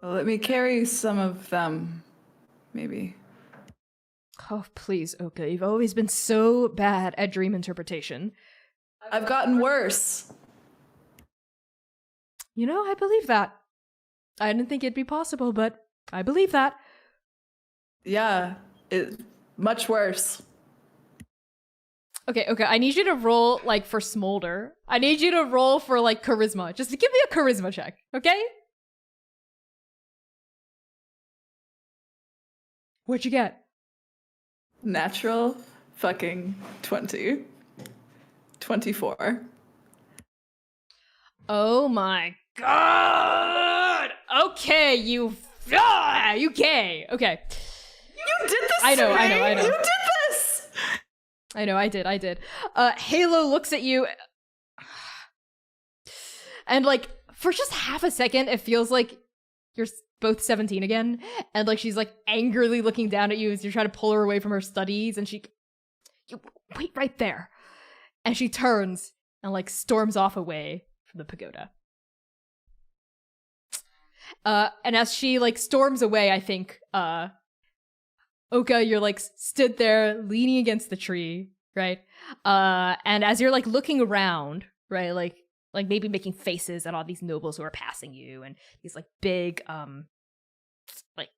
Well, let me carry some of them, maybe. Oh, please, Oka, you've always been so bad at dream interpretation. I've gotten worse. I believe that. I didn't think it'd be possible, but I believe that. Yeah, much worse. Okay, I need you to roll, like, for Smolder. I need you to roll for, like, charisma. Just give me a charisma check, okay? What'd you get? Natural fucking 20. 24. Oh my god! Okay, you gay. Okay. You did this. I know. You did this. I know, I did. Halo looks at you, and, like, for just half a second, it feels like you're both 17 again, and, like, she's, like, angrily looking down at you as you're trying to pull her away from her studies, and you wait right there. And she turns and, like, storms off away from the pagoda. And as she, like, storms away, I think, Oka, you're, like, stood there leaning against the tree, right? And as you're, like, looking around, right, like maybe making faces at all these nobles who are passing you, and these, like, big, like,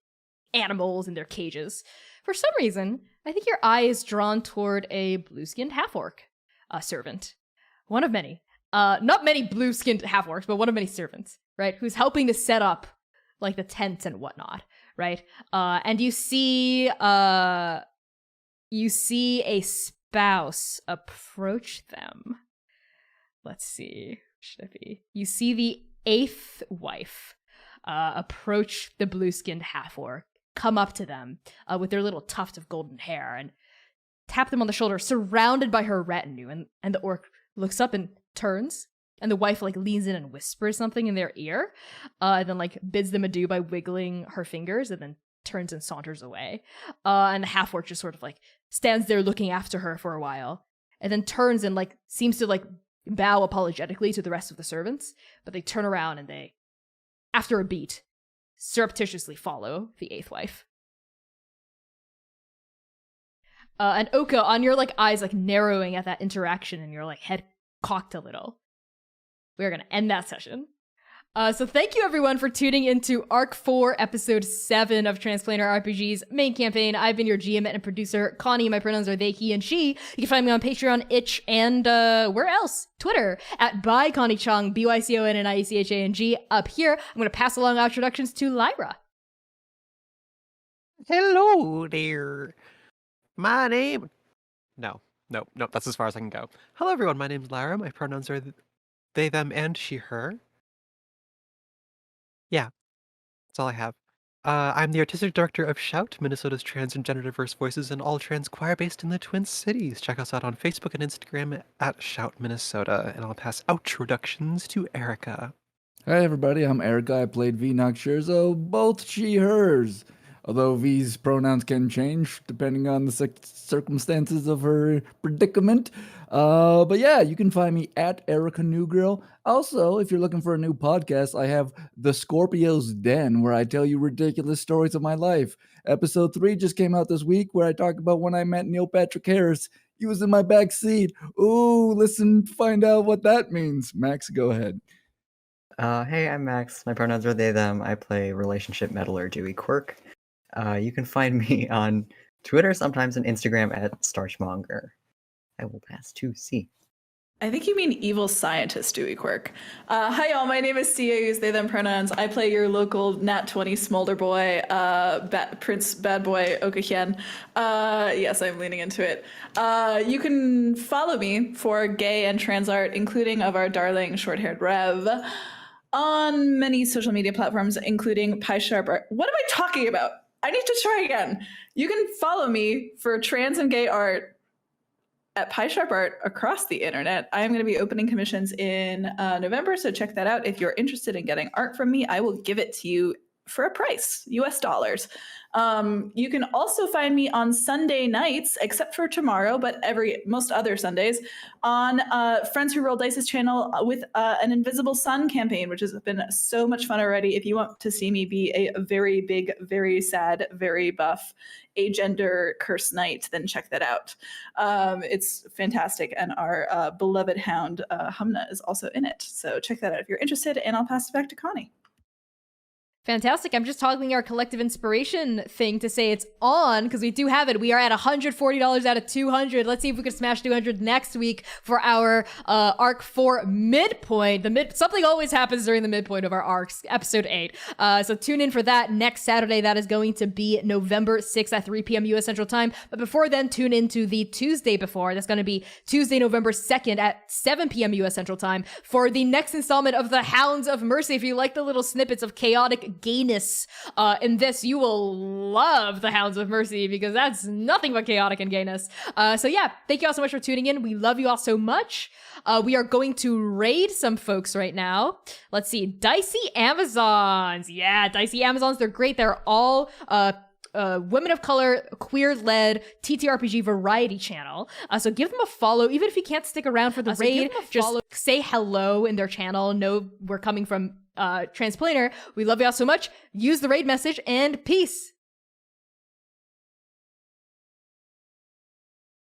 animals in their cages. For some reason, I think your eye is drawn toward a blue-skinned half-orc servant. One of many. Not many blue-skinned half-orcs, but one of many servants, right? Who's helping to set up, like, the tents and whatnot, right? And you see a spouse approach them. Let's see. Should it be? You see the 8th wife approach the blue-skinned half-orc, come up to them with their little tuft of golden hair and tap them on the shoulder, surrounded by her retinue. And the orc looks up and turns, and the wife like leans in and whispers something in their ear, and then like bids them adieu by wiggling her fingers, and then turns and saunters away. And the half-orc just sort of like stands there looking after her for a while, and then turns and like seems to like bow apologetically to the rest of the servants, but they turn around and they, after a beat, surreptitiously follow the 8th wife. And Oka, on your like eyes like narrowing at that interaction and your like head cocked a little, we're gonna end that session. So thank you everyone for tuning into Arc 4, Episode 7 of Transplanar RPG's main campaign. I've been your GM and producer, Connie. My pronouns are they, he, and she. You can find me on Patreon, Itch, and where else? Twitter, at @ByConnieChang, ByConniechang. Up here, I'm going to pass along our introductions to Lyra. Hello there. My name... No, that's as far as I can go. Hello, everyone. My name's Lyra. My pronouns are they, them, and she, her. Yeah, that's all I have. I'm the artistic director of Shout, Minnesota's trans and gender diverse voices and all trans choir based in the Twin Cities. Check us out on Facebook and Instagram at Shout Minnesota. And I'll pass outroductions to Erica. Hi everybody, I'm Erica. I played Vinox Scherzo, both she, hers. Although V's pronouns can change depending on the circumstances of her predicament. But yeah, you can find me at Erica Newgrill. Also, if you're looking for a new podcast, I have The Scorpio's Den, where I tell you ridiculous stories of my life. Episode 3 just came out this week, where I talk about when I met Neil Patrick Harris. He was in my back seat. Ooh, listen to find out what that means. Max, go ahead. Hey, I'm Max. My pronouns are they, them. I play relationship meddler Dewey Quirk. You can find me on Twitter, sometimes on Instagram at Starchmonger. I will pass to C. I think you mean evil scientist Dewey Quirk. Hi y'all, my name is Sia, use they them pronouns. I play your local Nat 20 smolder boy, Prince Bad Boy Okahyen. Yes, I'm leaning into it. You can follow me for gay and trans art, including of our darling short-haired Rev, on many social media platforms, including PieSharp Art. What am I talking about? I need to try again. You can follow me for trans and gay art at PieSharp Art across the internet. I am going to be opening commissions in November, so check that out. If you're interested in getting art from me, I will give it to you for a price, US dollars. You can also find me on Sunday nights, except for tomorrow, but most other Sundays, on Friends Who Roll Dice's channel with an Invisible Sun campaign, which has been so much fun already. If you want to see me be a very big, very sad, very buff, agender curse knight, then check that out. It's fantastic, and our beloved hound, Humna, is also in it. So check that out if you're interested, and I'll pass it back to Connie. Fantastic. I'm just toggling our collective inspiration thing to say it's on, because we do have it. We are at $140 out of 200. Let's see if we can smash 200 next week for our Arc 4 midpoint. Something always happens during the midpoint of our arcs, episode 8. So tune in for that next Saturday. That is going to be November 6th at 3 p.m. U.S. Central Time. But before then, tune in to the Tuesday before. That's going to be Tuesday, November 2nd at 7 p.m. U.S. Central Time for the next installment of The Hounds of Mercy. If you like the little snippets of chaotic gayness in this, you will love The Hounds of Mercy, because that's nothing but chaotic and gayness. So yeah, thank you all so much for tuning in. We love you all so much. We are going to raid some folks right now. Let's see. Dicey Amazons. Yeah, Dicey Amazons. They're great. They're all women of color, queer-led TTRPG variety channel. So give them a follow, even if you can't stick around for the raid. Just say hello in their channel. Know we're coming from Transplanar. We love y'all so much. Use the raid message, and peace.